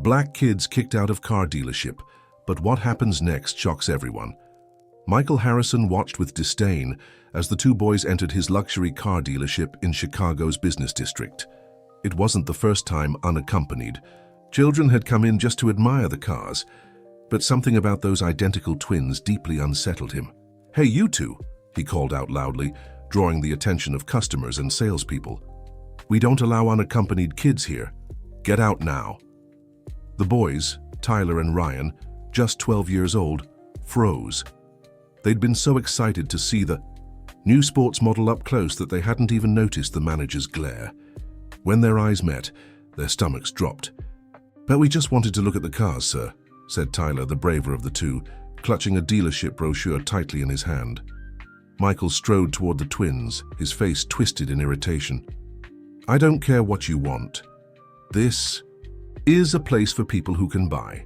Black kids kicked out of car dealership, but what happens next shocks everyone. Michael Harrison watched with disdain as the two boys entered his luxury car dealership in Chicago's business district. It wasn't the first time unaccompanied. Children had come in just to admire the cars, but something about those identical twins deeply unsettled him. "Hey, you two," he called out loudly, drawing the attention of customers and salespeople. "We don't allow unaccompanied kids here. Get out now." The boys, Tyler and Ryan, just 12 years old, froze. They'd been so excited to see the new sports model up close that they hadn't even noticed the manager's glare. When their eyes met, their stomachs dropped. "But we just wanted to look at the cars, sir," said Tyler, the braver of the two, clutching a dealership brochure tightly in his hand. Michael strode toward the twins, his face twisted in irritation. "I don't care what you want. This is a place for people who can buy,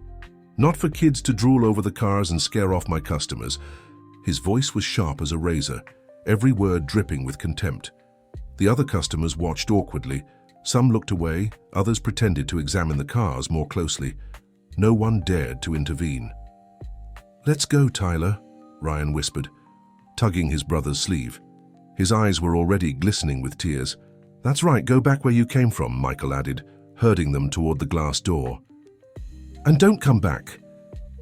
not for kids to drool over the cars and scare off my customers." His voice was sharp as a razor, every word dripping with contempt. The other customers watched awkwardly. Some looked away, others pretended to examine the cars more closely. No one dared to intervene. "Let's go, Tyler," Ryan whispered, tugging his brother's sleeve. His eyes were already glistening with tears. "That's right, go back where you came from," Michael added, herding them toward the glass door. "And don't come back."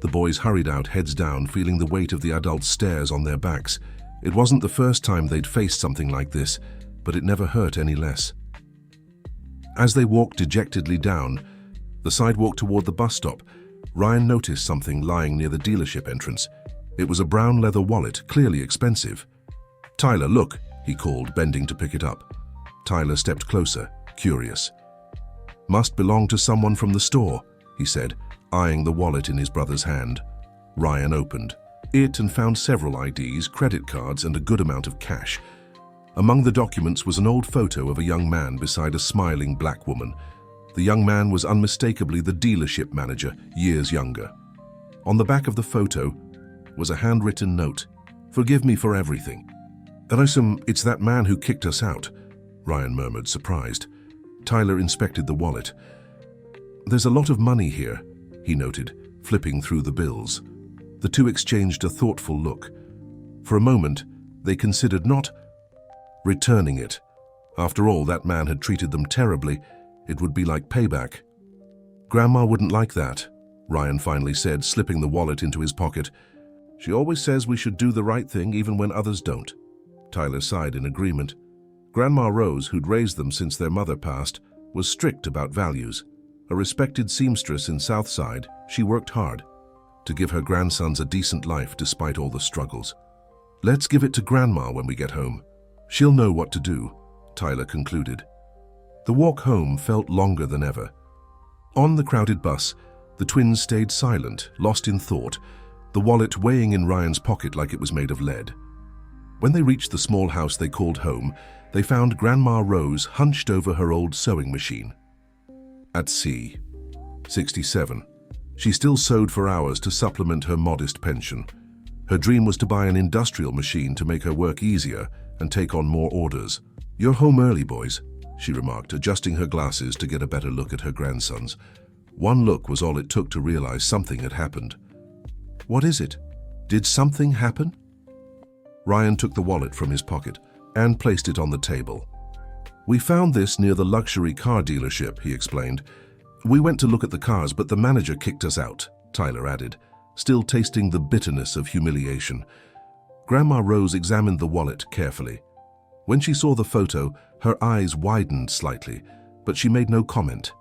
The boys hurried out, heads down, feeling the weight of the adults' stares on their backs. It wasn't the first time they'd faced something like this, but it never hurt any less. As they walked dejectedly down the sidewalk toward the bus stop, Ryan noticed something lying near the dealership entrance. It was a brown leather wallet, clearly expensive. "Tyler, look," he called, bending to pick it up. Tyler stepped closer, curious. "Must belong to someone from the store," he said, eyeing the wallet in his brother's hand. Ryan opened it and found several IDs, credit cards, and a good amount of cash. Among the documents was an old photo of a young man beside a smiling black woman. The young man was unmistakably the dealership manager, years younger. On the back of the photo was a handwritten note. "Forgive me for everything. And I assume it's that man who kicked us out," Ryan murmured, surprised. Tyler inspected the wallet. "There's a lot of money here," he noted, flipping through the bills. The two exchanged a thoughtful look. For a moment, they considered not returning it. After all, that man had treated them terribly. It would be like payback. "Grandma wouldn't like that," Ryan finally said, slipping the wallet into his pocket. "She always says we should do the right thing even when others don't." Tyler sighed in agreement. Grandma Rose, who'd raised them since their mother passed, was strict about values. A respected seamstress in Southside, she worked hard to give her grandsons a decent life despite all the struggles. "Let's give it to Grandma when we get home. She'll know what to do," Tyler concluded. The walk home felt longer than ever. On the crowded bus, the twins stayed silent, lost in thought, the wallet weighing in Ryan's pocket like it was made of lead. When they reached the small house they called home, they found Grandma Rose hunched over her old sewing machine. At sea, 67. She still sewed for hours to supplement her modest pension. Her dream was to buy an industrial machine to make her work easier and take on more orders. "You're home early, boys," she remarked, adjusting her glasses to get a better look at her grandsons. One look was all it took to realize something had happened. "What is it? Did something happen?" Ryan took the wallet from his pocket and placed it on the table. "We found this near the luxury car dealership," he explained. "We went to look at the cars, but the manager kicked us out," Tyler added, still tasting the bitterness of humiliation. Grandma Rose examined the wallet carefully. When she saw the photo, her eyes widened slightly, but she made no comment.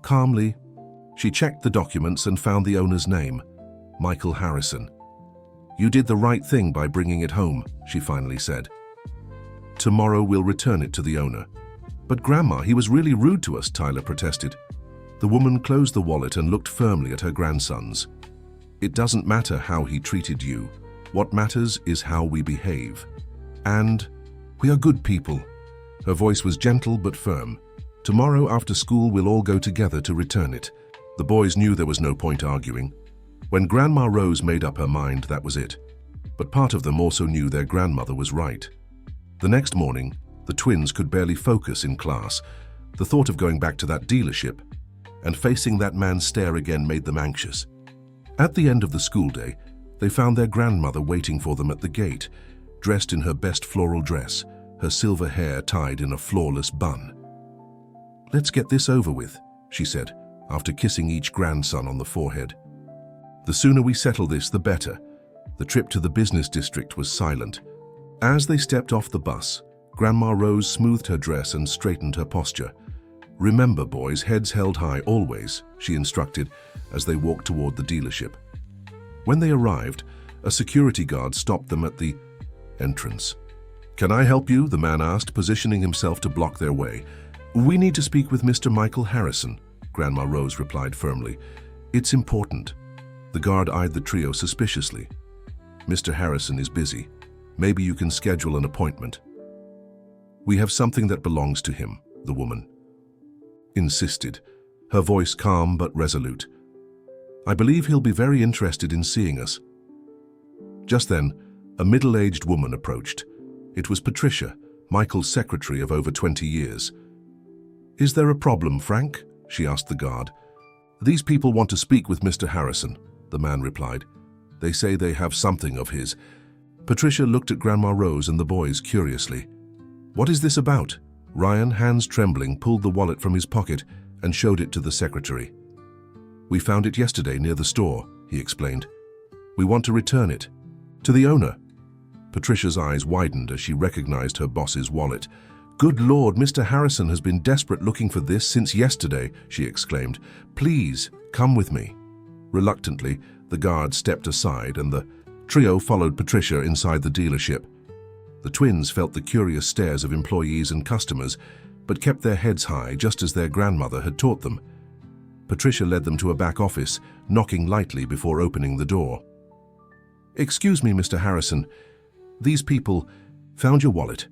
Calmly, she checked the documents and found the owner's name, Michael Harrison. "You did the right thing by bringing it home," she finally said. "Tomorrow we'll return it to the owner." "But Grandma, he was really rude to us," Tyler protested. The woman closed the wallet and looked firmly at her grandsons. "It doesn't matter how he treated you. What matters is how we behave. And we are good people." Her voice was gentle but firm. "Tomorrow after school we'll all go together to return it." The boys knew there was no point arguing. When Grandma Rose made up her mind, that was it. But part of them also knew their grandmother was right. The next morning, the twins could barely focus in class. The thought of going back to that dealership and facing that man's stare again made them anxious. At the end of the school day, they found their grandmother waiting for them at the gate, dressed in her best floral dress, her silver hair tied in a flawless bun. "Let's get this over with," she said, after kissing each grandson on the forehead. "The sooner we settle this, the better." The trip to the business district was silent. As they stepped off the bus, Grandma Rose smoothed her dress and straightened her posture. "Remember, boys, heads held high always," she instructed as they walked toward the dealership. When they arrived, a security guard stopped them at the entrance. "Can I help you?" the man asked, positioning himself to block their way. "We need to speak with Mr. Michael Harrison," Grandma Rose replied firmly. "It's important." The guard eyed the trio suspiciously. "Mr. Harrison is busy. Maybe you can schedule an appointment." "We have something that belongs to him," the woman insisted, her voice calm but resolute. "I believe he'll be very interested in seeing us." Just then, a middle-aged woman approached. It was Patricia, Michael's secretary of over 20 years. "Is there a problem, Frank?" she asked the guard. "These people want to speak with Mr. Harrison," the man replied. "They say they have something of his." Patricia looked at Grandma Rose and the boys curiously. "What is this about?" Ryan, hands trembling, pulled the wallet from his pocket and showed it to the secretary. "We found it yesterday near the store," he explained. "We want to return it to the owner." Patricia's eyes widened as she recognized her boss's wallet. "Good Lord, Mr. Harrison has been desperate looking for this since yesterday," she exclaimed. "Please, come with me." Reluctantly, the guard stepped aside and the trio followed Patricia inside the dealership. The twins felt the curious stares of employees and customers, but kept their heads high just as their grandmother had taught them. Patricia led them to a back office, knocking lightly before opening the door. "Excuse me, Mr. Harrison. These people found your wallet."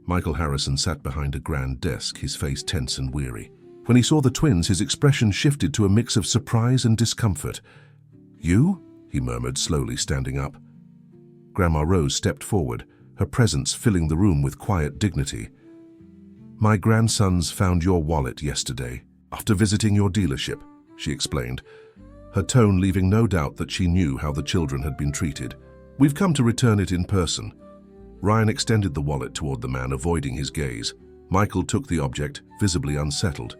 Michael Harrison sat behind a grand desk, his face tense and weary. When he saw the twins, his expression shifted to a mix of surprise and discomfort. "You?" he murmured, slowly standing up. Grandma Rose stepped forward, her presence filling the room with quiet dignity. "My grandsons found your wallet yesterday, after visiting your dealership," she explained, her tone leaving no doubt that she knew how the children had been treated. "We've come to return it in person." Ryan extended the wallet toward the man, avoiding his gaze. Michael took the object, visibly unsettled.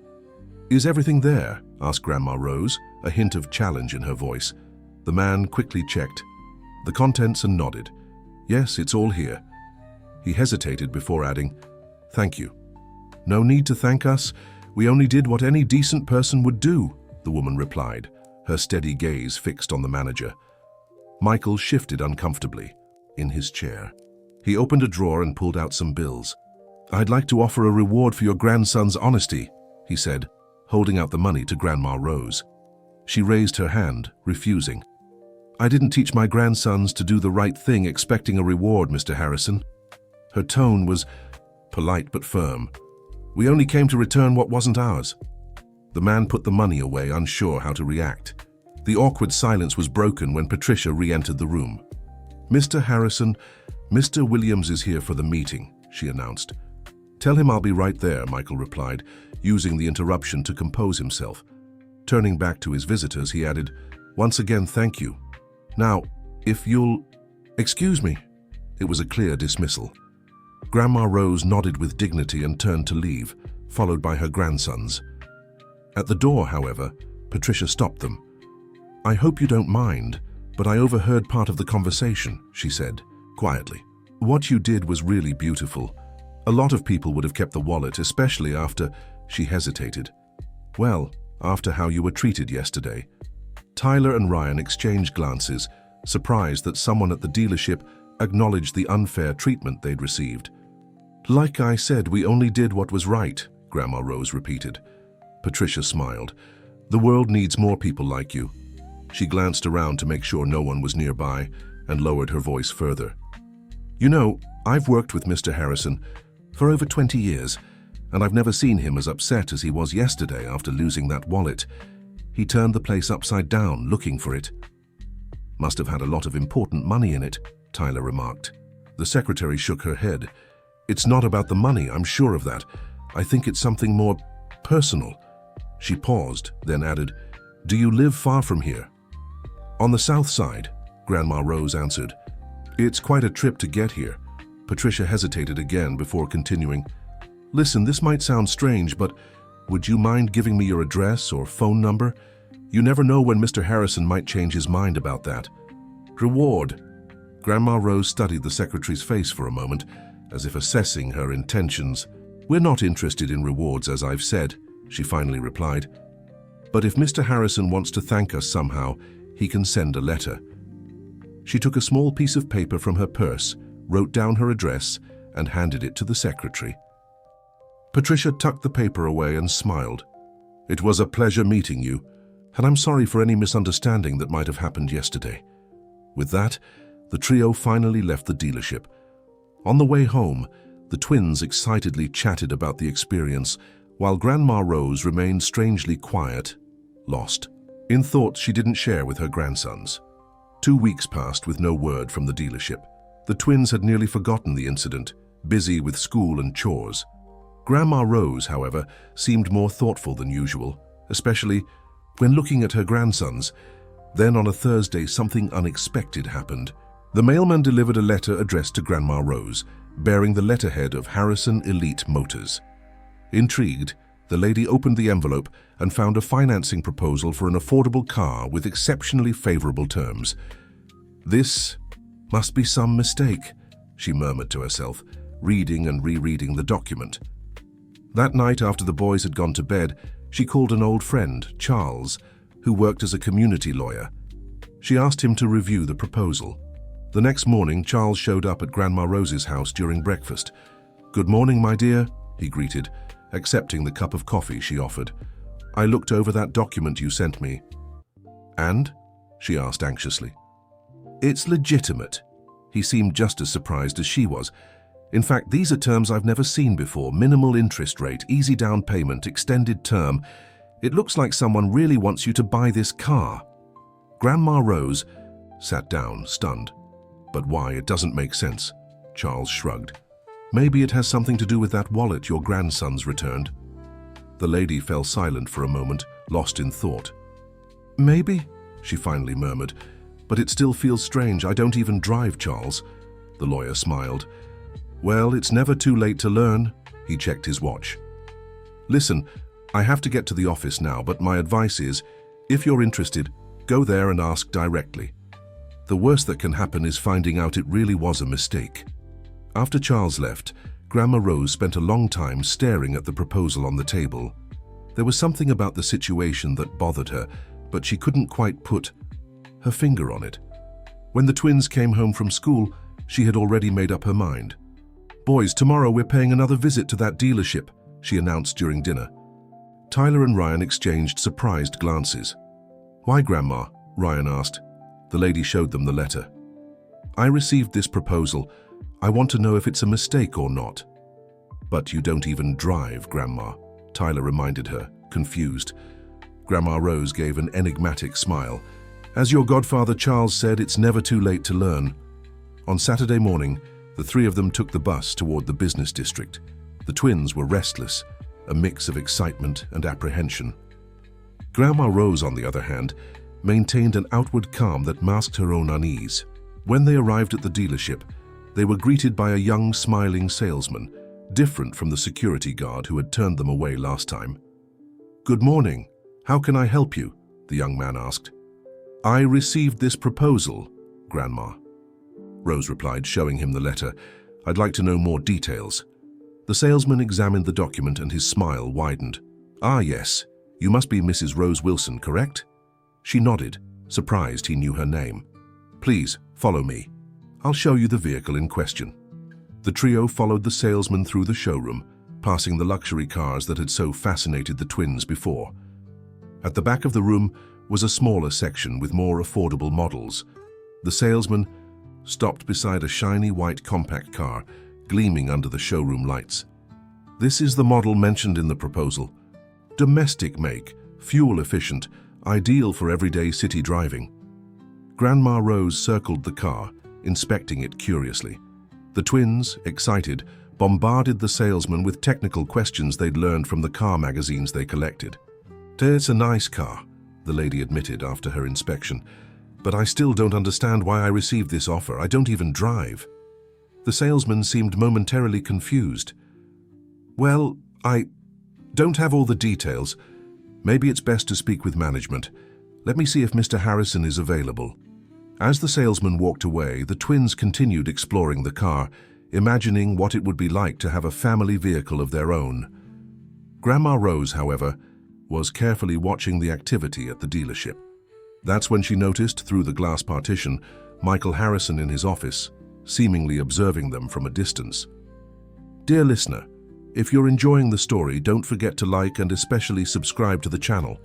"Is everything there?" asked Grandma Rose, a hint of challenge in her voice. The man quickly checked the contents and nodded. "Yes, it's all here." He hesitated before adding, "Thank you." "No need to thank us. We only did what any decent person would do," the woman replied, her steady gaze fixed on the manager. Michael shifted uncomfortably in his chair. He opened a drawer and pulled out some bills. "I'd like to offer a reward for your grandson's honesty," he said, holding out the money to Grandma Rose. She raised her hand, refusing. "I didn't teach my grandsons to do the right thing expecting a reward, Mr. Harrison." Her tone was polite but firm. "We only came to return what wasn't ours." The man put the money away, unsure how to react. The awkward silence was broken when Patricia re-entered the room. "Mr. Harrison, Mr. Williams is here for the meeting," she announced. "Tell him I'll be right there," Michael replied, using the interruption to compose himself. Turning back to his visitors, he added, "Once again, thank you. Now, if you'll excuse me." It was a clear dismissal. Grandma Rose nodded with dignity and turned to leave, followed by her grandsons. At the door, however, Patricia stopped them. "I hope you don't mind, but I overheard part of the conversation," she said, quietly. "What you did was really beautiful. A lot of people would have kept the wallet, especially after—" she hesitated. "Well, after how you were treated yesterday." Tyler and Ryan exchanged glances, surprised that someone at the dealership acknowledged the unfair treatment they'd received. "Like I said, we only did what was right," Grandma Rose repeated. Patricia smiled. "The world needs more people like you." She glanced around to make sure no one was nearby and lowered her voice further. "You know, I've worked with Mr. Harrison for over 20 years, and I've never seen him as upset as he was yesterday after losing that wallet. He turned the place upside down looking for it." "Must have had a lot of important money in it," Tyler remarked. The secretary shook her head. "It's not about the money, I'm sure of that. I think it's something more personal. She paused, then added, "Do you live far from here?" "On the south side," Grandma Rose answered. "It's quite a trip to get here." Patricia hesitated again before continuing. "Listen, this might sound strange, but would you mind giving me your address or phone number? You never know when Mr. Harrison might change his mind about that." "Reward." Grandma Rose studied the secretary's face for a moment, as if assessing her intentions. "We're not interested in rewards, as I've said," she finally replied. "But if Mr. Harrison wants to thank us somehow, he can send a letter." She took a small piece of paper from her purse, wrote down her address, and handed it to the secretary. Patricia tucked the paper away and smiled. "It was a pleasure meeting you, and I'm sorry for any misunderstanding that might have happened yesterday." With that, the trio finally left the dealership. On the way home, the twins excitedly chatted about the experience, while Grandma Rose remained strangely quiet, lost, in thoughts she didn't share with her grandsons. 2 weeks passed with no word from the dealership. The twins had nearly forgotten the incident, busy with school and chores. Grandma Rose, however, seemed more thoughtful than usual, especially when looking at her grandsons. Then on a Thursday, something unexpected happened. The mailman delivered a letter addressed to Grandma Rose, bearing the letterhead of Harrison Elite Motors. Intrigued, the lady opened the envelope and found a financing proposal for an affordable car with exceptionally favorable terms. "This must be some mistake," she murmured to herself, reading and rereading the document. That night, after the boys had gone to bed, she called an old friend, Charles, who worked as a community lawyer. She asked him to review the proposal. The next morning, Charles showed up at Grandma Rose's house during breakfast. "Good morning, my dear," he greeted, accepting the cup of coffee she offered. "I looked over that document you sent me." "And?" she asked anxiously. "It's legitimate." He seemed just as surprised as she was. "In fact, these are terms I've never seen before. Minimal interest rate, easy down payment, extended term. It looks like someone really wants you to buy this car." Grandma Rose sat down, stunned. "But why? It doesn't make sense." Charles shrugged. "Maybe it has something to do with that wallet your grandsons returned." The lady fell silent for a moment, lost in thought. "Maybe," she finally murmured, "but it still feels strange. I don't even drive, Charles." The lawyer smiled. "Well, it's never too late to learn." He checked his watch. "Listen, I have to get to the office now, but my advice is, if you're interested, go there and ask directly. The worst that can happen is finding out it really was a mistake." After Charles left, Grandma Rose spent a long time staring at the proposal on the table. There was something about the situation that bothered her, but she couldn't quite put her finger on it. When the twins came home from school, she had already made up her mind. "Boys, tomorrow we're paying another visit to that dealership," she announced during dinner. Tyler and Ryan exchanged surprised glances. "Why, Grandma?" Ryan asked. The lady showed them the letter. "I received this proposal. I want to know if it's a mistake or not." "But you don't even drive, Grandma," Tyler reminded her, confused. Grandma Rose gave an enigmatic smile. "As your godfather Charles said, it's never too late to learn." On Saturday morning, the three of them took the bus toward the business district. The twins were restless, a mix of excitement and apprehension. Grandma Rose, on the other hand, maintained an outward calm that masked her own unease. When they arrived at the dealership, they were greeted by a young, smiling salesman, different from the security guard who had turned them away last time. "Good morning. How can I help you?" the young man asked. "I received this proposal, Grandma," Rose replied, showing him the letter. "I'd like to know more details." The salesman examined the document and his smile widened. "Ah, yes. You must be Mrs. Rose Wilson, correct?" She nodded, surprised he knew her name. "Please, follow me. I'll show you the vehicle in question." The trio followed the salesman through the showroom, passing the luxury cars that had so fascinated the twins before. At the back of the room was a smaller section with more affordable models. The salesman stopped beside a shiny white compact car, gleaming under the showroom lights. "This is the model mentioned in the proposal. Domestic make, fuel efficient, ideal for everyday city driving." Grandma Rose circled the car, inspecting it curiously. The twins, excited, bombarded the salesman with technical questions they'd learned from the car magazines they collected. It's a nice car, the lady admitted after her inspection. But I still don't understand why I received this offer. I don't even drive. The salesman seemed momentarily confused. Well, I don't have all the details. Maybe it's best to speak with management. Let me see if Mr. Harrison is available. As the salesman walked away, the twins continued exploring the car, imagining what it would be like to have a family vehicle of their own. Grandma Rose, however, was carefully watching the activity at the dealership. That's when she noticed, through the glass partition, Michael Harrison in his office, seemingly observing them from a distance. Dear listener, if you're enjoying the story, don't forget to like and especially subscribe to the channel.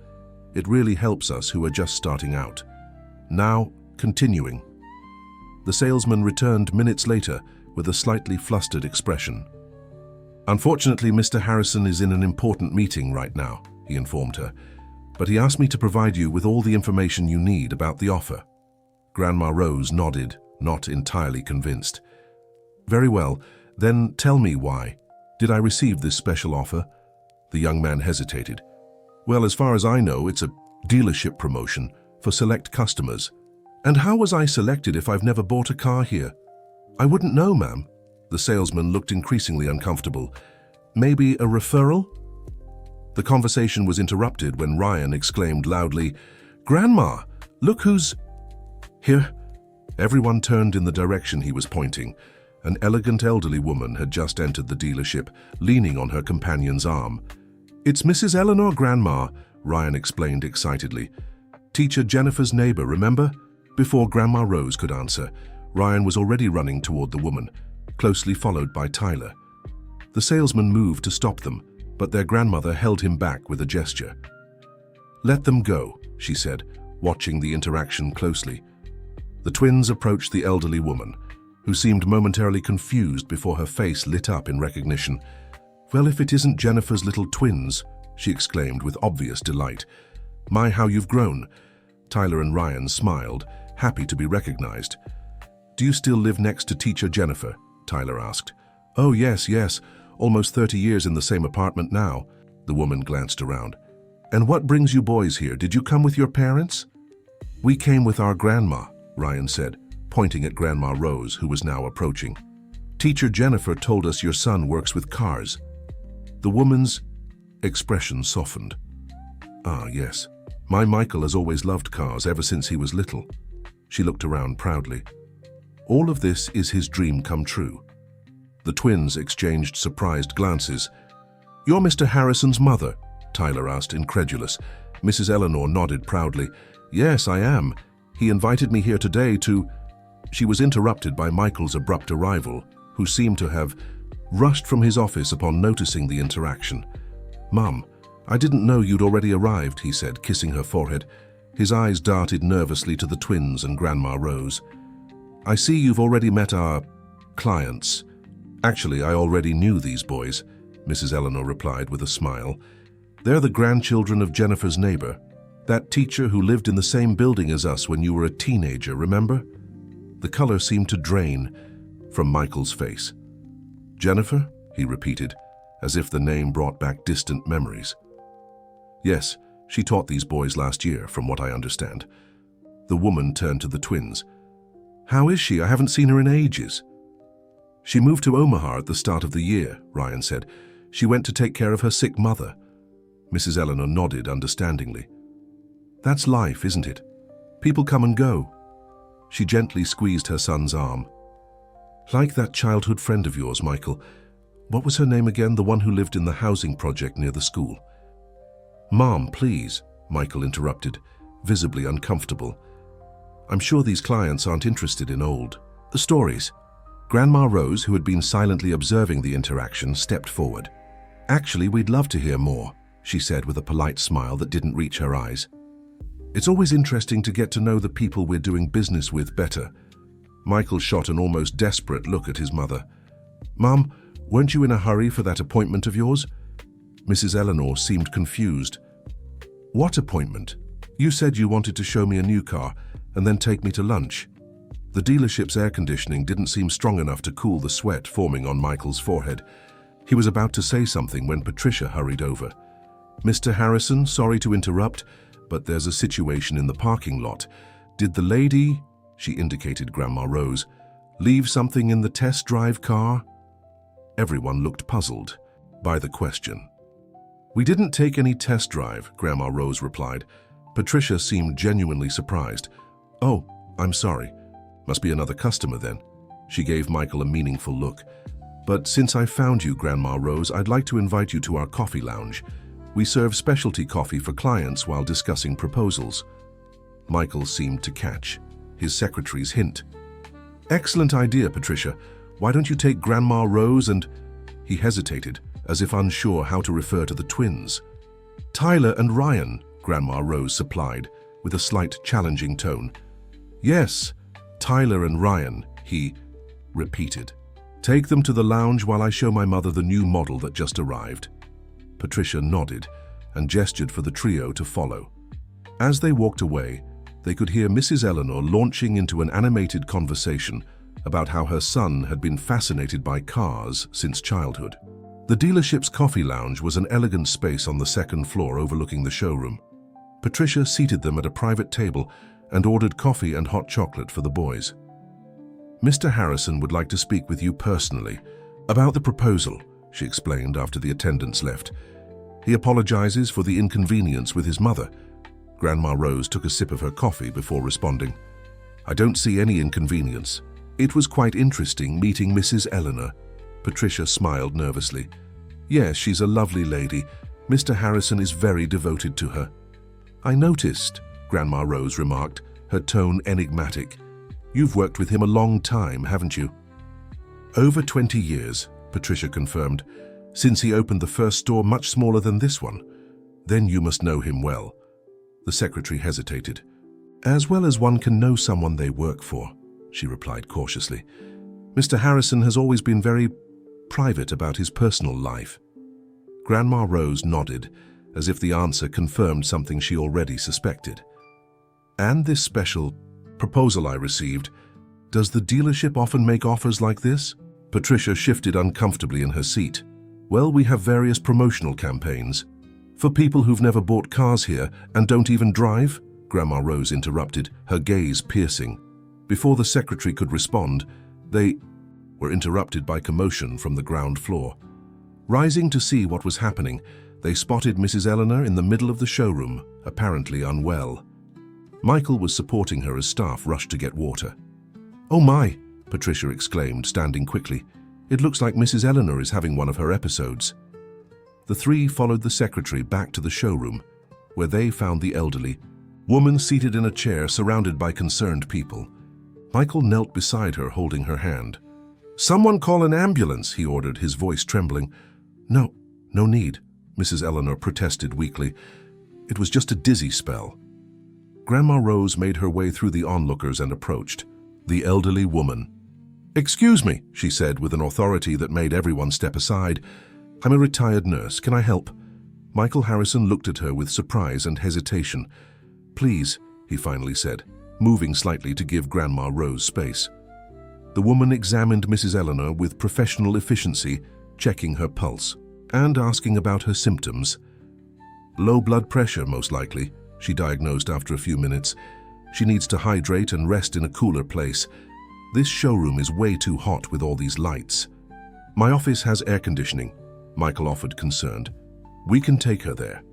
It really helps us who are just starting out. Now, continuing. The salesman returned minutes later with a slightly flustered expression. Unfortunately, Mr. Harrison is in an important meeting right now, he informed her, but he asked me to provide you with all the information you need about the offer. Grandma Rose nodded, not entirely convinced. Very well, then tell me why. Did I receive this special offer? The young man hesitated. Well, as far as I know, it's a dealership promotion for select customers. And how was I selected if I've never bought a car here? I wouldn't know, ma'am. The salesman looked increasingly uncomfortable. Maybe a referral? The conversation was interrupted when Ryan exclaimed loudly, "Grandma, look who's here." Everyone turned in the direction he was pointing. An elegant elderly woman had just entered the dealership, leaning on her companion's arm. "It's Mrs. Eleanor, Grandma," Ryan explained excitedly. "Teacher Jennifer's neighbor, remember?" Before Grandma Rose could answer, Ryan was already running toward the woman, closely followed by Tyler. The salesman moved to stop them, but their grandmother held him back with a gesture. "Let them go," she said, watching the interaction closely. The twins approached the elderly woman, who seemed momentarily confused before her face lit up in recognition. "Well, if it isn't Jennifer's little twins," she exclaimed with obvious delight. "My, how you've grown." Tyler and Ryan smiled, happy to be recognized. "Do you still live next to Teacher Jennifer?" Tyler asked. "Oh, yes, yes. Almost 30 years in the same apartment now." The woman glanced around. "And what brings you boys here? Did you come with your parents?" "We came with our grandma," Ryan said, pointing at Grandma Rose, who was now approaching. "Teacher Jennifer told us your son works with cars." The woman's expression softened. "Ah, yes. My Michael has always loved cars ever since he was little." She looked around proudly. "All of this is his dream come true." The twins exchanged surprised glances. "You're Mr. Harrison's mother?" Tyler asked, incredulous. Mrs. Eleanor nodded proudly. "Yes, I am. He invited me here today to—" She was interrupted by Michael's abrupt arrival, who seemed to have rushed from his office upon noticing the interaction. "Mum, I didn't know you'd already arrived," he said, kissing her forehead. His eyes darted nervously to the twins and Grandma Rose. "I see you've already met our clients." "Actually, I already knew these boys," Mrs. Eleanor replied with a smile. "They're the grandchildren of Jennifer's neighbor, that teacher who lived in the same building as us when you were a teenager, remember?" The color seemed to drain from Michael's face. "Jennifer?" he repeated, as if the name brought back distant memories. "Yes, she taught these boys last year, from what I understand." The woman turned to the twins. "How is she? I haven't seen her in ages." "She moved to Omaha at the start of the year," Ryan said. "She went to take care of her sick mother." Mrs. Eleanor nodded understandingly. "That's life, isn't it? People come and go." She gently squeezed her son's arm. "Like that childhood friend of yours, Michael. What was her name again, the one who lived in the housing project near the school?" "Mom, please," Michael interrupted, visibly uncomfortable. "I'm sure these clients aren't interested in old stories." Grandma Rose, who had been silently observing the interaction, stepped forward. "Actually, we'd love to hear more," she said with a polite smile that didn't reach her eyes. "It's always interesting to get to know the people we're doing business with better." Michael shot an almost desperate look at his mother. "Mom, weren't you in a hurry for that appointment of yours?" Mrs. Eleanor seemed confused. "What appointment? You said you wanted to show me a new car and then take me to lunch." The dealership's air conditioning didn't seem strong enough to cool the sweat forming on Michael's forehead. He was about to say something when Patricia hurried over. "Mr. Harrison, sorry to interrupt, but there's a situation in the parking lot. Did the lady," she indicated Grandma Rose, "leave something in the test drive car?" Everyone looked puzzled by the question. "We didn't take any test drive," Grandma Rose replied. Patricia seemed genuinely surprised. "Oh, I'm sorry. Must be another customer then." She gave Michael a meaningful look. "But since I found you, Grandma Rose, I'd like to invite you to our coffee lounge. We serve specialty coffee for clients while discussing proposals." Michael seemed to catch his secretary's hint. "Excellent idea, Patricia. Why don't you take Grandma Rose and—" He hesitated, as if unsure how to refer to the twins. "Tyler and Ryan," Grandma Rose supplied, with a slight challenging tone. "Yes, Tyler and Ryan," he repeated. "Take them to the lounge while I show my mother the new model that just arrived." Patricia nodded and gestured for the trio to follow. As they walked away, they could hear Mrs. Eleanor launching into an animated conversation about how her son had been fascinated by cars since childhood. The dealership's coffee lounge was an elegant space on the second floor overlooking the showroom. Patricia seated them at a private table and ordered coffee and hot chocolate for the boys. "Mr. Harrison would like to speak with you personally about the proposal," she explained after the attendants left. "He apologizes for the inconvenience with his mother." Grandma Rose took a sip of her coffee before responding. "I don't see any inconvenience. It was quite interesting meeting Mrs. Eleanor." Patricia smiled nervously. "Yes, she's a lovely lady. Mr. Harrison is very devoted to her." "I noticed," Grandma Rose remarked, her tone enigmatic. "You've worked with him a long time, haven't you?" "Over 20 years, Patricia confirmed, "since he opened the first store much smaller than this one. Then you must know him well." The secretary hesitated. "As well as one can know someone they work for," she replied cautiously. "Mr. Harrison has always been very private about his personal life." Grandma Rose nodded, as if the answer confirmed something she already suspected. "And this special proposal I received, does the dealership often make offers like this?" Patricia shifted uncomfortably in her seat. "Well, we have various promotional campaigns. For people who've never bought cars here and don't even drive?" Grandma Rose interrupted, her gaze piercing. Before the secretary could respond, they were interrupted by commotion from the ground floor. Rising to see what was happening, they spotted Mrs. Eleanor in the middle of the showroom, apparently unwell. Michael was supporting her as staff rushed to get water. "Oh my!" Patricia exclaimed, standing quickly. "It looks like Mrs. Eleanor is having one of her episodes." The three followed the secretary back to the showroom, where they found the elderly woman seated in a chair surrounded by concerned people. Michael knelt beside her, holding her hand. "Someone call an ambulance," he ordered, his voice trembling. No need," Mrs. Eleanor protested weakly. "It was just a dizzy spell." Grandma Rose made her way through the onlookers and approached the elderly woman. "Excuse me," she said with an authority that made everyone step aside. "I'm a retired nurse. Can I help?" Michael Harrison looked at her with surprise and hesitation. "Please," he finally said, moving slightly to give Grandma Rose space. The woman examined Mrs. Eleanor with professional efficiency, checking her pulse and asking about her symptoms. "Low blood pressure, most likely," she diagnosed after a few minutes. "She needs to hydrate and rest in a cooler place. This showroom is way too hot with all these lights." "My office has air conditioning," Michael offered, concerned. "We can take her there."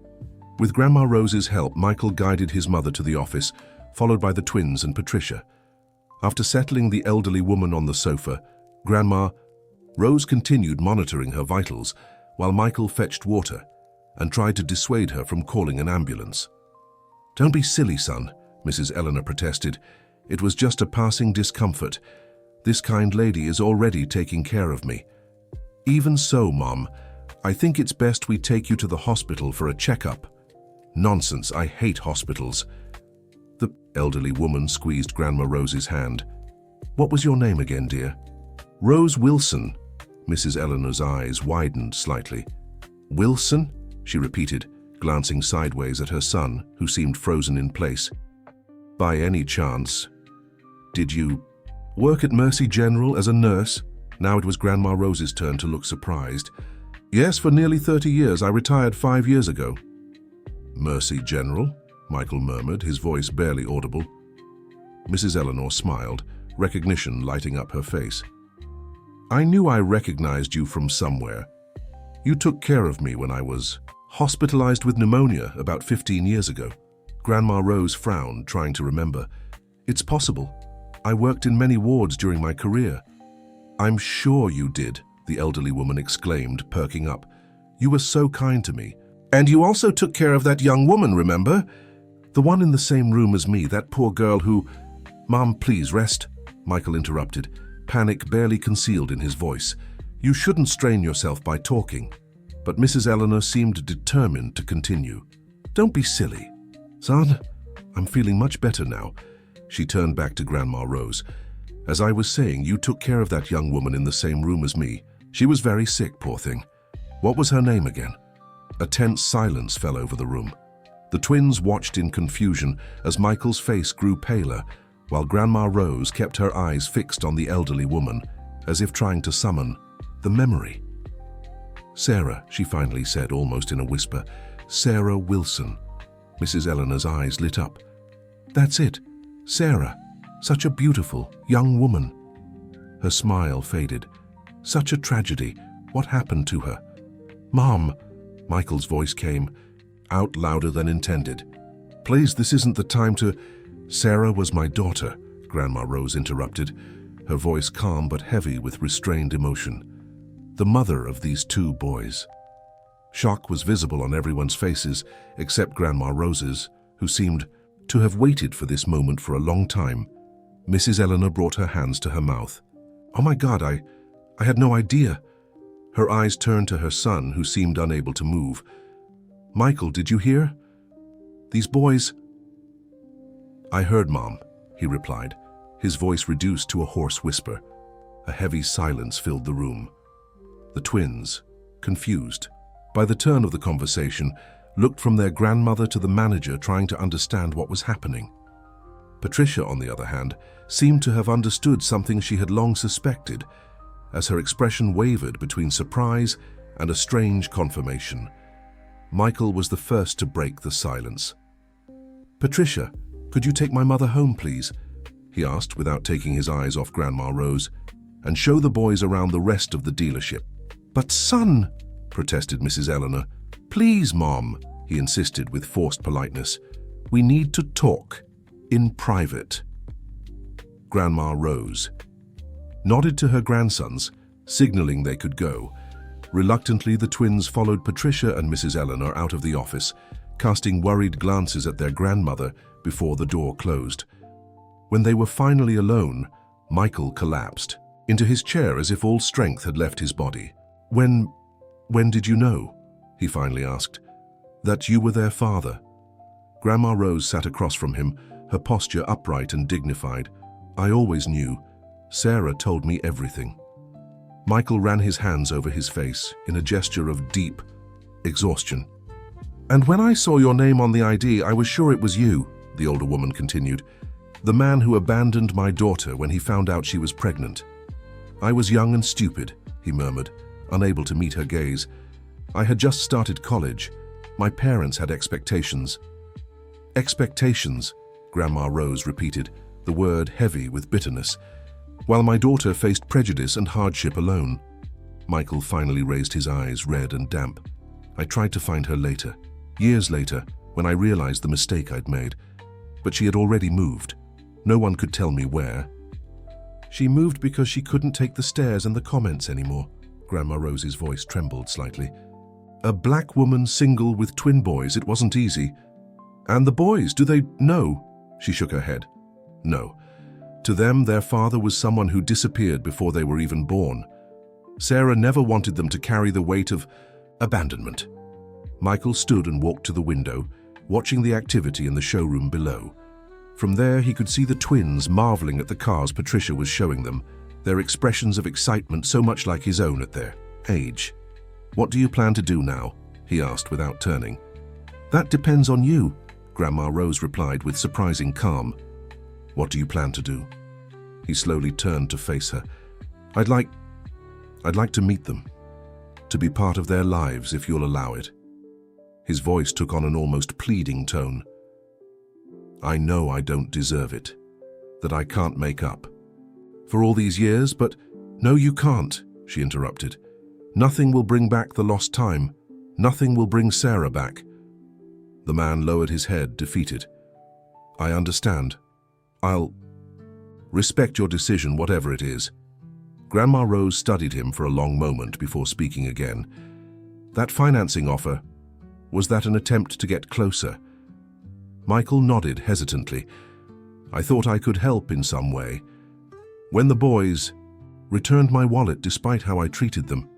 With Grandma Rose's help, Michael guided his mother to the office, followed by the twins and Patricia. After settling the elderly woman on the sofa, Grandma Rose continued monitoring her vitals while Michael fetched water and tried to dissuade her from calling an ambulance. "Don't be silly, son," Mrs. Eleanor protested. "It was just a passing discomfort. This kind lady is already taking care of me." "Even so, Mom, I think it's best we take you to the hospital for a checkup." "Nonsense, I hate hospitals." The elderly woman squeezed Grandma Rose's hand. "What was your name again, dear?" "Rose Wilson." Mrs. Eleanor's eyes widened slightly. "Wilson?" she repeated, glancing sideways at her son, who seemed frozen in place. "By any chance, did you work at Mercy General as a nurse?" Now it was Grandma Rose's turn to look surprised. "Yes, for nearly 30 years. I retired 5 years ago." Mercy, General, Michael murmured, his voice barely audible. Mrs. Eleanor smiled, recognition lighting up her face. I knew I recognized you from somewhere. You took care of me when I was hospitalized with pneumonia about 15 years ago. Grandma Rose frowned, trying to remember. It's possible. I worked in many wards during my career. I'm sure you did, the elderly woman exclaimed, perking up. You were so kind to me. And you also took care of that young woman, remember? The one in the same room as me, that poor girl who… Mom, please rest, Michael interrupted, panic barely concealed in his voice. You shouldn't strain yourself by talking. But Mrs. Eleanor seemed determined to continue. Don't be silly. Son, I'm feeling much better now. She turned back to Grandma Rose. As I was saying, you took care of that young woman in the same room as me. She was very sick, poor thing. What was her name again? A tense silence fell over the room. The twins watched in confusion as Michael's face grew paler, while Grandma Rose kept her eyes fixed on the elderly woman, as if trying to summon the memory. Sarah, she finally said, almost in a whisper. Sarah Wilson. Mrs. Eleanor's eyes lit up. That's it. Sarah. Such a beautiful, young woman. Her smile faded. Such a tragedy. What happened to her? Mom, Michael's voice came, out louder than intended. Please, this isn't the time to… Sarah was my daughter, Grandma Rose interrupted, her voice calm but heavy with restrained emotion. The mother of these two boys. Shock was visible on everyone's faces except Grandma Rose's, who seemed to have waited for this moment for a long time. Mrs. Eleanor brought her hands to her mouth. Oh my God, I had no idea. Her eyes turned to her son, who seemed unable to move. Michael, did you hear? These boys… I heard, Mom, he replied, his voice reduced to a hoarse whisper. A heavy silence filled the room. The twins, confused by the turn of the conversation, looked from their grandmother to the manager, trying to understand what was happening. Patricia, on the other hand, seemed to have understood something she had long suspected, as her expression wavered between surprise and a strange confirmation. Michael was the first to break the silence. Patricia, could you take my mother home, please? He asked without taking his eyes off Grandma Rose, and show the boys around the rest of the dealership. But son, protested Mrs. Eleanor. Please, Mom, he insisted with forced politeness. We need to talk, in private. Grandma Rose nodded to her grandsons, signaling they could go. Reluctantly, the twins followed Patricia and Mrs. Eleanor out of the office, casting worried glances at their grandmother before the door closed. When they were finally alone, Michael collapsed into his chair as if all strength had left his body. When did you know? He finally asked. That you were their father. Grandma Rose sat across from him, her posture upright and dignified. I always knew. Sarah told me everything. Michael ran his hands over his face in a gesture of deep exhaustion. And when I saw your name on the ID, I was sure it was you, the older woman continued. The man who abandoned my daughter when he found out she was pregnant. I was young and stupid, he murmured, unable to meet her gaze. I had just started college. My parents had expectations. Expectations, Grandma Rose repeated, the word heavy with bitterness, while my daughter faced prejudice and hardship alone. Michael finally raised his eyes, red and damp. I tried to find her later, years later, when I realized the mistake I'd made. But she had already moved. No one could tell me where. She moved because she couldn't take the stares and the comments anymore. Grandma Rose's voice trembled slightly. A black woman single with twin boys, it wasn't easy. And the boys, do they know? She shook her head. No. To them, their father was someone who disappeared before they were even born. Sarah never wanted them to carry the weight of abandonment. Michael stood and walked to the window, watching the activity in the showroom below. From there, he could see the twins marveling at the cars Patricia was showing them, their expressions of excitement so much like his own at their age. What do you plan to do now? He asked without turning. That depends on you, Grandma Rose replied with surprising calm. What do you plan to do? He slowly turned to face her. I'd like to meet them, to be part of their lives if you'll allow it. His voice took on an almost pleading tone. I know I don't deserve it, that I can't make up. For all these years, but no, you can't, she interrupted. Nothing will bring back the lost time. Nothing will bring Sarah back. The man lowered his head, defeated. I understand. I'll respect your decision, whatever it is. Grandma Rose studied him for a long moment before speaking again. That financing offer, was that an attempt to get closer? Michael nodded hesitantly. I thought I could help in some way. When the boys returned my wallet despite how I treated them.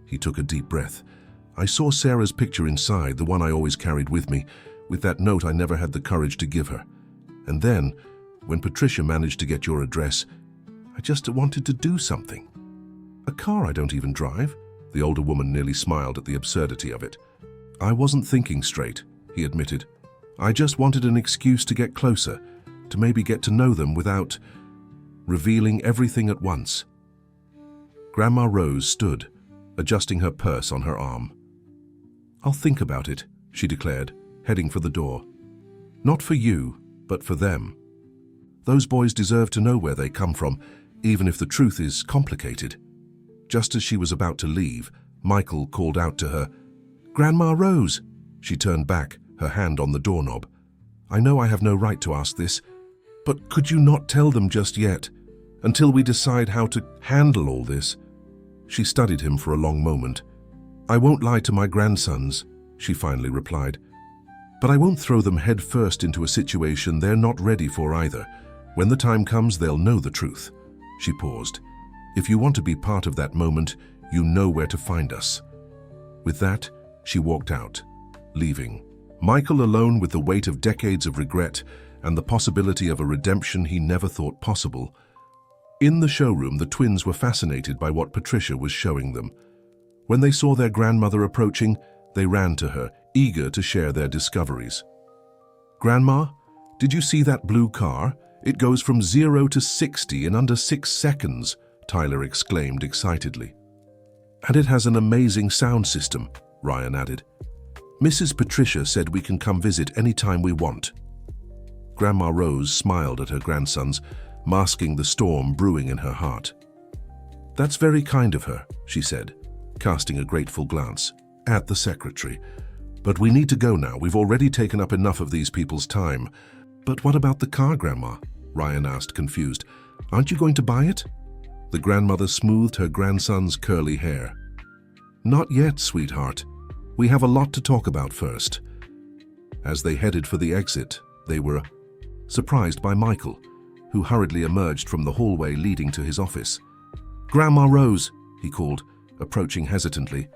He took a deep breath. I saw Sarah's picture inside, the one I always carried with me, with that note I never had the courage to give her. And then, when Patricia managed to get your address, I just wanted to do something. A car I don't even drive. The older woman nearly smiled at the absurdity of it. I wasn't thinking straight, he admitted. I just wanted an excuse to get closer, to maybe get to know them without revealing everything at once. Grandma Rose stood, adjusting her purse on her arm. I'll think about it, she declared, heading for the door. Not for you, but for them. Those boys deserve to know where they come from, even if the truth is complicated. Just as she was about to leave, Michael called out to her, Grandma Rose! She turned back, her hand on the doorknob. I know I have no right to ask this, but could you not tell them just yet, until we decide how to handle all this? She studied him for a long moment. I won't lie to my grandsons, she finally replied. But I won't throw them head first into a situation they're not ready for either. When the time comes, they'll know the truth. She paused. If you want to be part of that moment, you know where to find us. With that, she walked out, leaving Michael alone with the weight of decades of regret and the possibility of a redemption he never thought possible. In the showroom, the twins were fascinated by what Patricia was showing them. When they saw their grandmother approaching, they ran to her, eager to share their discoveries. Grandma, did you see that blue car? It goes from 0 to 60 in under 6 seconds, Tyler exclaimed excitedly. And it has an amazing sound system, Ryan added. Mrs. Patricia said we can come visit any time we want. Grandma Rose smiled at her grandsons, masking the storm brewing in her heart. That's very kind of her, she said, casting a grateful glance at the secretary. But we need to go now. We've already taken up enough of these people's time. But what about the car, Grandma? Ryan asked, confused. Aren't you going to buy it? The grandmother smoothed her grandson's curly hair. Not yet, sweetheart. We have a lot to talk about first. As they headed for the exit, they were surprised by Michael, who hurriedly emerged from the hallway leading to his office. Grandma Rose, he called, approaching hesitantly.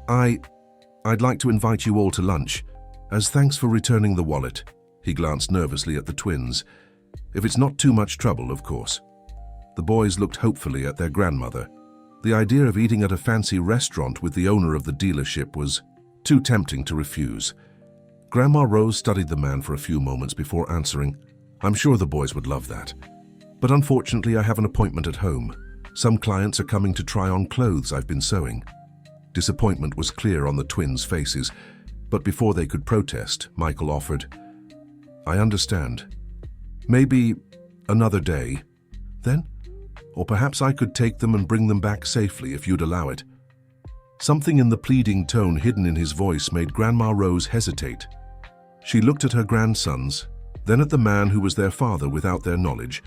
I'd like to invite you all to lunch, as thanks for returning the wallet. He glanced nervously at the twins. If it's not too much trouble, of course. The boys looked hopefully at their grandmother. The idea of eating at a fancy restaurant with the owner of the dealership was too tempting to refuse. Grandma Rose studied the man for a few moments before answering, I'm sure the boys would love that. But unfortunately, I have an appointment at home. Some clients are coming to try on clothes I've been sewing. Disappointment was clear on the twins' faces, but before they could protest, Michael offered, I understand. Maybe another day, then? Or perhaps I could take them and bring them back safely if you'd allow it. Something in the pleading tone hidden in his voice made Grandma Rose hesitate. She looked at her grandsons, then at the man who was their father without their knowledge,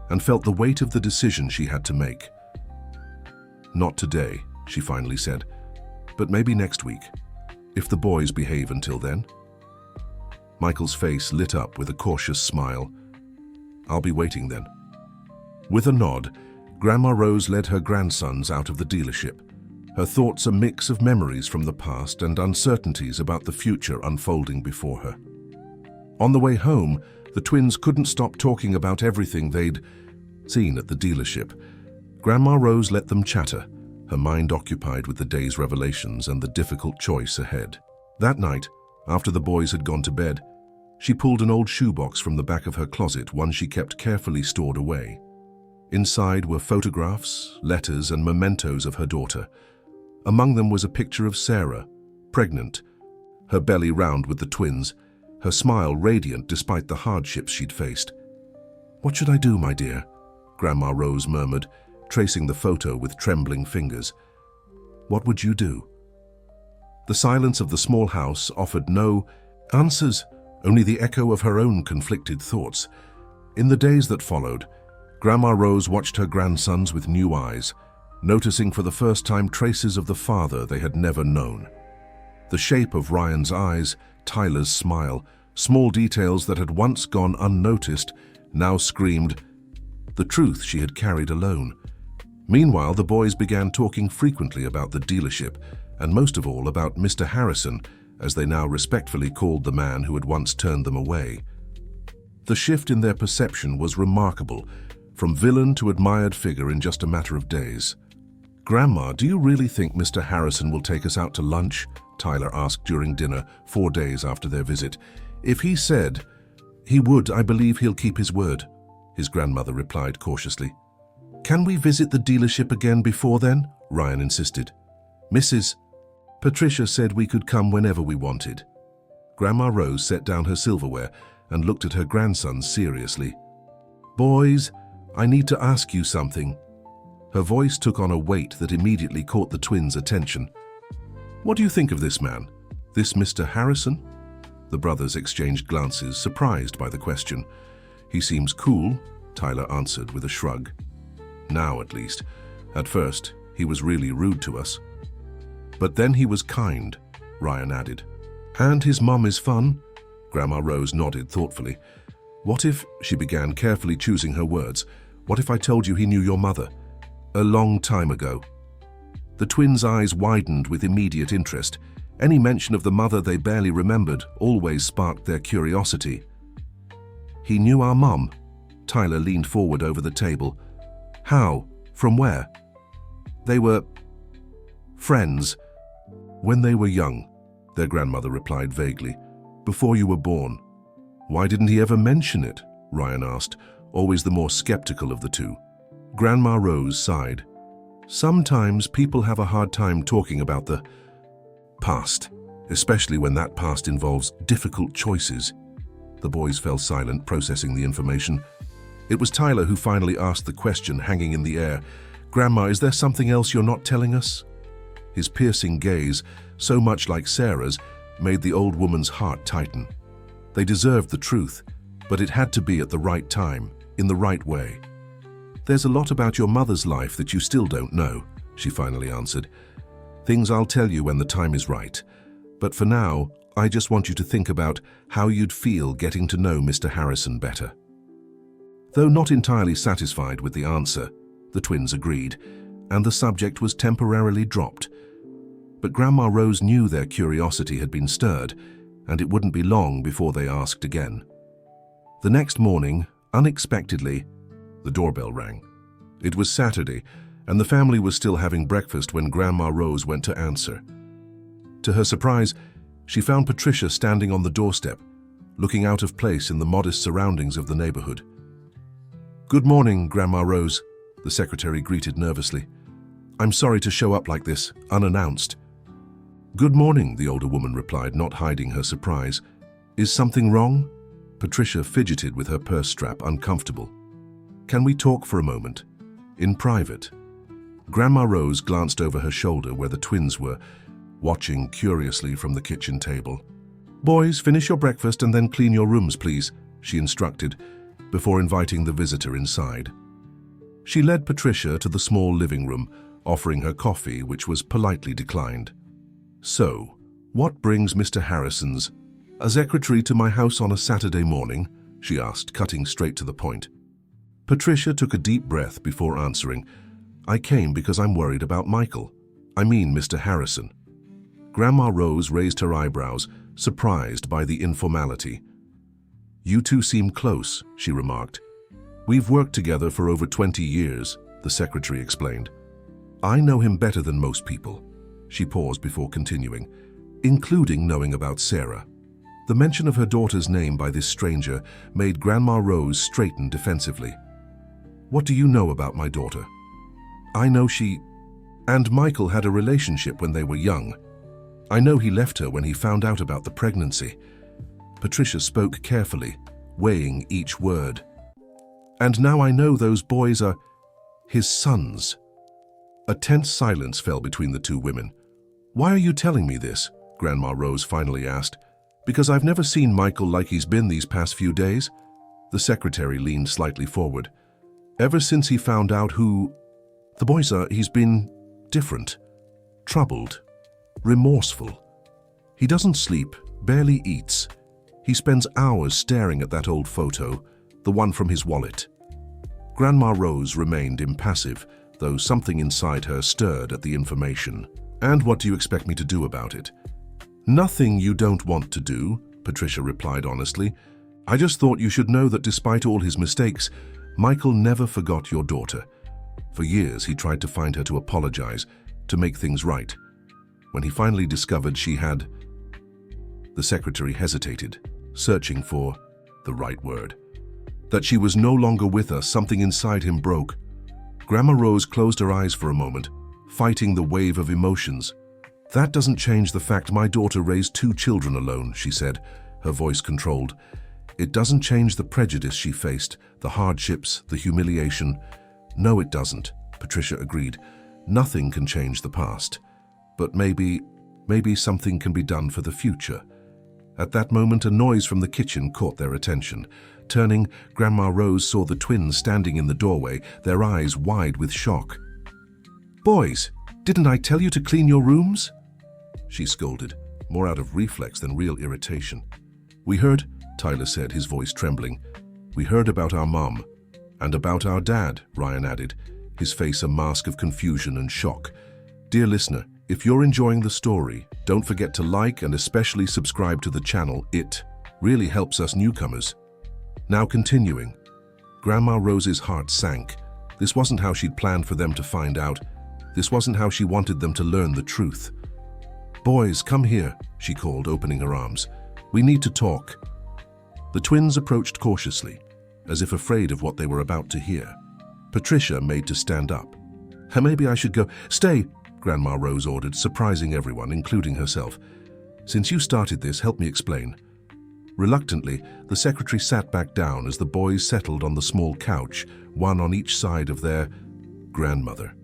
and felt the weight of the decision she had to make. Not today, she finally said, but maybe next week, if the boys behave until then. Michael's face lit up with a cautious smile. I'll be waiting then. With a nod, Grandma Rose led her grandsons out of the dealership, her thoughts a mix of memories from the past and uncertainties about the future unfolding before her. On the way home, the twins couldn't stop talking about everything they'd seen at the dealership. Grandma Rose let them chatter, her mind occupied with the day's revelations and the difficult choice ahead. That night, after the boys had gone to bed, she pulled an old shoebox from the back of her closet, one she kept carefully stored away. Inside were photographs, letters, and mementos of her daughter. Among them was a picture of Sarah, pregnant, her belly round with the twins, her smile radiant despite the hardships she'd faced. "What should I do, my dear?" Grandma Rose murmured, tracing the photo with trembling fingers. "What would you do?" The silence of the small house offered no answers, only the echo of her own conflicted thoughts. In the days that followed, Grandma Rose watched her grandsons with new eyes, noticing for the first time traces of the father they had never known. The shape of Ryan's eyes, Tyler's smile, small details that had once gone unnoticed, now screamed the truth she had carried alone. Meanwhile, the boys began talking frequently about the dealership, and most of all about Mr. Harrison, as they now respectfully called the man who had once turned them away. The shift in their perception was remarkable, from villain to admired figure in just a matter of days. "Grandma, do you really think Mr. Harrison will take us out to lunch?" Tyler asked during dinner 4 days after their visit. "If he said he would, I believe he'll keep his word," his grandmother replied cautiously. "Can we visit the dealership again before then?" Ryan insisted. "Mrs. Patricia said we could come whenever we wanted." Grandma Rose set down her silverware and looked at her grandsons seriously. "Boys, I need to ask you something." Her voice took on a weight that immediately caught the twins' attention. "What do you think of this man? This Mr. Harrison?" The brothers exchanged glances, surprised by the question. "He seems cool," Tyler answered with a shrug. "Now, at least. At first, he was really rude to us. But then he was kind," Ryan added. "And his mum is fun?" Grandma Rose nodded thoughtfully. "What if," she began, carefully choosing her words, "what if I told you he knew your mother? A long time ago." The twins' eyes widened with immediate interest. Any mention of the mother they barely remembered always sparked their curiosity. "He knew our mum?" Tyler leaned forward over the table. "How? From where?" "They were friends when they were young," their grandmother replied vaguely. "Before you were born." "Why didn't he ever mention it?" Ryan asked, always the more skeptical of the two. Grandma Rose sighed. "Sometimes people have a hard time talking about the past, especially when that past involves difficult choices." The boys fell silent, processing the information. It was Tyler who finally asked the question hanging in the air. "Grandma, is there something else you're not telling us?" His piercing gaze, so much like Sarah's, made the old woman's heart tighten. They deserved the truth, but it had to be at the right time, in the right way. "There's a lot about your mother's life that you still don't know," she finally answered. "Things I'll tell you when the time is right. But for now, I just want you to think about how you'd feel getting to know Mr. Harrison better." Though not entirely satisfied with the answer, the twins agreed, and the subject was temporarily dropped. But Grandma Rose knew their curiosity had been stirred, and it wouldn't be long before they asked again. The next morning, unexpectedly, the doorbell rang. It was Saturday, and the family was still having breakfast when Grandma Rose went to answer. To her surprise, she found Patricia standing on the doorstep, looking out of place in the modest surroundings of the neighborhood. "Good morning, Grandma Rose," the secretary greeted nervously. "I'm sorry to show up like this, unannounced." "Good morning," the older woman replied, not hiding her surprise. "Is something wrong?" Patricia fidgeted with her purse strap, uncomfortable. "Can we talk for a moment? In private?" Grandma Rose glanced over her shoulder where the twins were, watching curiously from the kitchen table. "Boys, finish your breakfast and then clean your rooms, please," she instructed, before inviting the visitor inside. She led Patricia to the small living room, offering her coffee, which was politely declined. "So, what brings Mr. Harrison's a secretary to my house on a Saturday morning?" she asked, cutting straight to the point. Patricia took a deep breath before answering. "I came because I'm worried about Michael. I mean Mr. Harrison." Grandma Rose raised her eyebrows, surprised by the informality. "You two seem close," she remarked. "We've worked together for over 20 years, the secretary explained. "I know him better than most people." She paused before continuing, "including knowing about Sarah." The mention of her daughter's name by this stranger made Grandma Rose straighten defensively. "What do you know about my daughter?" "I know she and Michael had a relationship when they were young." I know he left her when he found out about the pregnancy. Patricia spoke carefully, weighing each word. And now I know those boys are his sons. A tense silence fell between the two women. Why are you telling me this? Grandma Rose finally asked. Because I've never seen Michael like he's been these past few days. The secretary leaned slightly forward. Ever since he found out who the boys are, he's been different, troubled, remorseful. He doesn't sleep, barely eats. He spends hours staring at that old photo, the one from his wallet. Grandma Rose remained impassive, though something inside her stirred at the information. And what do you expect me to do about it? Nothing you don't want to do, Patricia replied honestly. I just thought you should know that despite all his mistakes, Michael never forgot your daughter. For years, he tried to find her to apologize, to make things right. When he finally discovered she had... The secretary hesitated, searching for the right word. That she was no longer with us, something inside him broke. Grandma Rose closed her eyes for a moment, fighting the wave of emotions. That doesn't change the fact my daughter raised 2 children alone, she said, her voice controlled. It doesn't change the prejudice she faced, the hardships, the humiliation. No, it doesn't, Patricia agreed. Nothing can change the past. But maybe something can be done for the future. At that moment, a noise from the kitchen caught their attention. Turning, Grandma Rose saw the twins standing in the doorway, their eyes wide with shock. Boys, didn't I tell you to clean your rooms? She scolded, more out of reflex than real irritation. We heard, Tyler said, his voice trembling. We heard about our mom. And about our dad, Ryan added, his face a mask of confusion and shock. Dear listener, if you're enjoying the story, don't forget to like and especially subscribe to the channel. It really helps us newcomers. Now continuing. Grandma Rose's heart sank. This wasn't how she'd planned for them to find out. This wasn't how she wanted them to learn the truth. Boys, come here, she called, opening her arms. We need to talk. The twins approached cautiously, as if afraid of what they were about to hear. Patricia made to stand up. Maybe I should go. Stay, Grandma Rose ordered, surprising everyone, including herself. Since you started this, help me explain. Reluctantly, the secretary sat back down as the boys settled on the small couch, one on each side of their grandmother.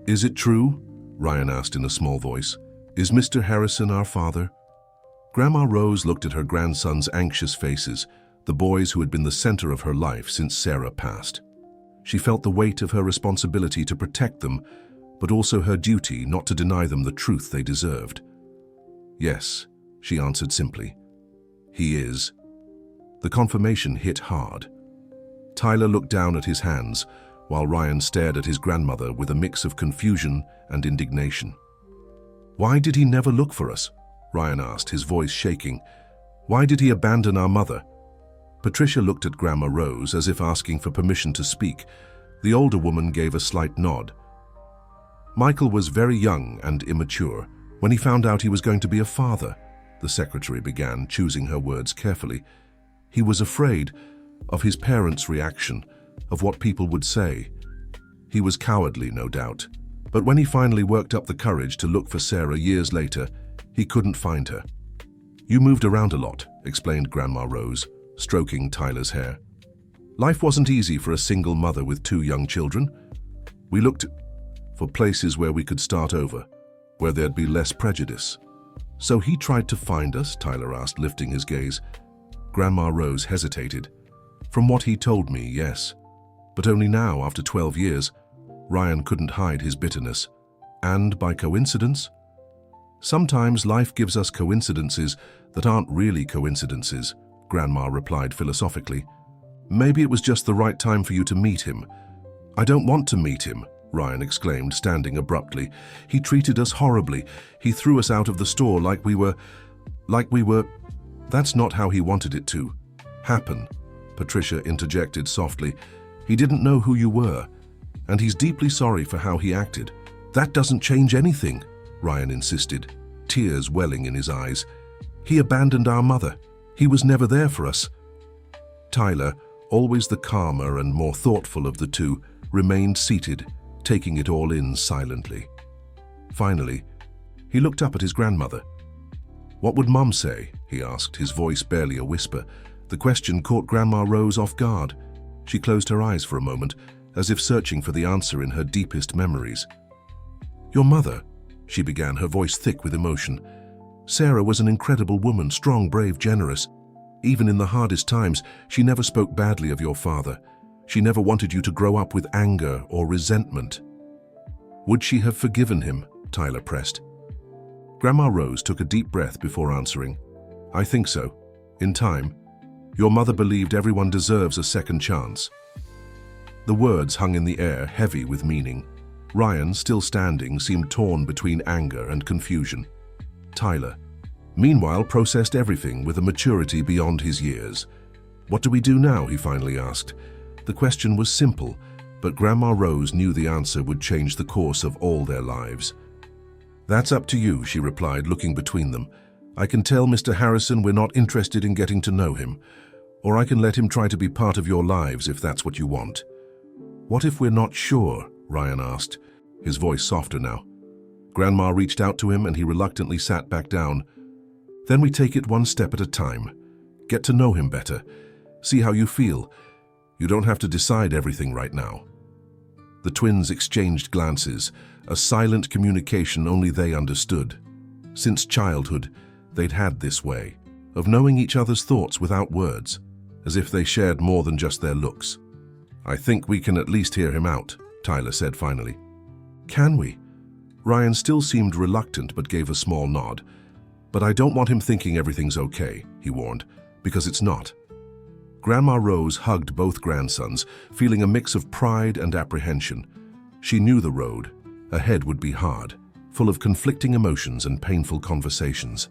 Is it true? Ryan asked in a small voice. Is Mr. Harrison our father? Grandma Rose looked at her grandsons' anxious faces, the boys who had been the center of her life since Sarah passed. She felt the weight of her responsibility to protect them, but also her duty not to deny them the truth they deserved. Yes, she answered simply. He is. The confirmation hit hard. Tyler looked down at his hands, while Ryan stared at his grandmother with a mix of confusion and indignation. Why did he never look for us? Ryan asked, his voice shaking. Why did he abandon our mother? Patricia looked at Grandma Rose as if asking for permission to speak. The older woman gave a slight nod. Michael was very young and immature when he found out he was going to be a father, the secretary began, choosing her words carefully. He was afraid of his parents' reaction, of what people would say. He was cowardly, no doubt. But when he finally worked up the courage to look for Sarah years later, he couldn't find her. You moved around a lot, explained Grandma Rose, stroking Tyler's hair. Life wasn't easy for a single mother with 2 young children. We looked for places where we could start over, where there'd be less prejudice. So he tried to find us, Tyler asked, lifting his gaze. Grandma Rose hesitated. From what he told me, yes. But only now, after 12 years, Ryan couldn't hide his bitterness. And by coincidence? Sometimes life gives us coincidences that aren't really coincidences, Grandma replied philosophically. Maybe it was just the right time for you to meet him. I don't want to meet him, Ryan exclaimed, standing abruptly. He treated us horribly. He threw us out of the store like we were... That's not how he wanted it to happen, Patricia interjected softly. He didn't know who you were, and he's deeply sorry for how he acted. That doesn't change anything, Ryan insisted, tears welling in his eyes. He abandoned our mother. He was never there for us. Tyler, always the calmer and more thoughtful of the two, remained seated, taking it all in silently. Finally, He looked up at his grandmother. "What would Mum say?" he asked, his voice barely a whisper. The question caught Grandma Rose off guard. She closed her eyes for a moment, as if searching for the answer in her deepest memories. "Your mother," she began, her voice thick with emotion. "Sarah was an incredible woman, strong, brave, generous. Even in the hardest times, she never spoke badly of your father. She never wanted you to grow up with anger or resentment." "Would she have forgiven him?" Tyler pressed. Grandma Rose took a deep breath before answering. "I think so. In time. Your mother believed everyone deserves a second chance." The words hung in the air, heavy with meaning. Ryan, still standing, seemed torn between anger and confusion. Tyler, meanwhile, processed everything with a maturity beyond his years. "What do we do now?" he finally asked. The question was simple, but Grandma Rose knew the answer would change the course of all their lives. "That's up to you," she replied, looking between them. "I can tell Mr. Harrison we're not interested in getting to know him, or I can let him try to be part of your lives if that's what you want." "What if we're not sure?" Ryan asked, his voice softer now. Grandma reached out to him and he reluctantly sat back down. "Then we take it one step at a time. Get to know him better. See how you feel. You don't have to decide everything right now." The twins exchanged glances, a silent communication only they understood. Since childhood, they'd had this way, of knowing each other's thoughts without words, as if they shared more than just their looks. "I think we can at least hear him out," Tyler said finally. "Can we?" Ryan still seemed reluctant but gave a small nod. "But I don't want him thinking everything's okay," he warned, "because it's not." Grandma Rose hugged both grandsons, feeling a mix of pride and apprehension. She knew the road ahead would be hard, full of conflicting emotions and painful conversations.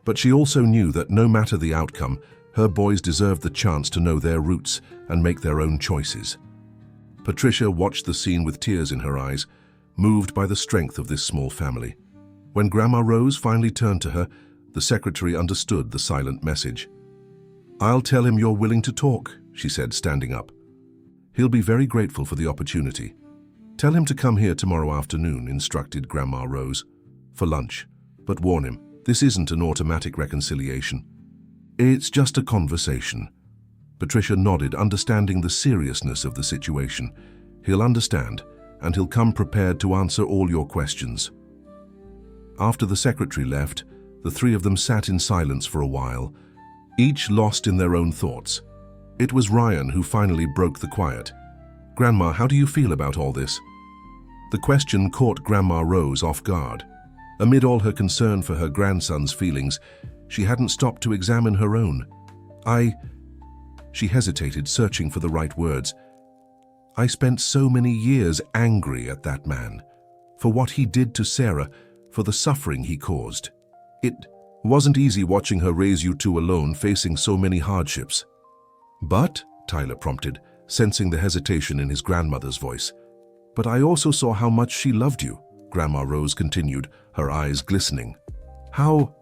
But she also knew that no matter the outcome, her boys deserved the chance to know their roots and make their own choices. Patricia watched the scene with tears in her eyes, moved by the strength of this small family. When Grandma Rose finally turned to her, the secretary understood the silent message. "I'll tell him you're willing to talk," she said, standing up. "He'll be very grateful for the opportunity. Tell him to come here tomorrow afternoon," instructed Grandma Rose, "for lunch. But warn him, this isn't an automatic reconciliation. It's just a conversation." Patricia nodded, understanding the seriousness of the situation. "He'll understand, and he'll come prepared to answer all your questions." After the secretary left, the three of them sat in silence for a while, each lost in their own thoughts. It was Ryan who finally broke the quiet. "Grandma, how do you feel about all this?" The question caught Grandma Rose off guard. Amid all her concern for her grandson's feelings, she hadn't stopped to examine her own. She hesitated, searching for the right words. "I spent so many years angry at that man, for what he did to Sarah, for the suffering he caused. It wasn't easy watching her raise you two alone, facing so many hardships." "But," Tyler prompted, sensing the hesitation in his grandmother's voice. "But I also saw how much she loved you," Grandma Rose continued, her eyes glistening. "How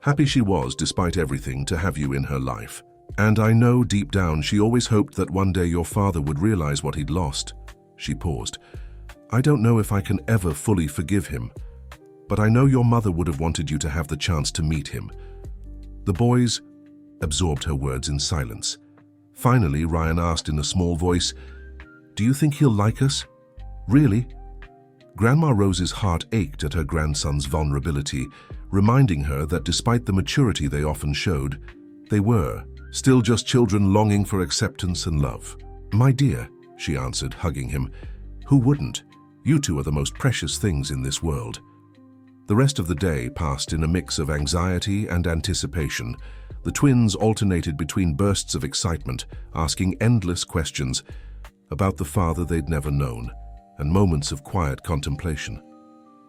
happy she was, despite everything, to have you in her life. And I know deep down she always hoped that one day your father would realize what he'd lost." She paused. "I don't know if I can ever fully forgive him, but I know your mother would have wanted you to have the chance to meet him." The boys absorbed her words in silence. Finally, Ryan asked in a small voice, "Do you think he'll like us? Really?" Grandma Rose's heart ached at her grandson's vulnerability, reminding her that despite the maturity they often showed, they were still just children longing for acceptance and love. "My dear," she answered, hugging him, "who wouldn't? You two are the most precious things in this world." The rest of the day passed in a mix of anxiety and anticipation. The twins alternated between bursts of excitement, asking endless questions about the father they'd never known, and moments of quiet contemplation.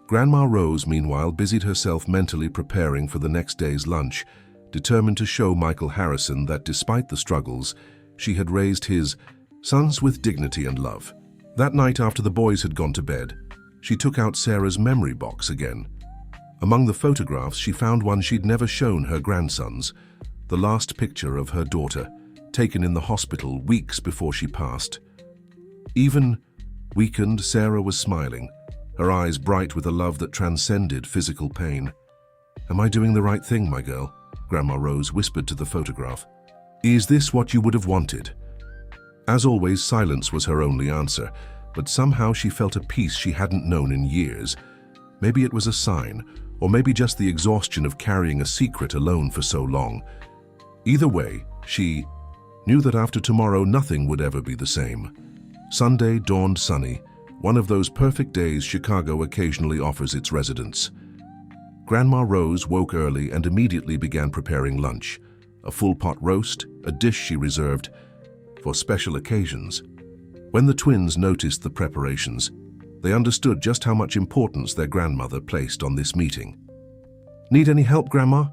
Grandma Rose, meanwhile, busied herself mentally preparing for the next day's lunch, determined to show Michael Harrison that despite the struggles, she had raised his sons with dignity and love. That night, after the boys had gone to bed, she took out Sarah's memory box again. Among the photographs, she found one she'd never shown her grandsons, the last picture of her daughter, taken in the hospital weeks before she passed. Even weakened, Sarah was smiling, her eyes bright with a love that transcended physical pain. "Am I doing the right thing, my girl?" Grandma Rose whispered to the photograph. "Is this what you would have wanted?" As always, silence was her only answer, but somehow she felt a peace she hadn't known in years. Maybe it was a sign, or maybe just the exhaustion of carrying a secret alone for so long. Either way, she knew that after tomorrow nothing would ever be the same. Sunday dawned sunny, one of those perfect days Chicago occasionally offers its residents. Grandma Rose woke early and immediately began preparing lunch, a full pot roast, a dish she reserved for special occasions. When the twins noticed the preparations, they understood just how much importance their grandmother placed on this meeting. "Need any help, Grandma?"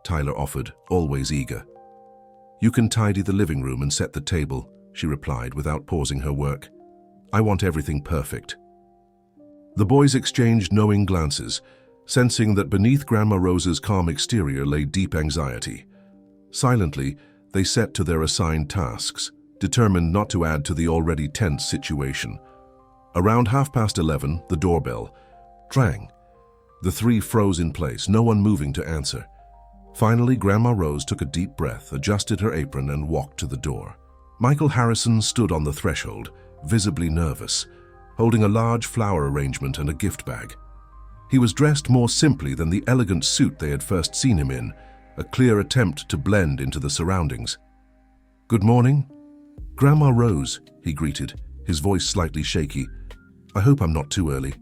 Tyler offered, always eager. "You can tidy the living room and set the table," she replied without pausing her work. "I want everything perfect." The boys exchanged knowing glances, sensing that beneath Grandma Rose's calm exterior lay deep anxiety. Silently, they set to their assigned tasks, determined not to add to the already tense situation. Around 11:30, the doorbell rang. The three froze in place, no one moving to answer. Finally, Grandma Rose took a deep breath, adjusted her apron, and walked to the door. Michael Harrison stood on the threshold, visibly nervous, holding a large flower arrangement and a gift bag. He was dressed more simply than the elegant suit they had first seen him in, a clear attempt to blend into the surroundings. "Good morning." "Grandma Rose," he greeted, his voice slightly shaky. "I hope I'm not too early."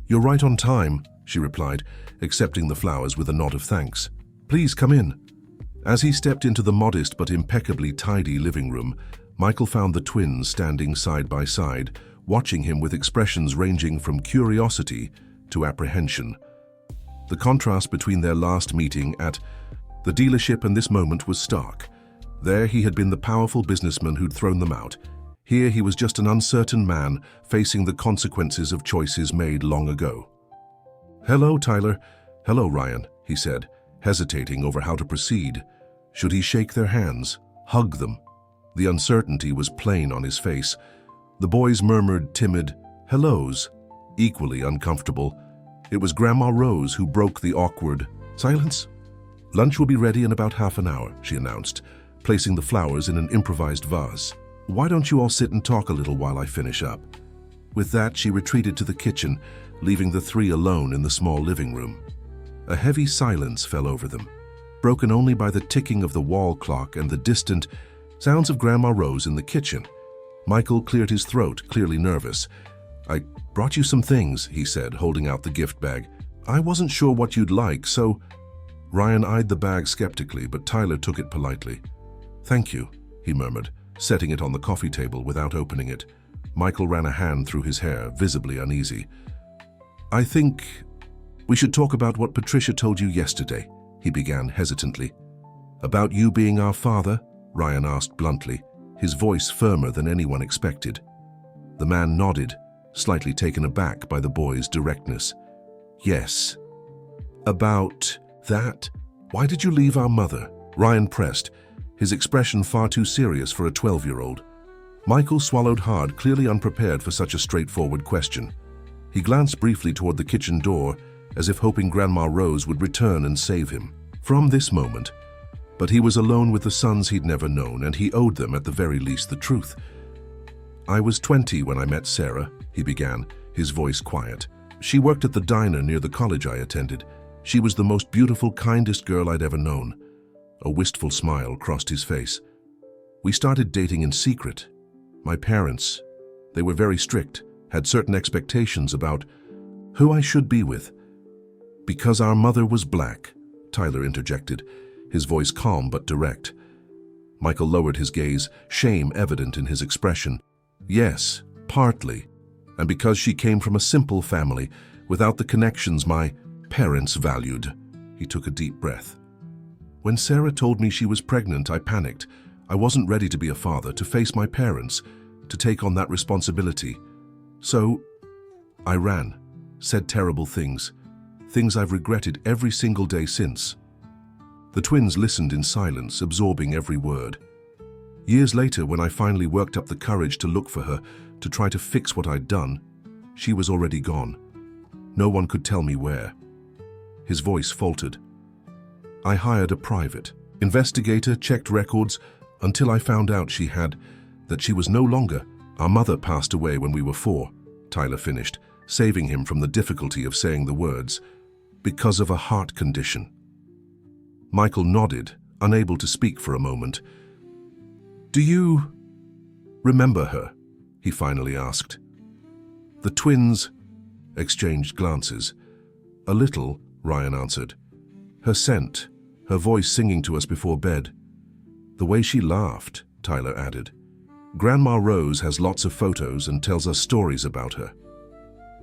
"You're right on time," she replied, accepting the flowers with a nod of thanks. "Please come in." As he stepped into the modest but impeccably tidy living room, Michael found the twins standing side by side, watching him with expressions ranging from curiosity to apprehension. The contrast between their last meeting at the dealership and this moment was stark. There he had been the powerful businessman who'd thrown them out. Here he was just an uncertain man facing the consequences of choices made long ago. "Hello, Tyler." "Hello, Ryan," he said, hesitating over how to proceed. Should he shake their hands, hug them? The uncertainty was plain on his face. The boys murmured timid hellos, equally uncomfortable. It was Grandma Rose who broke the awkward silence. "Lunch will be ready in about half an hour," she announced, placing the flowers in an improvised vase. "Why don't you all sit and talk a little while I finish up?" With that, she retreated to the kitchen, leaving the three alone in the small living room. A heavy silence fell over them, broken only by the ticking of the wall clock and the distant sounds of Grandma Rose in the kitchen. Michael cleared his throat, clearly nervous. "I brought you some things," he said, holding out the gift bag. "I wasn't sure what you'd like, so—" Ryan eyed the bag skeptically, but Tyler took it politely. "Thank you," he murmured, setting it on the coffee table without opening it. Michael ran a hand through his hair, visibly uneasy. "I think we should talk about what Patricia told you yesterday," he began hesitantly. "About you being our father?" Ryan asked bluntly, his voice firmer than anyone expected. The man nodded, slightly taken aback by the boy's directness. "Yes." "About that? Why did you leave our mother?" Ryan pressed, his expression far too serious for a 12-year-old. Michael swallowed hard, clearly unprepared for such a straightforward question. He glanced briefly toward the kitchen door, as if hoping Grandma Rose would return and save him from this moment. But he was alone with the sons he'd never known, and he owed them, at the very least, the truth. "I was 20 when I met Sarah," he began, his voice quiet. "She worked at the diner near the college I attended. She was the most beautiful, kindest girl I'd ever known." A wistful smile crossed his face. "We started dating in secret. My parents, they were very strict, had certain expectations about who I should be with." "Because our mother was black," Tyler interjected, his voice calm but direct. Michael lowered his gaze, shame evident in his expression. "Yes, partly. And because she came from a simple family, without the connections my parents valued." He took a deep breath. "When Sarah told me she was pregnant, I panicked. I wasn't ready to be a father, to face my parents, to take on that responsibility. So I ran, said terrible things I've regretted every single day since." The twins listened in silence, absorbing every word. "Years later, when I finally worked up the courage to look for her, to try to fix what I'd done, she was already gone. No one could tell me where. His voice faltered. I hired a private investigator, checked records, until I found out that she was no longer. Our mother passed away when we were 4, Tyler finished, saving him from the difficulty of saying the words, because of a heart condition. Michael nodded, unable to speak for a moment. Do you remember her? He finally asked. The twins exchanged glances. A little, Ryan answered. Her scent, her voice singing to us before bed. The way she laughed, Tyler added. Grandma Rose has lots of photos and tells us stories about her.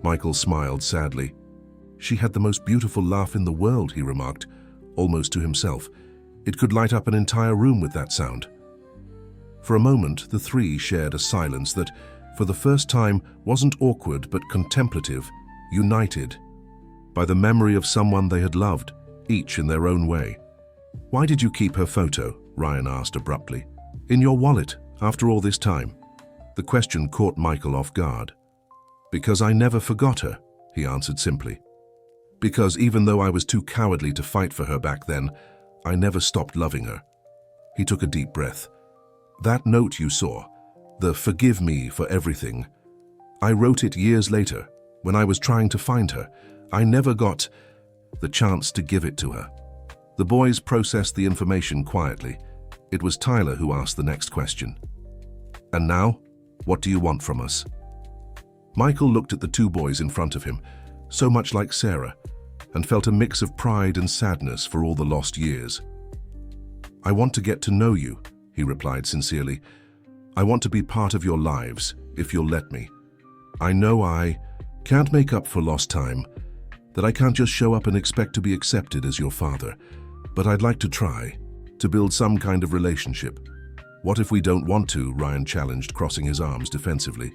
Michael smiled sadly. She had the most beautiful laugh in the world, he remarked, almost to himself. It could light up an entire room with that sound. For a moment, the three shared a silence that, for the first time, wasn't awkward but contemplative, united by the memory of someone they had loved, each in their own way. Why did you keep her photo? Ryan asked abruptly. In your wallet, after all this time? The question caught Michael off guard. Because I never forgot her, he answered simply. Because even though I was too cowardly to fight for her back then, I never stopped loving her. He took a deep breath. That note you saw, the forgive me for everything, I wrote it years later, when I was trying to find her. I never got the chance to give it to her. The boys processed the information quietly. It was Tyler who asked the next question. And now, what do you want from us? Michael looked at the two boys in front of him, so much like Sarah, and felt a mix of pride and sadness for all the lost years. I want to get to know you, he replied sincerely. I want to be part of your lives, if you'll let me. I know I can't make up for lost time, that I can't just show up and expect to be accepted as your father, but I'd like to try to build some kind of relationship. What if we don't want to? Ryan challenged, crossing his arms defensively.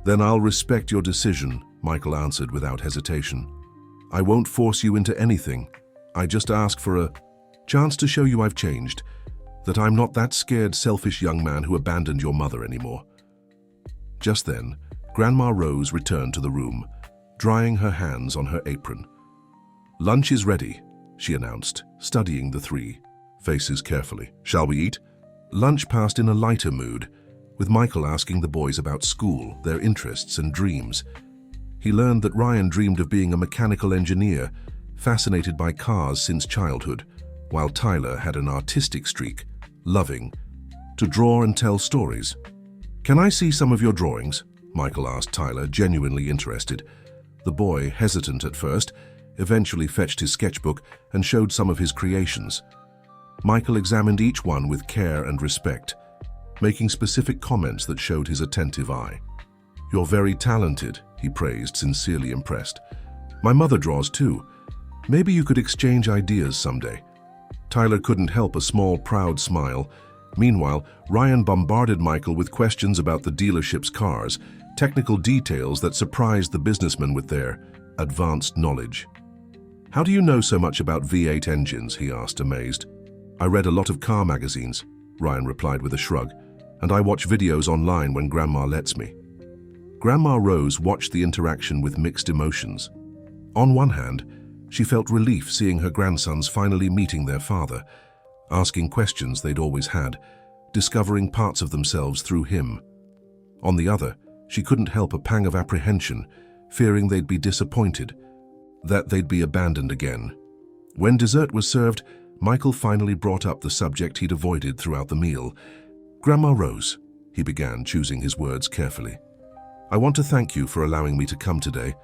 Then I'll respect your decision, Michael answered without hesitation. I won't force you into anything. I just ask for a chance to show you I've changed, that I'm not that scared, selfish young man who abandoned your mother anymore. Just then, Grandma Rose returned to the room, drying her hands on her apron. Lunch is ready, she announced, studying the three faces carefully. Shall we eat? Lunch passed in a lighter mood, with Michael asking the boys about school, their interests and dreams. He learned that Ryan dreamed of being a mechanical engineer, fascinated by cars since childhood, while Tyler had an artistic streak, loving to draw and tell stories. Can I see some of your drawings? Michael asked Tyler, genuinely interested. The boy, hesitant at first, eventually fetched his sketchbook and showed some of his creations. Michael examined each one with care and respect, making specific comments that showed his attentive eye. You're very talented, he praised, sincerely impressed. My mother draws too. Maybe you could exchange ideas someday. Tyler couldn't help a small, proud smile. Meanwhile, Ryan bombarded Michael with questions about the dealership's cars, technical details that surprised the businessman with their advanced knowledge. How do you know so much about V8 engines? He asked, amazed. I read a lot of car magazines, Ryan replied with a shrug, and I watch videos online when Grandma lets me. Grandma Rose watched the interaction with mixed emotions. On one hand, she felt relief seeing her grandsons finally meeting their father, asking questions they'd always had, discovering parts of themselves through him. On the other, she couldn't help a pang of apprehension, fearing they'd be disappointed, that they'd be abandoned again. When dessert was served, Michael finally brought up the subject he'd avoided throughout the meal. Grandma Rose, he began, choosing his words carefully. I want to thank you for allowing me to come today,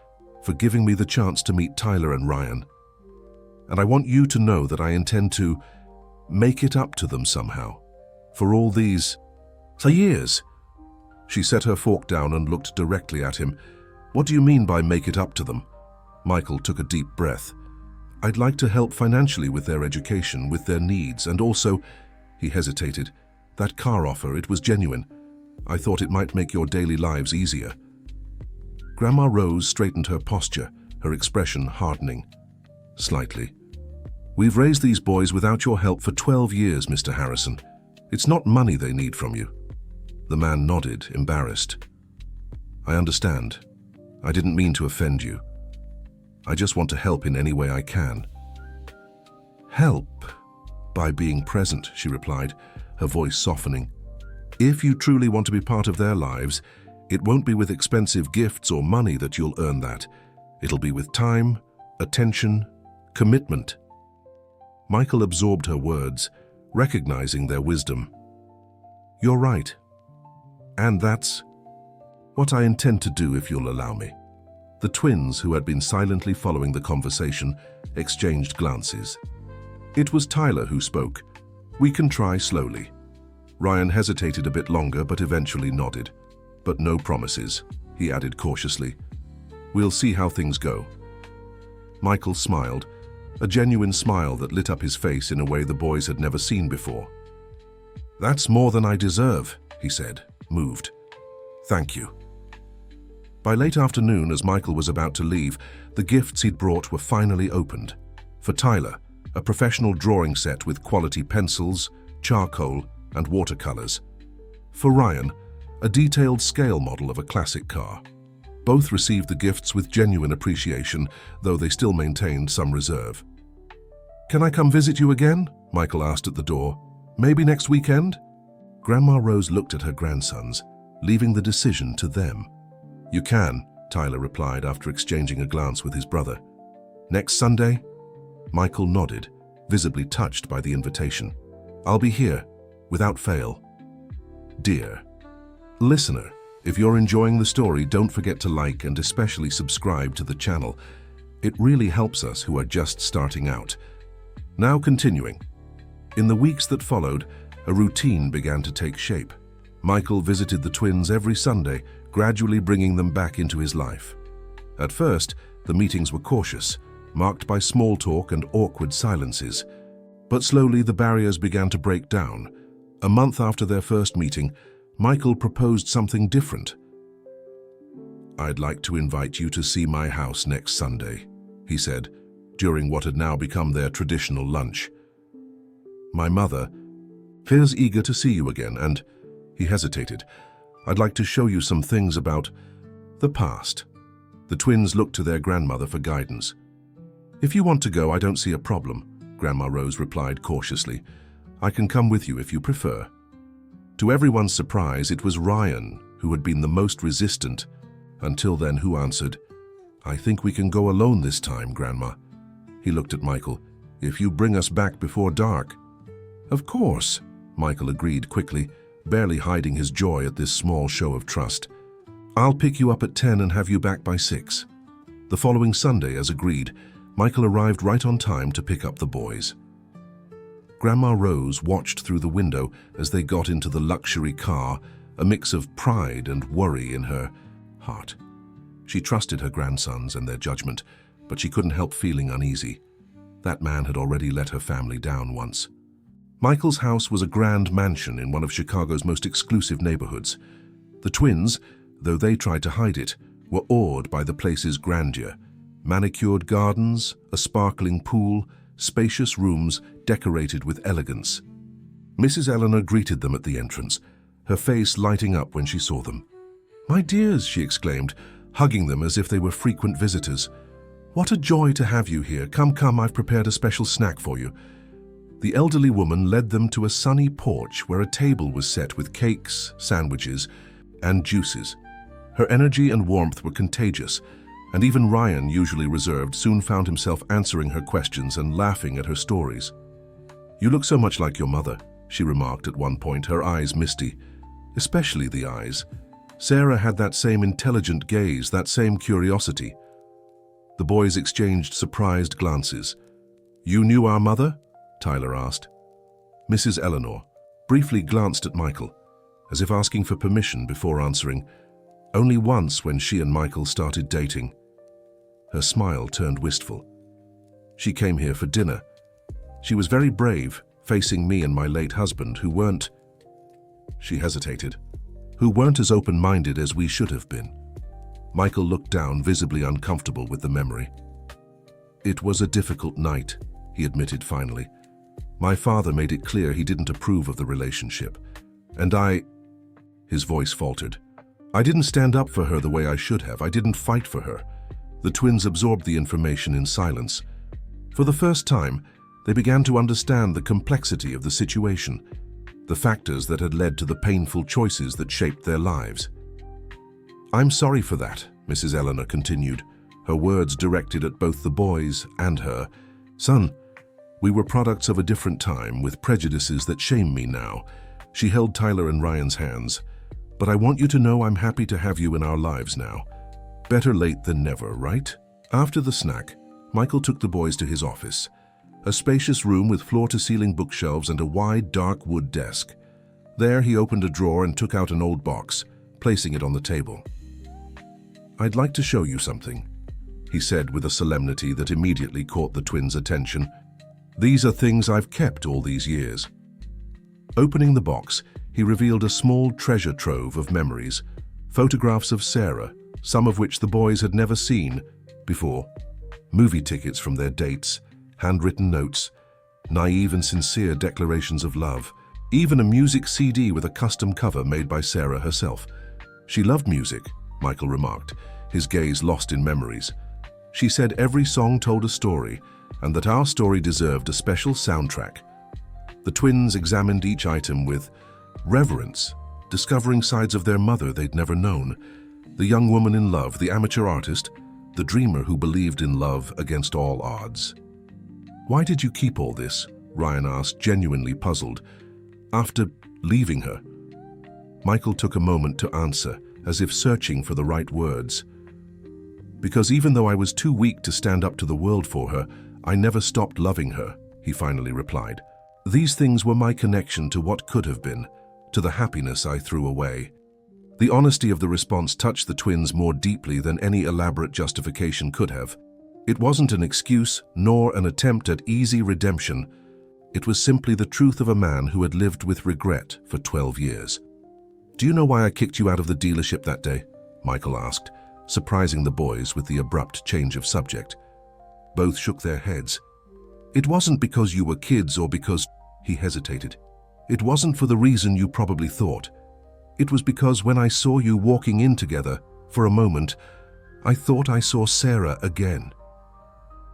for giving me the chance to meet Tyler and Ryan. And I want you to know that I intend to make it up to them somehow, for all these years. She set her fork down and looked directly at him. What do you mean by make it up to them? Michael took a deep breath. I'd like to help financially with their education, with their needs, and also, he hesitated, that car offer, it was genuine. I thought it might make your daily lives easier. Grandma Rose straightened her posture, her expression hardening slightly. We've raised these boys without your help for 12 years, Mr. Harrison. It's not money they need from you. The man nodded, embarrassed. I understand. I didn't mean to offend you. I just want to help in any way I can." "Help? By being present," she replied, her voice softening. "If you truly want to be part of their lives, it won't be with expensive gifts or money that you'll earn that. It'll be with time, attention, commitment." Michael absorbed her words, recognizing their wisdom. "You're right. And that's what I intend to do if you'll allow me." The twins, who had been silently following the conversation, exchanged glances. It was Tyler who spoke. "We can try slowly." Ryan hesitated a bit longer but eventually nodded. "But no promises," he added cautiously. "We'll see how things go." Michael smiled, a genuine smile that lit up his face in a way the boys had never seen before. "That's more than I deserve," he said, moved. "Thank you." By late afternoon, as Michael was about to leave, the gifts he'd brought were finally opened. For Tyler, a professional drawing set with quality pencils, charcoal, and watercolors. For Ryan, a detailed scale model of a classic car. Both received the gifts with genuine appreciation, though they still maintained some reserve. "Can I come visit you again?" Michael asked at the door. "Maybe next weekend?" Grandma Rose looked at her grandsons, leaving the decision to them. "You can," Tyler replied after exchanging a glance with his brother. "Next Sunday?" Michael nodded, visibly touched by the invitation. "I'll be here, without fail." Dear listener, if you're enjoying the story, don't forget to like and especially subscribe to the channel. It really helps us who are just starting out. Now continuing. In the weeks that followed, a routine began to take shape. Michael visited the twins every Sunday, gradually bringing them back into his life. At first, the meetings were cautious, marked by small talk and awkward silences. But slowly the barriers began to break down. A month after their first meeting, Michael proposed something different. "I'd like to invite you to see my house next Sunday," he said, during what had now become their traditional lunch. "My mother feels eager to see you again, and," he hesitated, "I'd like to show you some things about the past." The twins looked to their grandmother for guidance. "If you want to go, I don't see a problem," Grandma Rose replied cautiously. "I can come with you if you prefer." To everyone's surprise, it was Ryan who had been the most resistant, until then who answered, "I think we can go alone this time, Grandma." He looked at Michael. "If you bring us back before dark." "Of course," Michael agreed quickly, barely hiding his joy at this small show of trust. "I'll pick you up at 10 and have you back by 6. The following Sunday, as agreed, Michael arrived right on time to pick up the boys. Grandma Rose watched through the window as they got into the luxury car, a mix of pride and worry in her heart. She trusted her grandsons and their judgment, but she couldn't help feeling uneasy. That man had already let her family down once. Michael's house was a grand mansion in one of Chicago's most exclusive neighborhoods. The twins, though they tried to hide it, were awed by the place's grandeur. Manicured gardens, a sparkling pool, spacious rooms decorated with elegance. Mrs. Eleanor greeted them at the entrance, her face lighting up when she saw them. "My dears," she exclaimed, hugging them as if they were frequent visitors. "What a joy to have you here. Come, come, I've prepared a special snack for you." The elderly woman led them to a sunny porch where a table was set with cakes, sandwiches, and juices. Her energy and warmth were contagious, and even Ryan, usually reserved, soon found himself answering her questions and laughing at her stories. "You look so much like your mother," she remarked at one point, her eyes misty. Especially the eyes. Sarah had that same intelligent gaze, that same curiosity. The boys exchanged surprised glances. "You knew our mother?" Tyler asked. Mrs. Eleanor briefly glanced at Michael, as if asking for permission before answering, only once when she and Michael started dating. Her smile turned wistful. "She came here for dinner. She was very brave, facing me and my late husband, who weren't..." She hesitated. "Who weren't as open-minded as we should have been." Michael looked down, visibly uncomfortable with the memory. "It was a difficult night," he admitted finally. "My father made it clear he didn't approve of the relationship. And his voice faltered. "I didn't stand up for her the way I should have. I didn't fight for her. The twins absorbed the information in silence. For the first time, they began to understand the complexity of the situation, the factors that had led to the painful choices that shaped their lives. "I'm sorry for that," Mrs. Eleanor continued, her words directed at both the boys and her. "Son, we were products of a different time with prejudices that shame me now." She held Tyler and Ryan's hands. "But I want you to know I'm happy to have you in our lives now. Better late than never, right?" After the snack, Michael took the boys to his office, a spacious room with floor-to-ceiling bookshelves and a wide, dark wood desk. There he opened a drawer and took out an old box, placing it on the table. "I'd like to show you something," he said with a solemnity that immediately caught the twins' attention. "These are things I've kept all these years." Opening the box, he revealed a small treasure trove of memories, photographs of Sarah, some of which the boys had never seen before, movie tickets from their dates, handwritten notes, naive and sincere declarations of love, even a music CD with a custom cover made by Sarah herself. "She loved music," Michael remarked, his gaze lost in memories. "She said every song told a story, and that our story deserved a special soundtrack." The twins examined each item with reverence, discovering sides of their mother they'd never known. The young woman in love, the amateur artist, the dreamer who believed in love against all odds. "Why did you keep all this?" Ryan asked, genuinely puzzled. "After leaving her?" Michael took a moment to answer, as if searching for the right words. "Because even though I was too weak to stand up to the world for her, I never stopped loving her," he finally replied. "These things were my connection to what could have been, to the happiness I threw away." The honesty of the response touched the twins more deeply than any elaborate justification could have. It wasn't an excuse, nor an attempt at easy redemption. It was simply the truth of a man who had lived with regret for 12 years. "Do you know why I kicked you out of the dealership that day?" Michael asked, surprising the boys with the abrupt change of subject. Both shook their heads. "It wasn't because you were kids or because—" he hesitated. "It wasn't for the reason you probably thought. It was because when I saw you walking in together, for a moment, I thought I saw Sarah again."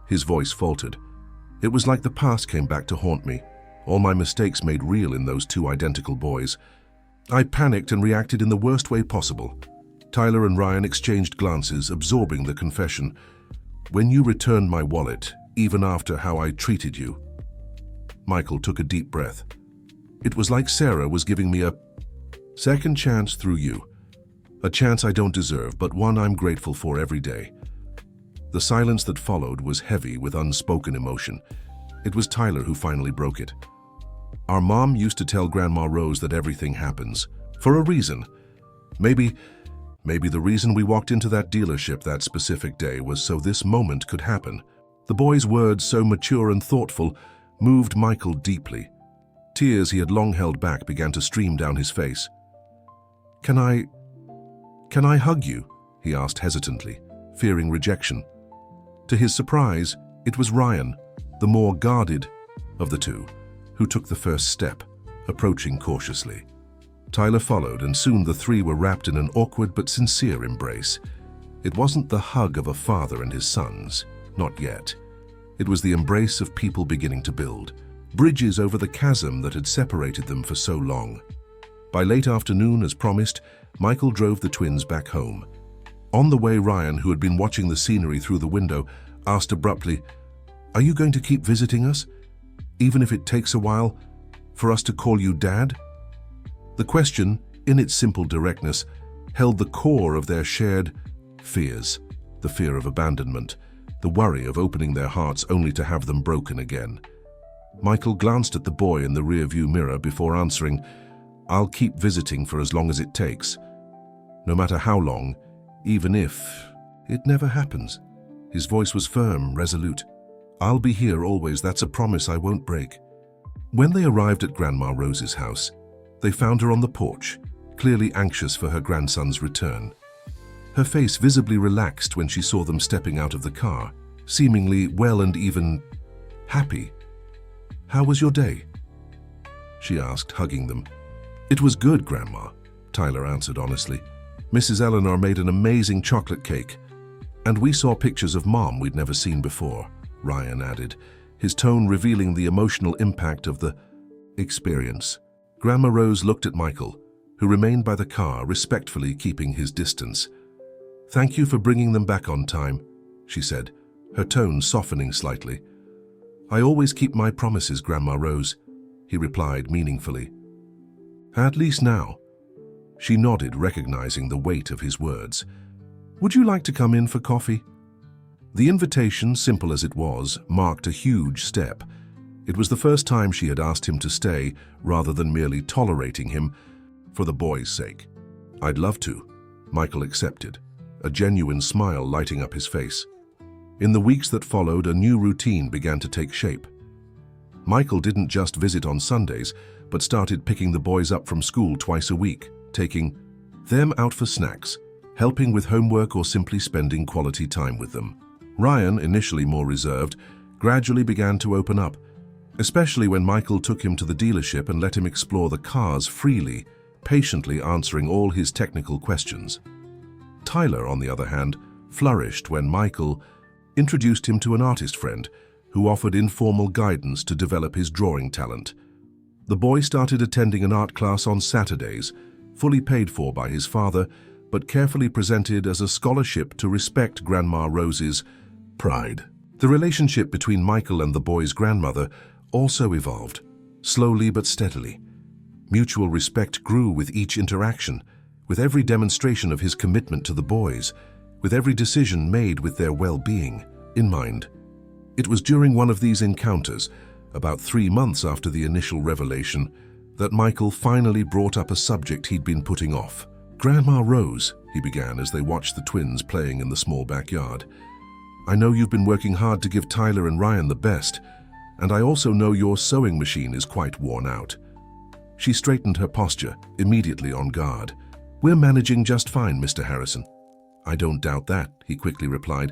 His voice faltered. It was like the past came back to haunt me, all my mistakes made real in those two identical boys. I panicked and reacted in the worst way possible. Tyler and Ryan exchanged glances, absorbing the confession. "When you returned my wallet, even after how I treated you." Michael took a deep breath. "It was like Sarah was giving me a second chance through you. A chance I don't deserve, but one I'm grateful for every day." The silence that followed was heavy with unspoken emotion. It was Tyler who finally broke it. "Our mom used to tell Grandma Rose that everything happens for a reason. Maybe the reason we walked into that dealership that specific day was so this moment could happen." The boy's words, so mature and thoughtful, moved Michael deeply. Tears he had long held back began to stream down his face. Can I hug you?" he asked hesitantly, fearing rejection. To his surprise, it was Ryan, the more guarded of the two, who took the first step, approaching cautiously. Tyler followed, and soon the three were wrapped in an awkward but sincere embrace. It wasn't the hug of a father and his sons, not yet. It was the embrace of people beginning to build, bridges over the chasm that had separated them for so long. By late afternoon, as promised, Michael drove the twins back home. On the way, Ryan, who had been watching the scenery through the window, asked abruptly, "Are you going to keep visiting us, even if it takes a while, for us to call you Dad?" The question, in its simple directness, held the core of their shared fears, the fear of abandonment, the worry of opening their hearts only to have them broken again. Michael glanced at the boy in the rearview mirror before answering, "I'll keep visiting for as long as it takes. No matter how long, even if it never happens." His voice was firm, resolute. "I'll be here always, that's a promise I won't break." When they arrived at Grandma Rose's house, they found her on the porch, clearly anxious for her grandson's return. Her face visibly relaxed when she saw them stepping out of the car, seemingly well and even happy. "How was your day?" she asked, hugging them. "It was good, Grandma," Tyler answered honestly. "Mrs. Eleanor made an amazing chocolate cake. And we saw pictures of Mom we'd never seen before, Ryan added, his tone revealing the emotional impact of the experience. Grandma Rose looked at Michael, who remained by the car, respectfully keeping his distance. "Thank you for bringing them back on time," she said, her tone softening slightly. "I always keep my promises, Grandma Rose," he replied meaningfully. "At least now." She nodded, recognizing the weight of his words. "Would you like to come in for coffee?" The invitation, simple as it was, marked a huge step. It was the first time she had asked him to stay, rather than merely tolerating him, for the boy's sake. "I'd love to," Michael accepted, a genuine smile lighting up his face. In the weeks that followed, a new routine began to take shape. Michael didn't just visit on Sundays, but started picking the boys up from school twice a week, taking them out for snacks, helping with homework, or simply spending quality time with them. Ryan, initially more reserved, gradually began to open up, especially when Michael took him to the dealership and let him explore the cars freely, patiently answering all his technical questions. Tyler, on the other hand, flourished when Michael introduced him to an artist friend who offered informal guidance to develop his drawing talent. The boy started attending an art class on Saturdays, fully paid for by his father, but carefully presented as a scholarship to respect Grandma Rose's pride. The relationship between Michael and the boy's grandmother also evolved, slowly but steadily. Mutual respect grew with each interaction, with every demonstration of his commitment to the boys, with every decision made with their well-being in mind. It was during one of these encounters, about 3 months after the initial revelation, that Michael finally brought up a subject he'd been putting off. "Grandma Rose," he began as they watched the twins playing in the small backyard, "I know you've been working hard to give Tyler and Ryan the best, and I also know your sewing machine is quite worn out." She straightened her posture, immediately on guard. "We're managing just fine, Mr. Harrison." "I don't doubt that," he quickly replied.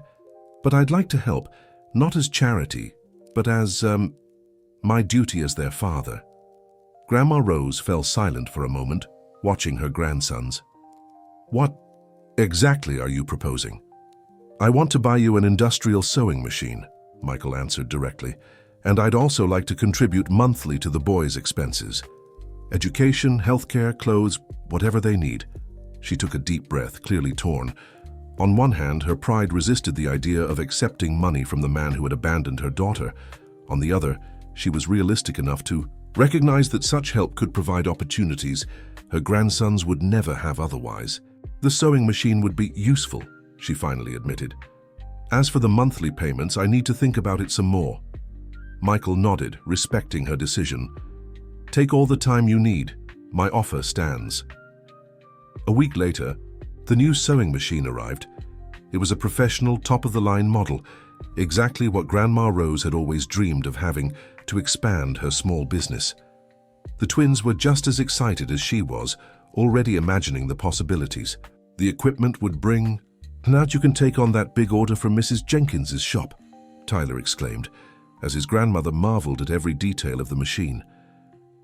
"But I'd like to help, not as charity, but as, my duty as their father." Grandma Rose fell silent for a moment, watching her grandsons. "What exactly are you proposing?" "I want to buy you an industrial sewing machine," Michael answered directly, "and I'd also like to contribute monthly to the boys' expenses. Education, healthcare, clothes, whatever they need." She took a deep breath, clearly torn. On one hand, her pride resisted the idea of accepting money from the man who had abandoned her daughter. On the other, she was realistic enough to recognize that such help could provide opportunities her grandsons would never have otherwise. "The sewing machine would be useful," she finally admitted. "As for the monthly payments, I need to think about it some more." Michael nodded, respecting her decision. "Take all the time you need. My offer stands." A week later, the new sewing machine arrived. It was a professional, top-of-the-line model, exactly what Grandma Rose had always dreamed of having to expand her small business. The twins were just as excited as she was, already imagining the possibilities. The equipment would bring... "Now you can take on that big order from Mrs. Jenkins's shop," Tyler exclaimed, as his grandmother marveled at every detail of the machine.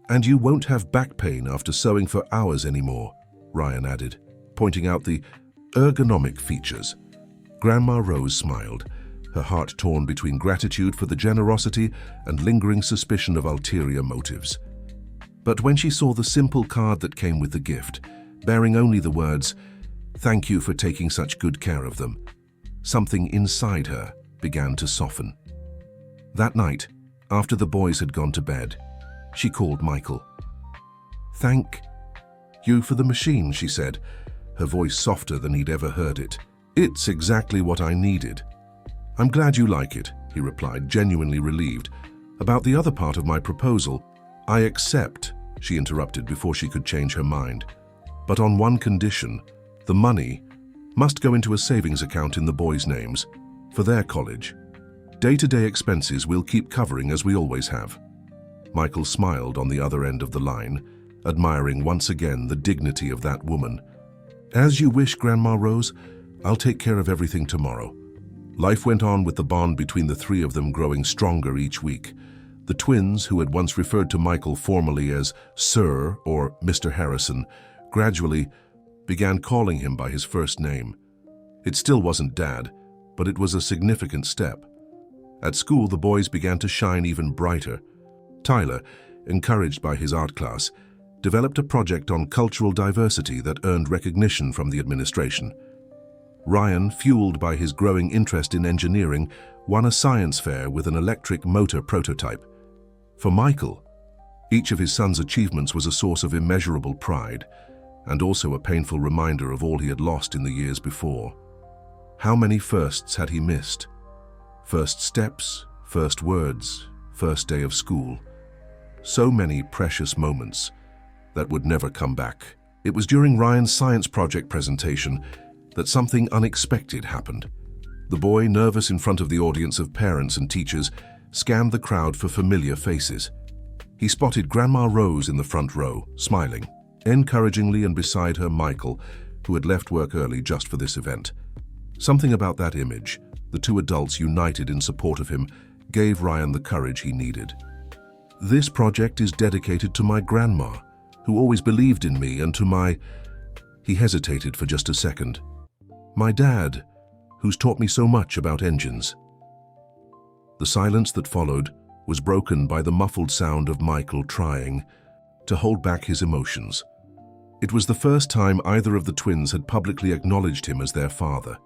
"And you won't have back pain after sewing for hours anymore," Ryan added, pointing out the ergonomic features. Grandma Rose smiled, her heart torn between gratitude for the generosity and lingering suspicion of ulterior motives. But when she saw the simple card that came with the gift, bearing only the words, "Thank you for taking such good care of them," something inside her began to soften. That night, after the boys had gone to bed, she called Michael. "Thank you for the machine," she said, her voice softer than he'd ever heard it. "It's exactly what I needed." "I'm glad you like it," he replied, genuinely relieved. "About the other part of my proposal, I accept," she interrupted before she could change her mind. "But on one condition, the money must go into a savings account in the boys' names, for their college. Day-to-day expenses we'll keep covering as we always have." Michael smiled on the other end of the line, admiring once again the dignity of that woman. "As you wish, Grandma Rose. I'll take care of everything tomorrow." Life went on with the bond between the three of them growing stronger each week. The twins, who had once referred to Michael formally as Sir or Mr. Harrison, gradually began calling him by his first name. It still wasn't Dad, but it was a significant step. At school, the boys began to shine even brighter. Tyler, encouraged by his art class, developed a project on cultural diversity that earned recognition from the administration. Ryan, fueled by his growing interest in engineering, won a science fair with an electric motor prototype. For Michael, each of his son's achievements was a source of immeasurable pride, and also a painful reminder of all he had lost in the years before. How many firsts had he missed? First steps, first words, first day of school. So many precious moments that would never come back. It was during Ryan's science project presentation that something unexpected happened. The boy, nervous in front of the audience of parents and teachers, scanned the crowd for familiar faces. He spotted Grandma Rose in the front row, smiling, encouragingly, and beside her Michael, who had left work early just for this event. Something about that image, the two adults united in support of him, gave Ryan the courage he needed. This project is dedicated to my grandma, who always believed in me, and to my... He hesitated for just a second. My dad, who's taught me so much about engines. The silence that followed was broken by the muffled sound of Michael trying to hold back his emotions. It was the first time either of the twins had publicly acknowledged him as their father.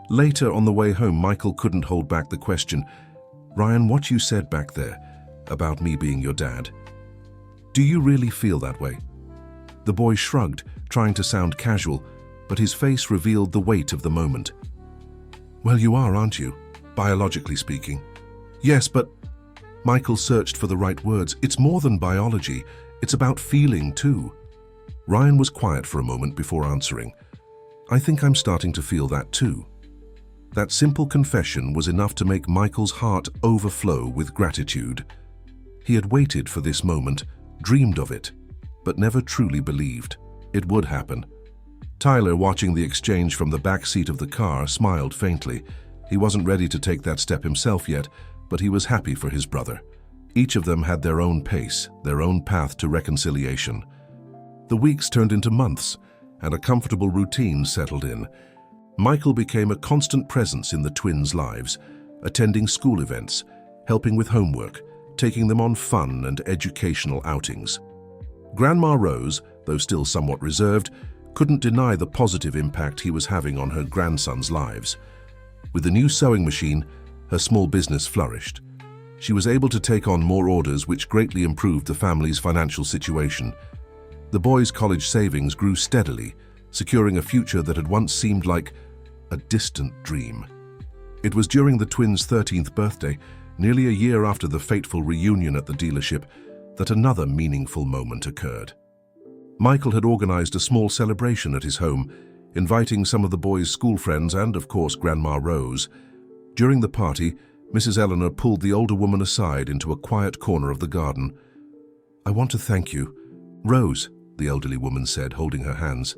Later, on the way home, Michael couldn't hold back the question, "Ryan, what you said back there about me being your dad, do you really feel that way?" The boy shrugged, trying to sound casual, but his face revealed the weight of the moment. "Well, you are, aren't you? Biologically speaking." "Yes, but..." Michael searched for the right words. "It's more than biology. It's about feeling, too." Ryan was quiet for a moment before answering. "I think I'm starting to feel that, too." That simple confession was enough to make Michael's heart overflow with gratitude. He had waited for this moment, dreamed of it, but never truly believed it would happen. Tyler, watching the exchange from the back seat of the car, smiled faintly. He wasn't ready to take that step himself yet, but he was happy for his brother. Each of them had their own pace, their own path to reconciliation. The weeks turned into months, and a comfortable routine settled in. Michael became a constant presence in the twins' lives, attending school events, helping with homework, taking them on fun and educational outings. Grandma Rose, though still somewhat reserved, couldn't deny the positive impact he was having on her grandsons' lives. With the new sewing machine, her small business flourished. She was able to take on more orders, which greatly improved the family's financial situation. The boys' college savings grew steadily, securing a future that had once seemed like a distant dream. It was during the twins' 13th birthday, nearly a year after the fateful reunion at the dealership, that another meaningful moment occurred. Michael had organized a small celebration at his home, inviting some of the boys' school friends and, of course, Grandma Rose. During the party, Mrs. Eleanor pulled the older woman aside into a quiet corner of the garden. "I want to thank you, Rose," the elderly woman said, holding her hands,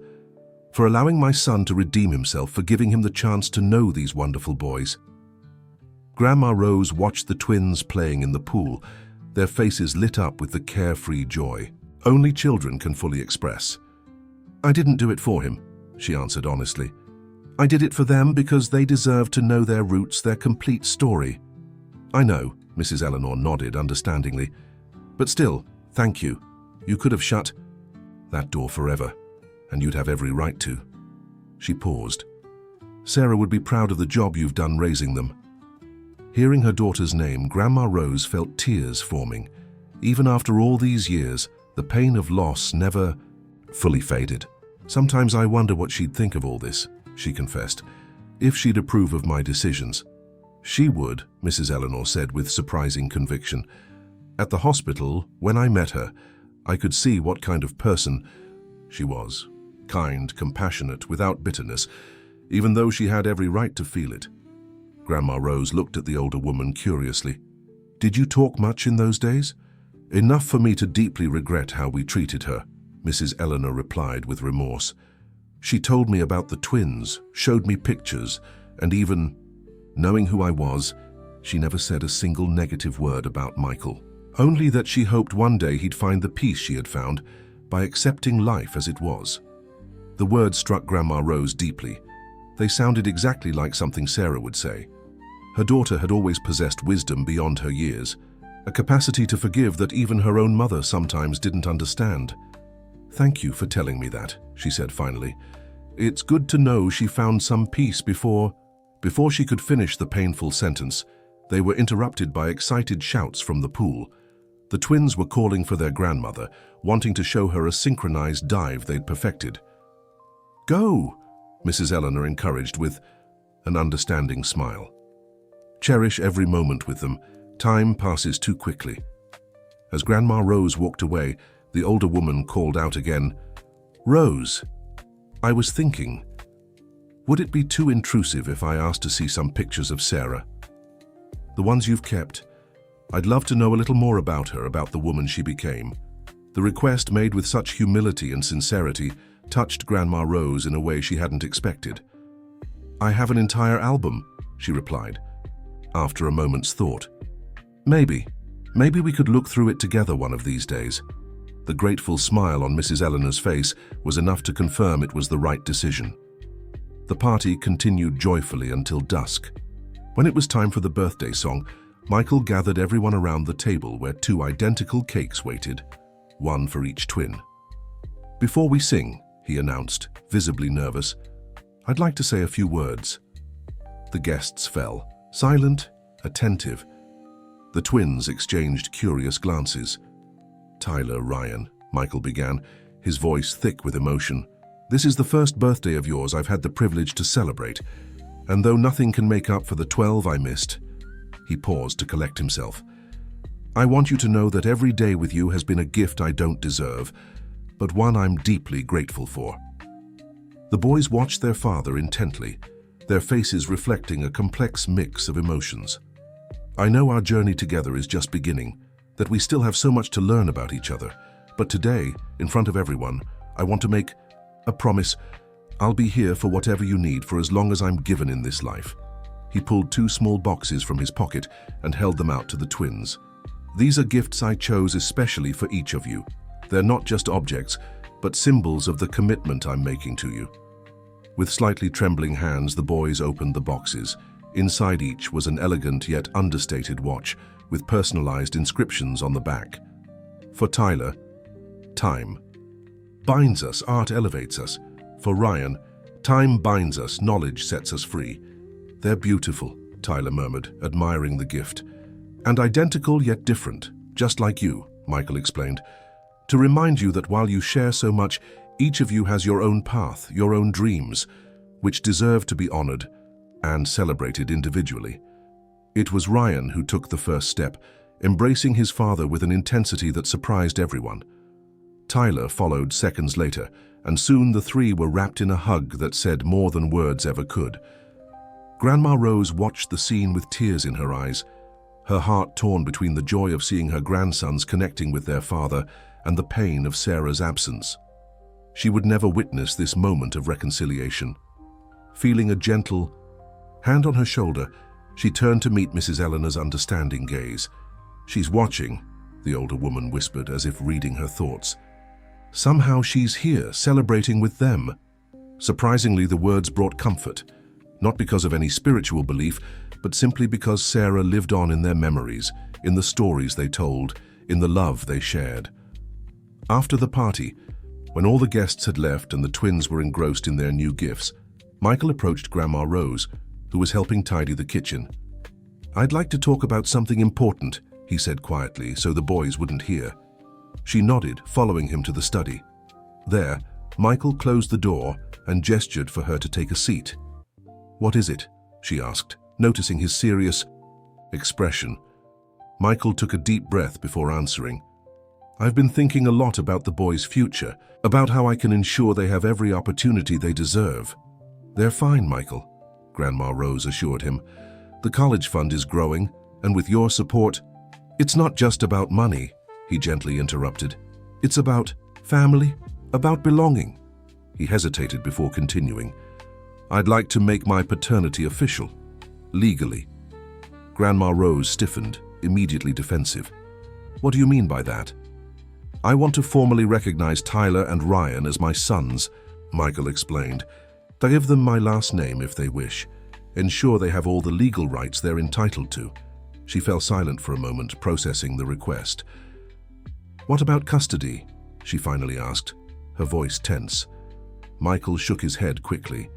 "for allowing my son to redeem himself, for giving him the chance to know these wonderful boys." Grandma Rose watched the twins playing in the pool, their faces lit up with the carefree joy only children can fully express. "I didn't do it for him," she answered honestly. "I did it for them because they deserve to know their roots, their complete story." "I know," Mrs. Eleanor nodded understandingly. "But still, thank you. You could have shut that door forever, and you'd have every right to." She paused. "Sarah would be proud of the job you've done raising them." Hearing her daughter's name, Grandma Rose felt tears forming. Even after all these years, the pain of loss never fully faded. "Sometimes I wonder what she'd think of all this," she confessed, "if she'd approve of my decisions." "She would," Mrs. Eleanor said with surprising conviction. "At the hospital, when I met her, I could see what kind of person she was. Kind, compassionate, without bitterness, even though she had every right to feel it." Grandma Rose looked at the older woman curiously. "Did you talk much in those days?" "Enough for me to deeply regret how we treated her," Mrs. Eleanor replied with remorse. "She told me about the twins, showed me pictures, and even, knowing who I was, she never said a single negative word about Michael. Only that she hoped one day he'd find the peace she had found by accepting life as it was." The words struck Grandma Rose deeply. They sounded exactly like something Sarah would say. Her daughter had always possessed wisdom beyond her years, a capacity to forgive that even her own mother sometimes didn't understand. "Thank you for telling me that," she said finally. "It's good to know she found some peace before..." Before she could finish the painful sentence, they were interrupted by excited shouts from the pool. The twins were calling for their grandmother, wanting to show her a synchronized dive they'd perfected. "Go!" Mrs. Eleanor encouraged with an understanding smile. "Cherish every moment with them. Time passes too quickly." As Grandma Rose walked away, the older woman called out again, "Rose, I was thinking, would it be too intrusive if I asked to see some pictures of Sarah? The ones you've kept. I'd love to know a little more about her, about the woman she became." The request, made with such humility and sincerity, touched Grandma Rose in a way she hadn't expected. "I have an entire album," she replied, after a moment's thought. Maybe we could look through it together one of these days." The grateful smile on Mrs. Eleanor's face was enough to confirm it was the right decision. The party continued joyfully until dusk. When it was time for the birthday song, Michael gathered everyone around the table where 2 identical cakes waited, one for each twin. "Before we sing," he announced, visibly nervous, "I'd like to say a few words." The guests fell, silent, attentive. The twins exchanged curious glances. "Tyler, Ryan," Michael began, his voice thick with emotion, "this is the first birthday of yours I've had the privilege to celebrate, and though nothing can make up for the 12 I missed..." He paused to collect himself. "I want you to know that every day with you has been a gift I don't deserve, but one I'm deeply grateful for." The boys watched their father intently, their faces reflecting a complex mix of emotions. "I know our journey together is just beginning, that we still have so much to learn about each other, but today, in front of everyone, I want to make a promise. I'll be here for whatever you need for as long as I'm given in this life." He pulled 2 small boxes from his pocket and held them out to the twins. "These are gifts I chose especially for each of you. They're not just objects, but symbols of the commitment I'm making to you." With slightly trembling hands, the boys opened the boxes. Inside each was an elegant yet understated watch with personalized inscriptions on the back. For Tyler, "Time binds us, art elevates us." For Ryan, "Time binds us, knowledge sets us free." "They're beautiful," Tyler murmured, admiring the gift. "And identical yet different, just like you," Michael explained. "To remind you that while you share so much, each of you has your own path, your own dreams, which deserve to be honored and celebrated individually." It was Ryan who took the first step, embracing his father with an intensity that surprised everyone. Tyler followed seconds later, and soon the 3 were wrapped in a hug that said more than words ever could. Grandma Rose watched the scene with tears in her eyes, her heart torn between the joy of seeing her grandsons connecting with their father and the pain of Sarah's absence. She would never witness this moment of reconciliation. Feeling a gentle hand on her shoulder, she turned to meet Mrs. Eleanor's understanding gaze. "She's watching," the older woman whispered, as if reading her thoughts. "Somehow she's here, celebrating with them." Surprisingly, the words brought comfort, not because of any spiritual belief, but simply because Sarah lived on in their memories, in the stories they told, in the love they shared. After the party, when all the guests had left and the twins were engrossed in their new gifts, Michael approached Grandma Rose, who was helping tidy the kitchen. "I'd like to talk about something important," he said quietly, so the boys wouldn't hear. She nodded, following him to the study. There, Michael closed the door and gestured for her to take a seat. "What is it?" she asked, noticing his serious expression. Michael took a deep breath before answering. "I've been thinking a lot about the boys' future, about how I can ensure they have every opportunity they deserve." "They're fine, Michael," Grandma Rose assured him. "The college fund is growing, and with your support..." "It's not just about money," he gently interrupted. "It's about family, about belonging." He hesitated before continuing. "I'd like to make my paternity official, legally." Grandma Rose stiffened, immediately defensive. "What do you mean by that?" "I want to formally recognize Tyler and Ryan as my sons," Michael explained. Give them my last name if they wish. Ensure they have all the legal rights they're entitled to. She fell silent for a moment, processing the request. What about custody? She finally asked, her voice tense. Michael shook his head quickly.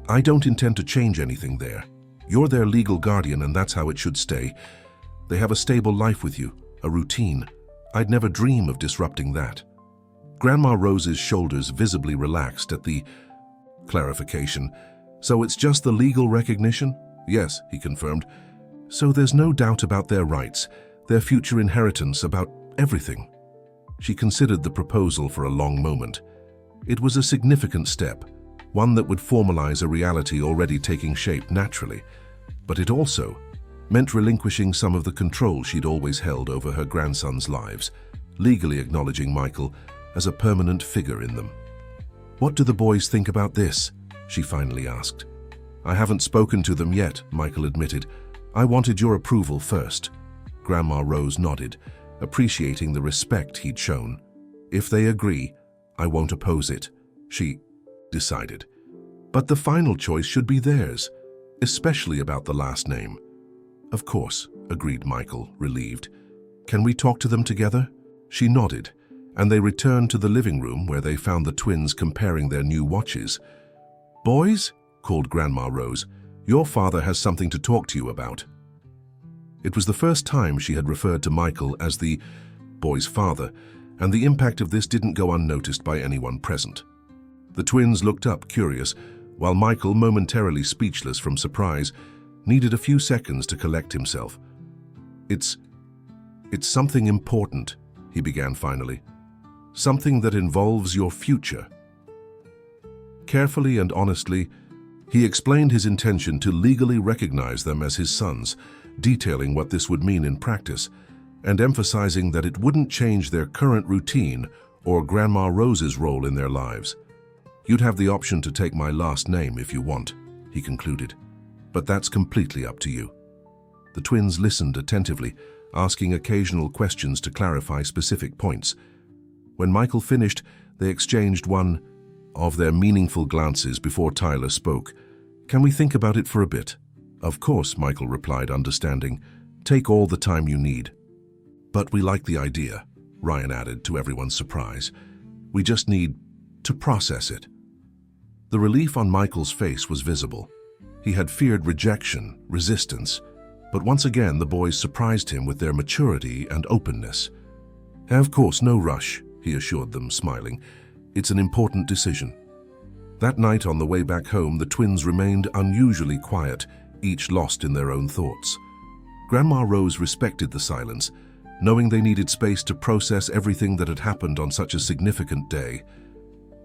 I don't intend to change anything there. You're their legal guardian and that's how it should stay. They have a stable life with you, a routine. I'd never dream of disrupting that. Grandma Rose's shoulders visibly relaxed at the clarification. So it's just the legal recognition? Yes, he confirmed. So there's no doubt about their rights, their future inheritance, about everything. She considered the proposal for a long moment. It was a significant step, one that would formalize a reality already taking shape naturally, but it also meant relinquishing some of the control she'd always held over her grandsons' lives, legally acknowledging Michael as a permanent figure in them. What do the boys think about this? She finally asked. I haven't spoken to them yet, Michael admitted. I wanted your approval first. Grandma Rose nodded, appreciating the respect he'd shown. If they agree, I won't oppose it, she decided. But the final choice should be theirs, especially about the last name. Of course, agreed Michael, relieved. Can we talk to them together? She nodded, and they returned to the living room where they found the twins comparing their new watches. Boys, called Grandma Rose, your father has something to talk to you about. It was the first time she had referred to Michael as the boy's father, and the impact of this didn't go unnoticed by anyone present. The twins looked up, curious, while Michael, momentarily speechless from surprise, needed a few seconds to collect himself. It's something important, he began finally. Something that involves your future. Carefully and honestly, he explained his intention to legally recognize them as his sons, detailing what this would mean in practice, and emphasizing that it wouldn't change their current routine or Grandma Rose's role in their lives. You'd have the option to take my last name if you want, he concluded, but that's completely up to you. The twins listened attentively, asking occasional questions to clarify specific points. When Michael finished, they exchanged one of their meaningful glances before Tyler spoke. Can we think about it for a bit? Of course, Michael replied, understanding. Take all the time you need. But we like the idea, Ryan added to everyone's surprise. We just need to process it. The relief on Michael's face was visible. He had feared rejection, resistance, but once again the boys surprised him with their maturity and openness. Of course, no rush, he assured them, smiling. It's an important decision. That night on the way back home, the twins remained unusually quiet, each lost in their own thoughts. Grandma Rose respected the silence, knowing they needed space to process everything that had happened on such a significant day.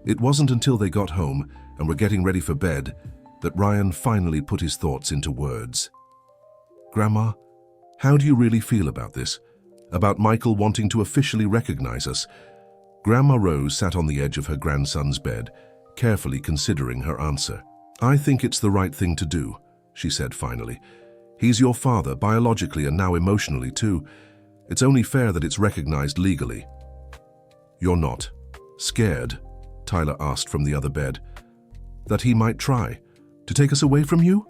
It wasn't until they got home and were getting ready for bed that Ryan finally put his thoughts into words. Grandma, how do you really feel about this? About Michael wanting to officially recognize us? Grandma Rose sat on the edge of her grandson's bed, carefully considering her answer. I think it's the right thing to do, she said finally. He's your father, biologically and now emotionally too. It's only fair that it's recognized legally. You're not scared? Tyler asked from the other bed. That he might try to take us away from you?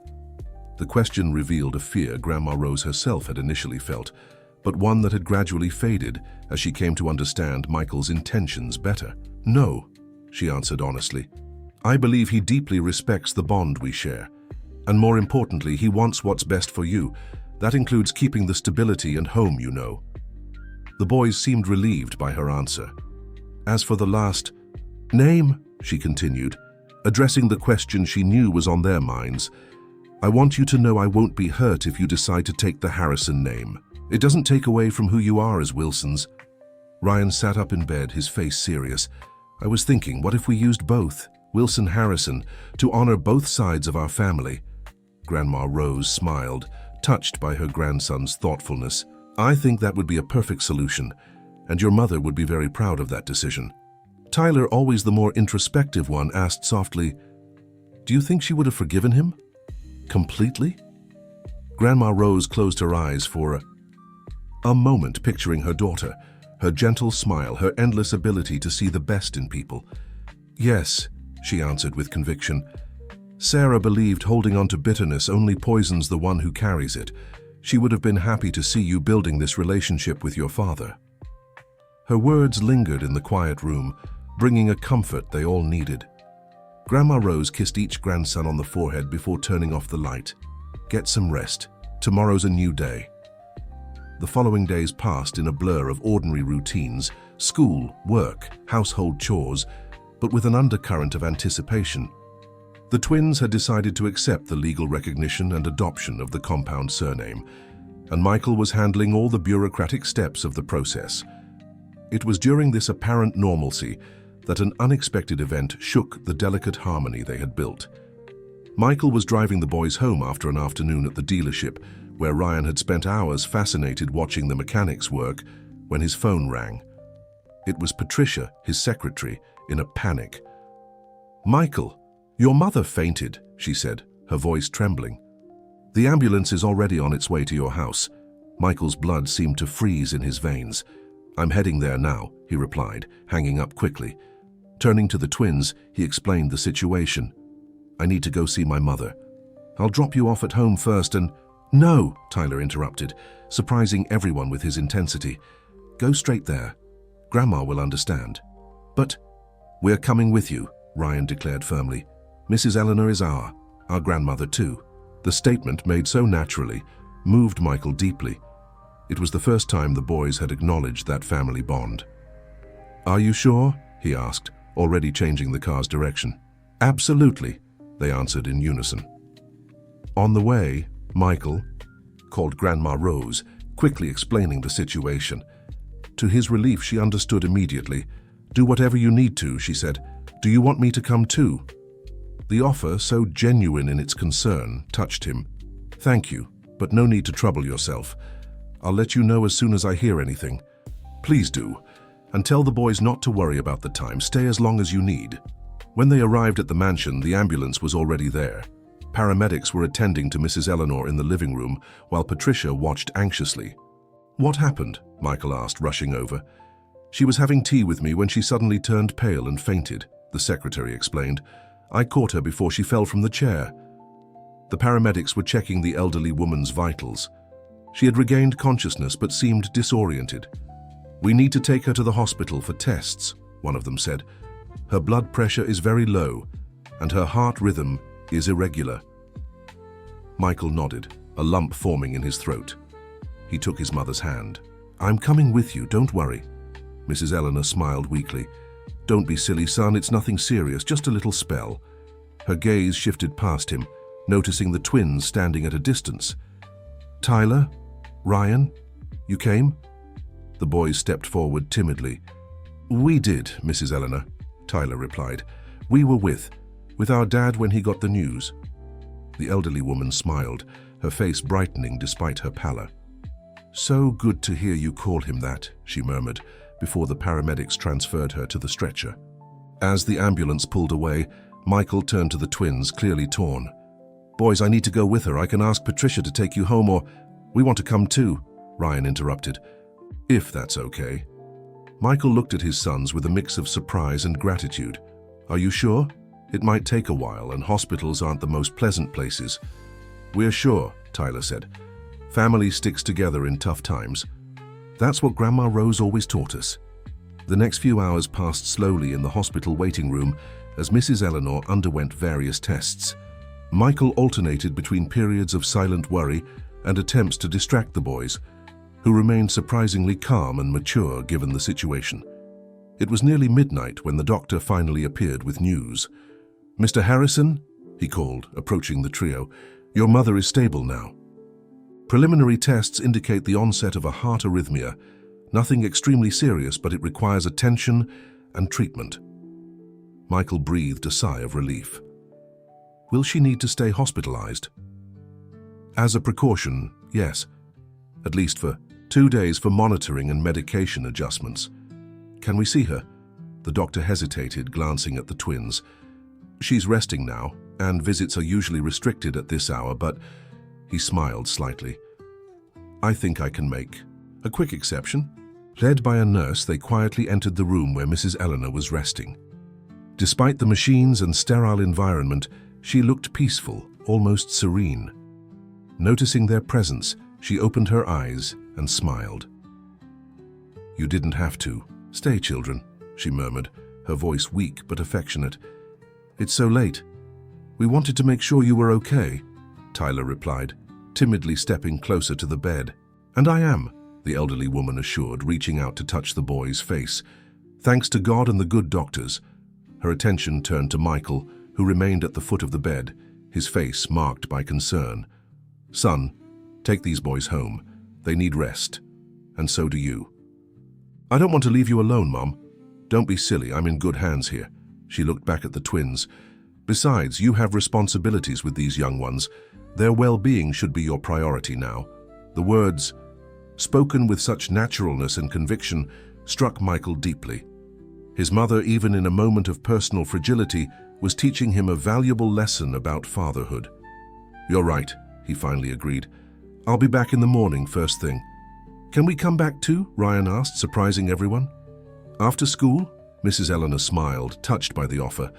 The question revealed a fear Grandma Rose herself had initially felt, but one that had gradually faded as she came to understand Michael's intentions better. No, she answered honestly. I believe he deeply respects the bond we share. And more importantly, he wants what's best for you. That includes keeping the stability and home you know. The boys seemed relieved by her answer. As for the last name, she continued, addressing the question she knew was on their minds, I want you to know I won't be hurt if you decide to take the Harrison name. It doesn't take away from who you are as Wilsons. Ryan sat up in bed, his face serious. I was thinking, what if we used both, Wilson Harrison, to honor both sides of our family? Grandma Rose smiled, touched by her grandson's thoughtfulness. I think that would be a perfect solution, and your mother would be very proud of that decision. Tyler, always the more introspective one, asked softly, do you think she would have forgiven him? Completely? Grandma Rose closed her eyes for a moment, picturing her daughter, her gentle smile, her endless ability to see the best in people. Yes, she answered with conviction, Sarah believed holding on to bitterness only poisons the one who carries it. She would have been happy to see you building this relationship with your father. Her words lingered in the quiet room, bringing a comfort they all needed. Grandma Rose kissed each grandson on the forehead before turning off the light. Get some rest. Tomorrow's a new day. The following days passed in a blur of ordinary routines, school, work, household chores, but with an undercurrent of anticipation. The twins had decided to accept the legal recognition and adoption of the compound surname, and Michael was handling all the bureaucratic steps of the process. It was during this apparent normalcy that an unexpected event shook the delicate harmony they had built. Michael was driving the boys home after an afternoon at the dealership, where Ryan had spent hours fascinated watching the mechanics work, when his phone rang. It was Patricia, his secretary, in a panic. "Michael, your mother fainted," she said, her voice trembling. "The ambulance is already on its way to your house." Michael's blood seemed to freeze in his veins. "I'm heading there now," he replied, hanging up quickly. Turning to the twins, he explained the situation. "I need to go see my mother. I'll drop you off at home first and—" "No," Tyler interrupted, surprising everyone with his intensity. "Go straight there. Grandma will understand." "But—" "We're coming with you," Ryan declared firmly. "Mrs. Eleanor is our grandmother too." The statement, made so naturally, moved Michael deeply. It was the first time the boys had acknowledged that family bond. "Are you sure?" he asked, already changing the car's direction. "Absolutely," they answered in unison. On the way, Michael called Grandma Rose, quickly explaining the situation. To his relief, she understood immediately. "Do whatever you need to," she said. "Do you want me to come too?" The offer, so genuine in its concern, touched him. "Thank you, but no need to trouble yourself. I'll let you know as soon as I hear anything. Please do, and tell the boys not to worry about the time. Stay as long as you need." When they arrived at the mansion, the ambulance was already there. Paramedics were attending to Mrs. Eleanor in the living room, while Patricia watched anxiously. "What happened?" Michael asked, rushing over. "She was having tea with me when she suddenly turned pale and fainted," the secretary explained. "I caught her before she fell from the chair." The paramedics were checking the elderly woman's vitals. She had regained consciousness but seemed disoriented. "We need to take her to the hospital for tests," one of them said. "Her blood pressure is very low, and her heart rhythm is irregular." Michael nodded, a lump forming in his throat. He took his mother's hand. "I'm coming with you, don't worry." Mrs. Eleanor smiled weakly. "Don't be silly, son, it's nothing serious, just a little spell." Her gaze shifted past him, noticing the twins standing at a distance. "Tyler? Ryan? You came?" The boys stepped forward timidly. "We did, Mrs. Eleanor," Tyler replied. "We were with our dad when he got the news." The elderly woman smiled, her face brightening despite her pallor. "So good to hear you call him that," she murmured, before the paramedics transferred her to the stretcher. As the ambulance pulled away, Michael turned to the twins, clearly torn. "Boys, I need to go with her. I can ask Patricia to take you home, or—" "We want to come too," Ryan interrupted. "If that's okay." Michael looked at his sons with a mix of surprise and gratitude. "Are you sure? It might take a while, and hospitals aren't the most pleasant places." "We're sure," Tyler said. "Family sticks together in tough times. That's what Grandma Rose always taught us." The next few hours passed slowly in the hospital waiting room as Mrs. Eleanor underwent various tests. Michael alternated between periods of silent worry and attempts to distract the boys, who remained surprisingly calm and mature given the situation. It was nearly midnight when the doctor finally appeared with news. "Mr. Harrison," he called, approaching the trio, "your mother is stable now. Preliminary tests indicate the onset of a heart arrhythmia. Nothing extremely serious, but it requires attention and treatment." Michael breathed a sigh of relief. "Will she need to stay hospitalized?" "As a precaution, yes. At least for 2 days for monitoring and medication adjustments." "Can we see her?" The doctor hesitated, glancing at the twins. "She's resting now, and visits are usually restricted at this hour, but—" He smiled slightly. "I think I can make a quick exception." Led by a nurse, they quietly entered the room where Mrs. Eleanor was resting. Despite the machines and sterile environment, She looked peaceful, almost serene. Noticing their presence, she opened her eyes and smiled. "You didn't have to. Stay, children," she murmured, her voice weak but affectionate. "It's so late. We wanted to make sure you were okay," Tyler replied, timidly stepping closer to the bed. "And I am," the elderly woman assured, reaching out to touch the boy's face. "Thanks to God and the good doctors." Her attention turned to Michael, who remained at the foot of the bed, his face marked by concern. "Son, take these boys home. They need rest. And so do you." "I don't want to leave you alone, Mom." "Don't be silly, I'm in good hands here." She looked back at the twins. "Besides, you have responsibilities with these young ones. Their well-being should be your priority now." The words, spoken with such naturalness and conviction, struck Michael deeply. His mother, even in a moment of personal fragility, was teaching him a valuable lesson about fatherhood. "You're right," he finally agreed. "I'll be back in the morning first thing." "Can we come back too?" Ryan asked, surprising everyone. "After school?" Mrs. Eleanor smiled, touched by the offer.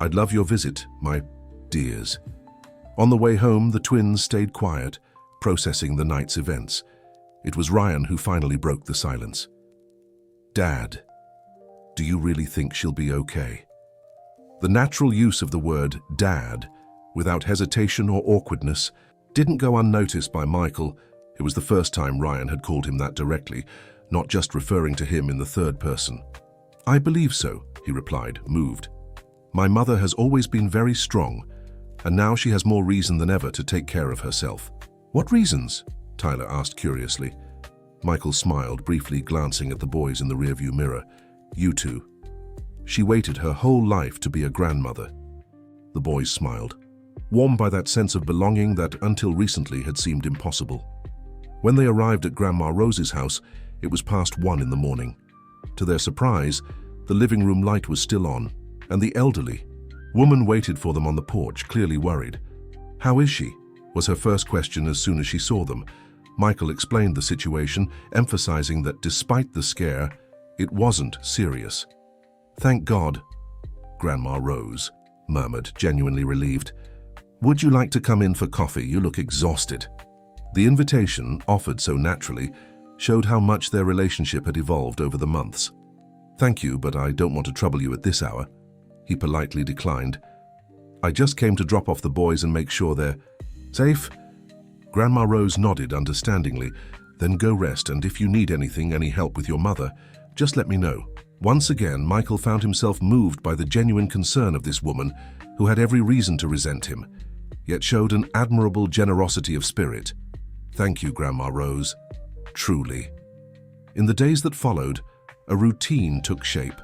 "I'd love your visit, my dears." On the way home, the twins stayed quiet, processing the night's events. It was Ryan who finally broke the silence. "Dad, do you really think she'll be okay?" The natural use of the word dad, without hesitation or awkwardness, didn't go unnoticed by Michael. It was the first time Ryan had called him that directly, not just referring to him in the third person. "I believe so," he replied, moved. "My mother has always been very strong, and now she has more reason than ever to take care of herself." "What reasons?" Tyler asked curiously. Michael smiled, briefly glancing at the boys in the rearview mirror. "You two. She waited her whole life to be a grandmother." The boys smiled, warmed by that sense of belonging that until recently had seemed impossible. When they arrived at Grandma Rose's house, it was past 1 in the morning. To their surprise, the living room light was still on, and the elderly woman waited for them on the porch, clearly worried. "How is she?" was her first question as soon as she saw them. Michael explained the situation, emphasizing that despite the scare, it wasn't serious. "Thank God," Grandma Rose murmured, genuinely relieved. "Would you like to come in for coffee? You look exhausted." The invitation, offered so naturally, showed how much their relationship had evolved over the months. "Thank you, but I don't want to trouble you at this hour," he politely declined. "I just came to drop off the boys and make sure they're safe." Grandma Rose nodded understandingly. "Then go rest, and if you need anything, any help with your mother, just let me know." Once again, Michael found himself moved by the genuine concern of this woman, who had every reason to resent him, yet showed an admirable generosity of spirit. "Thank you, Grandma Rose. Truly." In the days that followed, a routine took shape.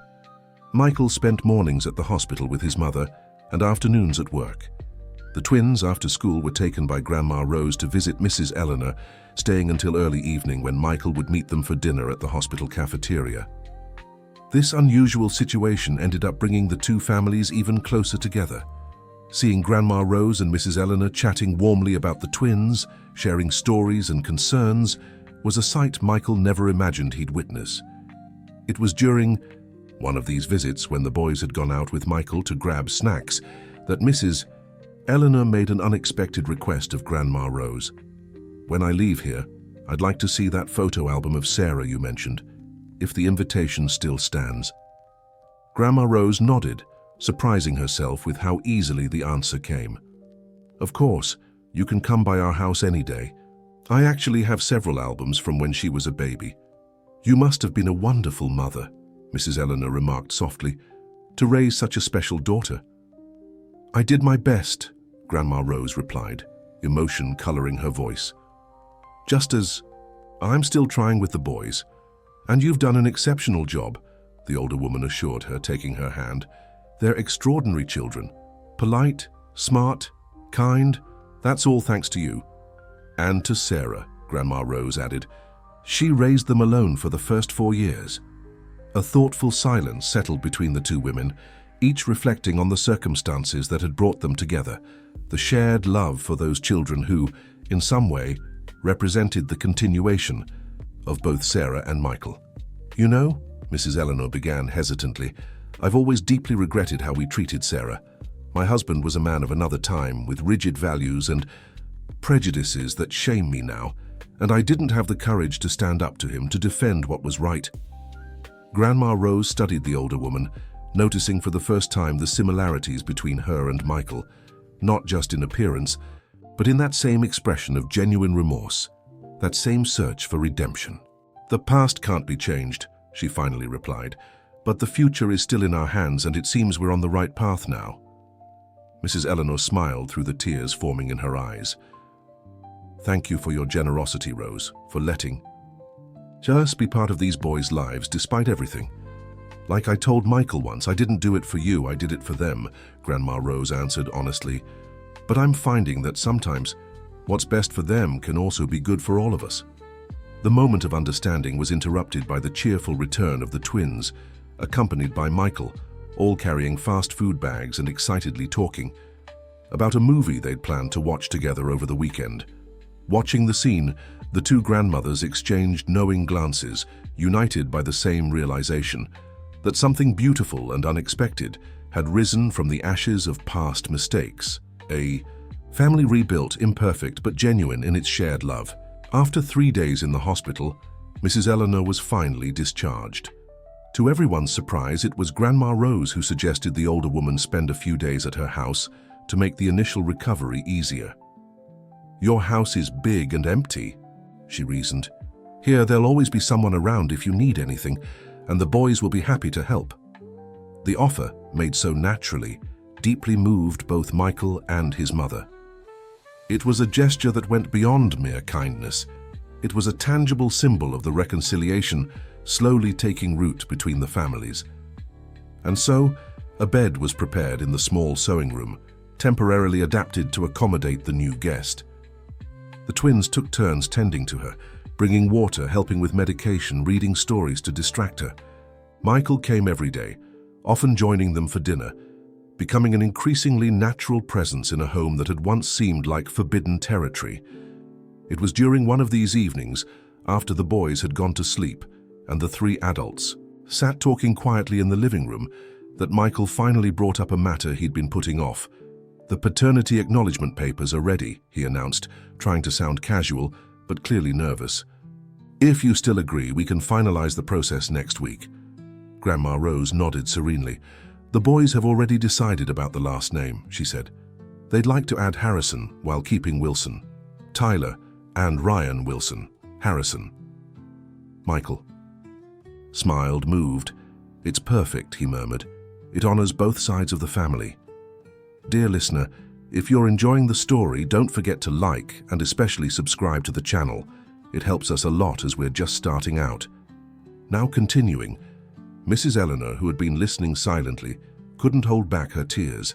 Michael spent mornings at the hospital with his mother and afternoons at work. The twins, after school, were taken by Grandma Rose to visit Mrs. Eleanor, staying until early evening when Michael would meet them for dinner at the hospital cafeteria. This unusual situation ended up bringing the two families even closer together. Seeing Grandma Rose and Mrs. Eleanor chatting warmly about the twins, sharing stories and concerns, was a sight Michael never imagined he'd witness. It was during one of these visits, when the boys had gone out with Michael to grab snacks, that Mrs. Eleanor made an unexpected request of Grandma Rose. "When I leave here, I'd like to see that photo album of Sarah you mentioned, if the invitation still stands." Grandma Rose nodded, surprising herself with how easily the answer came. "Of course, you can come by our house any day. I actually have several albums from when she was a baby." "You must have been a wonderful mother," Mrs. Eleanor remarked softly, "to raise such a special daughter." "I did my best," Grandma Rose replied, emotion coloring her voice. "Just as I'm still trying with the boys. And you've done an exceptional job," the older woman assured her, taking her hand. "They're extraordinary children. Polite, smart, kind. That's all thanks to you." "And to Sarah," Grandma Rose added. "She raised them alone for the first 4 years." A thoughtful silence settled between the two women, each reflecting on the circumstances that had brought them together, the shared love for those children who, in some way, represented the continuation of both Sarah and Michael. "You know," Mrs. Eleanor began hesitantly, "I've always deeply regretted how we treated Sarah. My husband was a man of another time, with rigid values and prejudices that shame me now, and I didn't have the courage to stand up to him to defend what was right. Grandma Rose studied the older woman, noticing for the first time the similarities between her and Michael, not just in appearance, but in that same expression of genuine remorse, that same search for redemption. "The past can't be changed," she finally replied, "but the future is still in our hands, and it seems we're on the right path now." Mrs. Eleanor smiled through the tears forming in her eyes. "Thank you for your generosity, Rose, for letting us be part of these boys' lives despite everything. Like I told Michael once, I didn't do it for you, I did it for them," Grandma Rose answered honestly. "But I'm finding that sometimes what's best for them can also be good for all of us." The moment of understanding was interrupted by the cheerful return of the twins, accompanied by Michael, all carrying fast food bags and excitedly talking about a movie they'd planned to watch together over the weekend. Watching the scene, the two grandmothers exchanged knowing glances, united by the same realization that something beautiful and unexpected had risen from the ashes of past mistakes. A family rebuilt, imperfect but genuine in its shared love. After 3 days in the hospital, Mrs. Eleanor was finally discharged. To everyone's surprise, it was Grandma Rose who suggested the older woman spend a few days at her house to make the initial recovery easier. "Your house is big and empty," she reasoned. "Here, there'll always be someone around if you need anything, and the boys will be happy to help." The offer, made so naturally, deeply moved both Michael and his mother. It was a gesture that went beyond mere kindness. It was a tangible symbol of the reconciliation slowly taking root between the families. And so, a bed was prepared in the small sewing room, temporarily adapted to accommodate the new guest. The twins took turns tending to her, bringing water, helping with medication, reading stories to distract her. Michael came every day, often joining them for dinner, becoming an increasingly natural presence in a home that had once seemed like forbidden territory. It was during one of these evenings, after the boys had gone to sleep and the 3 adults sat talking quietly in the living room, that Michael finally brought up a matter he'd been putting off. "The paternity acknowledgement papers are ready," he announced, trying to sound casual, but clearly nervous. "If you still agree, we can finalize the process next week." Grandma Rose nodded serenely. "The boys have already decided about the last name," she said. "They'd like to add Harrison while keeping Wilson. Tyler and Ryan Wilson. Harrison." Michael smiled, moved. "It's perfect," he murmured. "It honors both sides of the family." Dear listener, if you're enjoying the story, don't forget to like and especially subscribe to the channel. It helps us a lot as we're just starting out. Now continuing, Mrs. Eleanor, who had been listening silently, couldn't hold back her tears.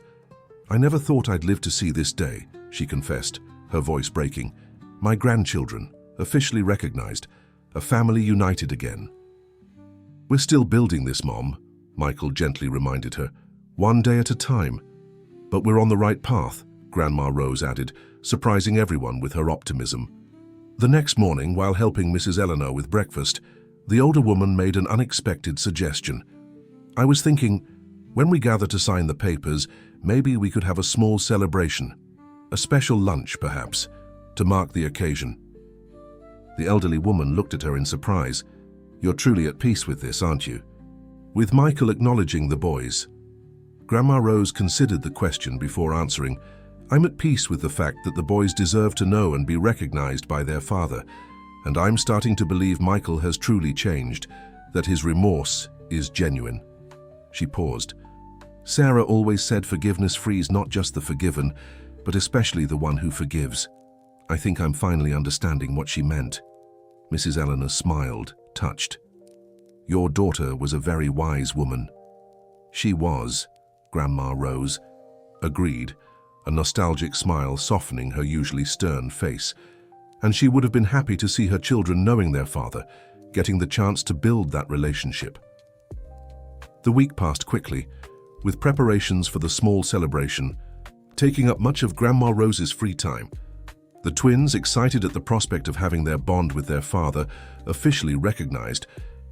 "I never thought I'd live to see this day," she confessed, her voice breaking. "My grandchildren, officially recognized, a family united again." "We're still building this, Mom," Michael gently reminded her. "One day at a time." "But we're on the right path," Grandma Rose added, surprising everyone with her optimism. The next morning, while helping Mrs. Eleanor with breakfast, the older woman made an unexpected suggestion. "I was thinking, when we gather to sign the papers, maybe we could have a small celebration. A special lunch, perhaps, to mark the occasion." The elderly woman looked at her in surprise. "You're truly at peace with this, aren't you?" With Michael acknowledging the boys, Grandma Rose considered the question before answering. "I'm at peace with the fact that the boys deserve to know and be recognized by their father, and I'm starting to believe Michael has truly changed, that his remorse is genuine." She paused. "Sarah always said forgiveness frees not just the forgiven, but especially the one who forgives. I think I'm finally understanding what she meant." Mrs. Eleanor smiled, touched. "Your daughter was a very wise woman." "She was," Grandma Rose agreed, a nostalgic smile softening her usually stern face. "And she would have been happy to see her children knowing their father, getting the chance to build that relationship." The week passed quickly, with preparations for the small celebration taking up much of Grandma Rose's free time. The twins, excited at the prospect of having their bond with their father officially recognized,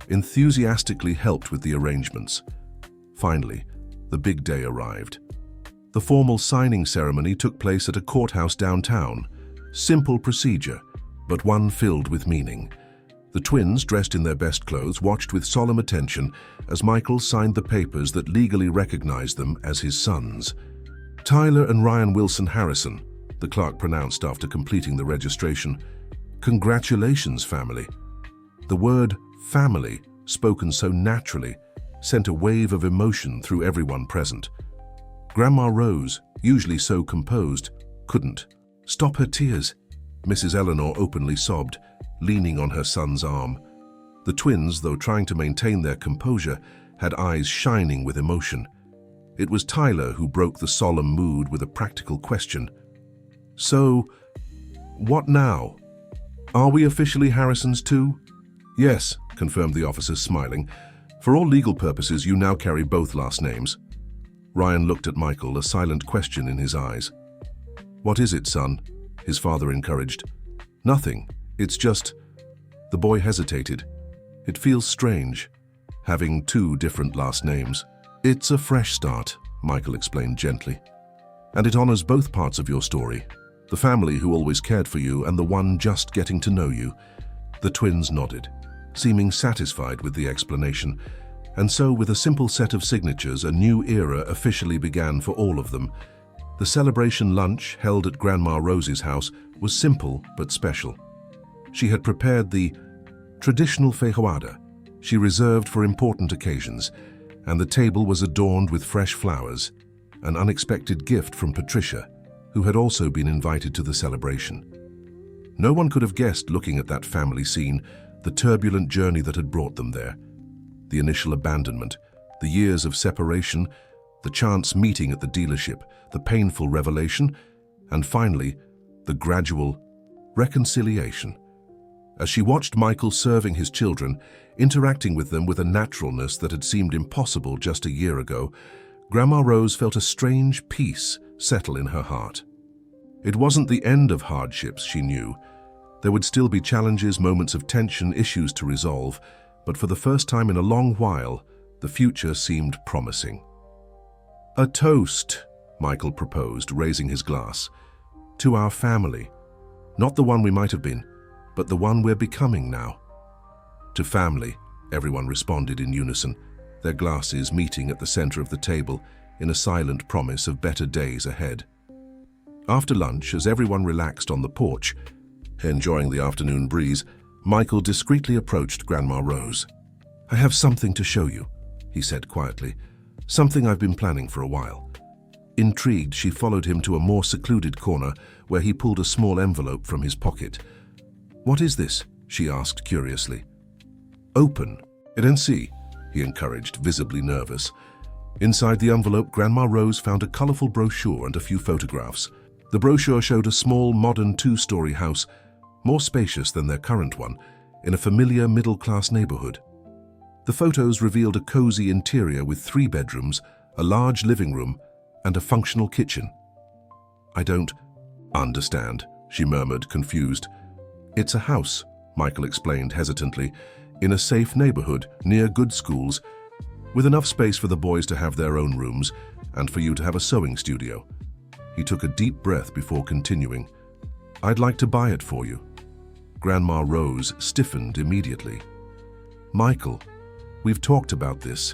enthusiastically helped with the arrangements. Finally, the big day arrived. The formal signing ceremony took place at a courthouse downtown. Simple procedure, but one filled with meaning. The twins, dressed in their best clothes, watched with solemn attention as Michael signed the papers that legally recognized them as his sons. Tyler and Ryan Wilson Harrison, the clerk pronounced after completing the registration. Congratulations, family. The word family, spoken so naturally, sent a wave of emotion through everyone present. Grandma Rose, usually so composed, couldn't stop her tears. Mrs. Eleanor openly sobbed, leaning on her son's arm. The twins, though trying to maintain their composure, had eyes shining with emotion. It was Tyler who broke the solemn mood with a practical question. "So, what now? Are we officially Harrisons too?" "Yes," confirmed the officer, smiling. "For all legal purposes, you now carry both last names." Ryan looked at Michael, a silent question in his eyes. "What is it, son?" his father encouraged. "Nothing. It's just..." The boy hesitated. "It feels strange, having two different last names." "It's a fresh start," Michael explained gently. "And it honors both parts of your story. The family who always cared for you and the one just getting to know you." The twins nodded, seeming satisfied with the explanation. And so, with a simple set of signatures, a new era officially began for all of them. The celebration lunch, held at Grandma Rose's house, was simple but special. She had prepared the traditional feijoada she reserved for important occasions, and the table was adorned with fresh flowers, an unexpected gift from Patricia, who had also been invited to the celebration. No one could have guessed, looking at that family scene, the turbulent journey that had brought them there. The initial abandonment, the years of separation, the chance meeting at the dealership, the painful revelation, and finally, the gradual reconciliation. As she watched Michael serving his children, interacting with them with a naturalness that had seemed impossible just a year ago, Grandma Rose felt a strange peace settle in her heart. It wasn't the end of hardships, she knew. There would still be challenges, moments of tension, issues to resolve, but for the first time in a long while, the future seemed promising. "A toast," Michael proposed, raising his glass. "To our family. Not the one we might have been, but the one we're becoming now." "To family," everyone responded in unison, their glasses meeting at the center of the table in a silent promise of better days ahead. After lunch, as everyone relaxed on the porch, enjoying the afternoon breeze, Michael discreetly approached Grandma Rose. "I have something to show you," he said quietly. "Something I've been planning for a while." Intrigued, she followed him to a more secluded corner where he pulled a small envelope from his pocket. "What is this?" she asked curiously. "Open it and see," he encouraged, visibly nervous. Inside the envelope, Grandma Rose found a colorful brochure and a few photographs. The brochure showed a small, modern two-story house, more spacious than their current one, in a familiar middle-class neighborhood. The photos revealed a cozy interior with 3 bedrooms, a large living room, and a functional kitchen. "I don't understand," she murmured, confused. "It's a house," Michael explained hesitantly, "in a safe neighborhood, near good schools, with enough space for the boys to have their own rooms and for you to have a sewing studio." He took a deep breath before continuing. "I'd like to buy it for you." Grandma Rose stiffened immediately. "Michael, we've talked about this.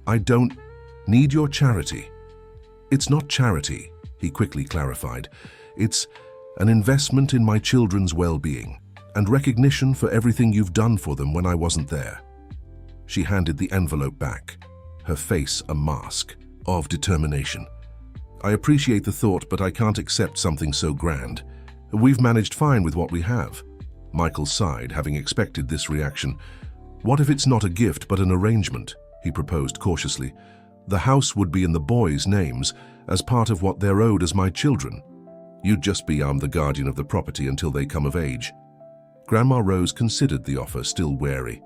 I don't need your charity." "It's not charity," he quickly clarified. "It's an investment in my children's well-being and recognition for everything you've done for them when I wasn't there." She handed the envelope back, her face a mask of determination. "I appreciate the thought, but I can't accept something so grand. We've managed fine with what we have." Michael sighed, having expected this reaction. "What if it's not a gift but an arrangement?" he proposed cautiously. "The house would be in the boys' names, as part of what they're owed as my children. You'd just be the guardian of the property until they come of age." Grandma Rose considered the offer, still wary.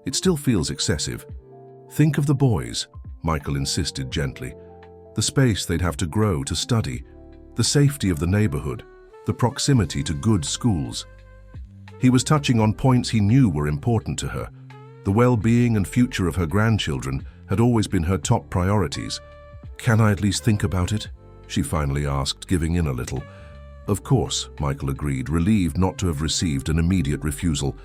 "It still feels excessive." "Think of the boys," Michael insisted gently. "The space they'd have to grow, to study, the safety of the neighborhood, the proximity to good schools." He was touching on points he knew were important to her. The well-being and future of her grandchildren had always been her top priorities. "Can I at least think about it?" she finally asked, giving in a little. Of course, Michael agreed, relieved not to have received an immediate refusal.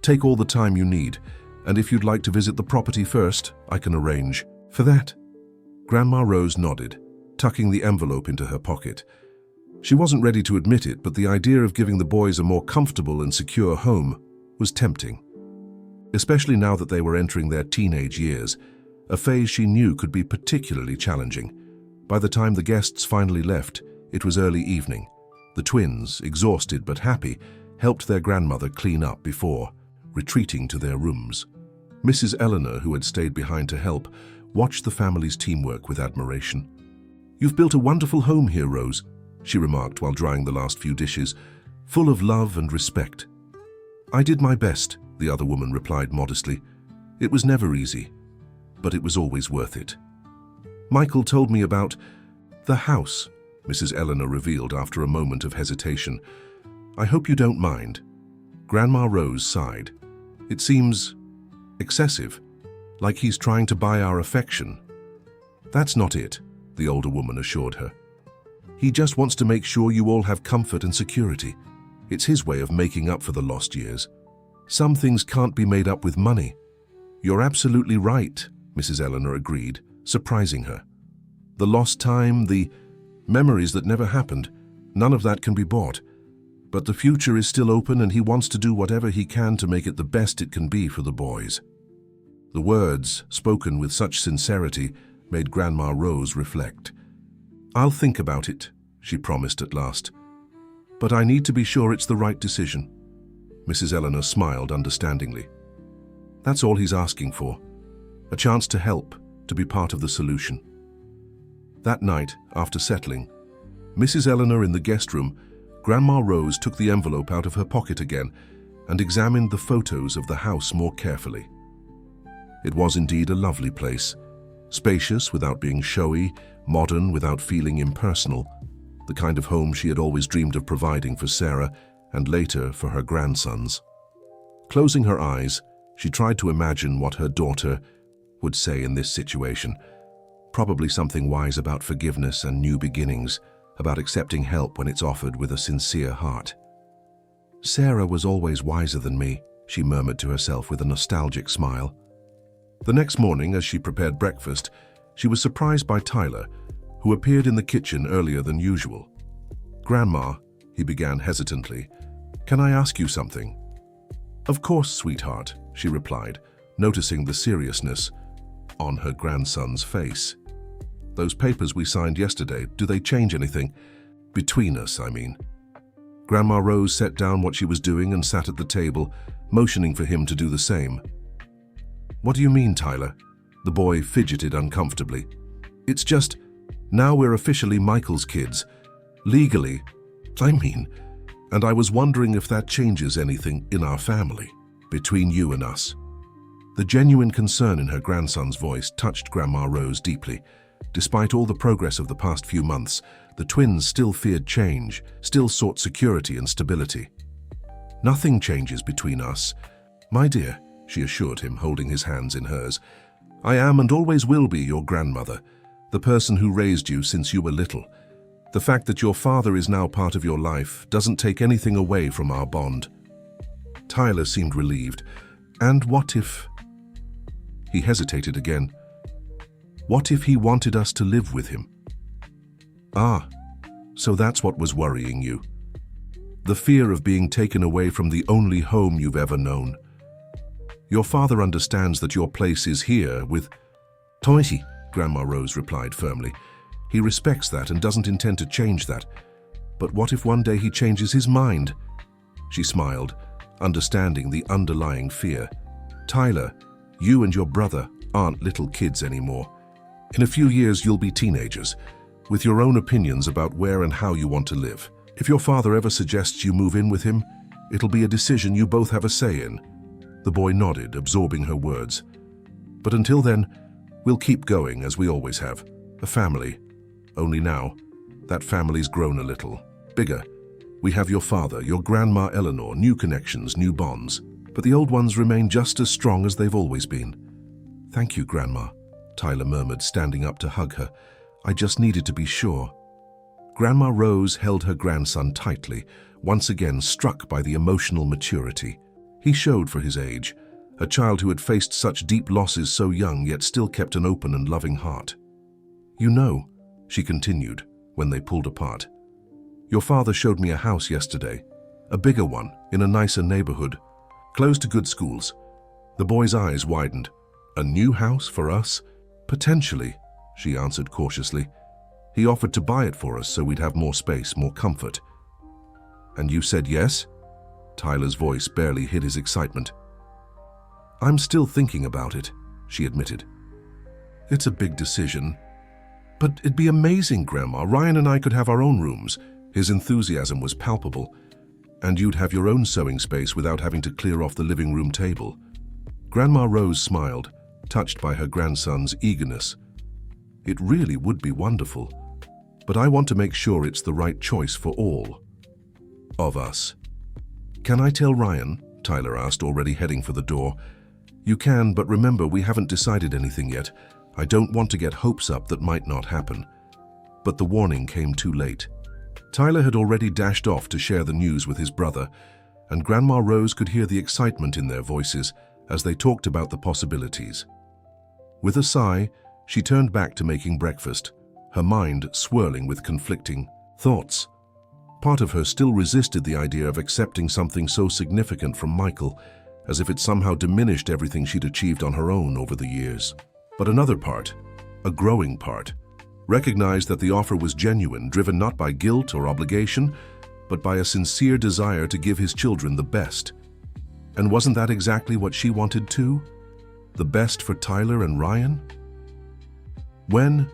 Take all the time you need, and if you'd like to visit the property first, I can arrange for that. Grandma Rose nodded, tucking the envelope into her pocket. She wasn't ready to admit it, but the idea of giving the boys a more comfortable and secure home was tempting. Especially now that they were entering their teenage years, a phase she knew could be particularly challenging. By the time the guests finally left, it was early evening. The twins, exhausted but happy, helped their grandmother clean up before retreating to their rooms. Mrs. Eleanor, who had stayed behind to help, watched the family's teamwork with admiration. "You've built a wonderful home here, Rose," she remarked while drying the last few dishes, "full of love and respect." "I did my best," the other woman replied modestly. "It was never easy, but it was always worth it." "Michael told me about the house," Mrs. Eleanor revealed after a moment of hesitation. "I hope you don't mind." Grandma Rose sighed. "It seems excessive, like he's trying to buy our affection." "That's not it," the older woman assured her. "He just wants to make sure you all have comfort and security. It's his way of making up for the lost years. Some things can't be made up with money." "You're absolutely right," Mrs. Eleanor agreed, surprising her. "The lost time, the memories that never happened, none of that can be bought. But the future is still open, and he wants to do whatever he can to make it the best it can be for the boys." The words, spoken with such sincerity, made Grandma Rose reflect. "I'll think about it," she promised at last. "But I need to be sure it's the right decision." Mrs. Eleanor smiled understandingly. "That's all he's asking for. A chance to help, to be part of the solution." That night, after settling, Mrs. Eleanor in the guest room, Grandma Rose took the envelope out of her pocket again and examined the photos of the house more carefully. It was indeed a lovely place, spacious without being showy, modern without feeling impersonal, the kind of home she had always dreamed of providing for Sarah and later for her grandsons. Closing her eyes, she tried to imagine what her daughter would say in this situation. Probably something wise about forgiveness and new beginnings, about accepting help when it's offered with a sincere heart. "Sarah was always wiser than me," she murmured to herself with a nostalgic smile. The next morning, as she prepared breakfast, she was surprised by Tyler, who appeared in the kitchen earlier than usual. "Grandma," he began hesitantly, "can I ask you something?" "Of course, sweetheart," she replied, noticing the seriousness on her grandson's face. "Those papers we signed yesterday, do they change anything? Between us, I mean." Grandma Rose set down what she was doing and sat at the table, motioning for him to do the same. "What do you mean, Tyler?" The boy fidgeted uncomfortably. "It's just, now we're officially Michael's kids. Legally, I mean, and I was wondering if that changes anything in our family, between you and us." The genuine concern in her grandson's voice touched Grandma Rose deeply. Despite all the progress of the past few months, the twins still feared change, still sought security and stability. "Nothing changes between us, my dear," she assured him, holding his hands in hers. "I am and always will be your grandmother, the person who raised you since you were little. The fact that your father is now part of your life doesn't take anything away from our bond." Tyler seemed relieved. "And what if—" He hesitated again. "What if he wanted us to live with him?" "Ah, so that's what was worrying you. The fear of being taken away from the only home you've ever known. Your father understands that your place is here with Toiti," Grandma Rose replied firmly. "He respects that and doesn't intend to change that. But what if one day he changes his mind?" She smiled, understanding the underlying fear. "Tyler, you and your brother aren't little kids anymore. In a few years, you'll be teenagers, with your own opinions about where and how you want to live. If your father ever suggests you move in with him, it'll be a decision you both have a say in." The boy nodded, absorbing her words. "But until then, we'll keep going as we always have. A family. Only now, that family's grown a little. Bigger. We have your father, your Grandma Eleanor, new connections, new bonds. But the old ones remain just as strong as they've always been." "Thank you, Grandma," Tyler murmured, standing up to hug her. "I just needed to be sure." Grandma Rose held her grandson tightly, once again struck by the emotional maturity. He showed for his age, a child who had faced such deep losses so young yet still kept an open and loving heart. "You know," she continued when they pulled apart, "your father showed me a house yesterday, a bigger one in a nicer neighborhood, close to good schools." The boy's eyes widened. "A new house for us?" "Potentially," she answered cautiously. "He offered to buy it for us so we'd have more space, more comfort." "And you said yes?" Tyler's voice barely hid his excitement. "I'm still thinking about it," she admitted. "It's a big decision. But it'd be amazing, Grandma. Ryan and I could have our own rooms." His enthusiasm was palpable. "And you'd have your own sewing space without having to clear off the living room table." Grandma Rose smiled, touched by her grandson's eagerness. "It really would be wonderful. But I want to make sure it's the right choice for all of us." "Can I tell Ryan?" Tyler asked, already heading for the door. "You can, but remember, we haven't decided anything yet. I don't want to get hopes up that might not happen." But the warning came too late. Tyler had already dashed off to share the news with his brother, and Grandma Rose could hear the excitement in their voices as they talked about the possibilities. With a sigh, she turned back to making breakfast, her mind swirling with conflicting thoughts. Part of her still resisted the idea of accepting something so significant from Michael, as if it somehow diminished everything she'd achieved on her own over the years. But another part, a growing part, recognized that the offer was genuine, driven not by guilt or obligation, but by a sincere desire to give his children the best. And wasn't that exactly what she wanted too? The best for Tyler and Ryan? When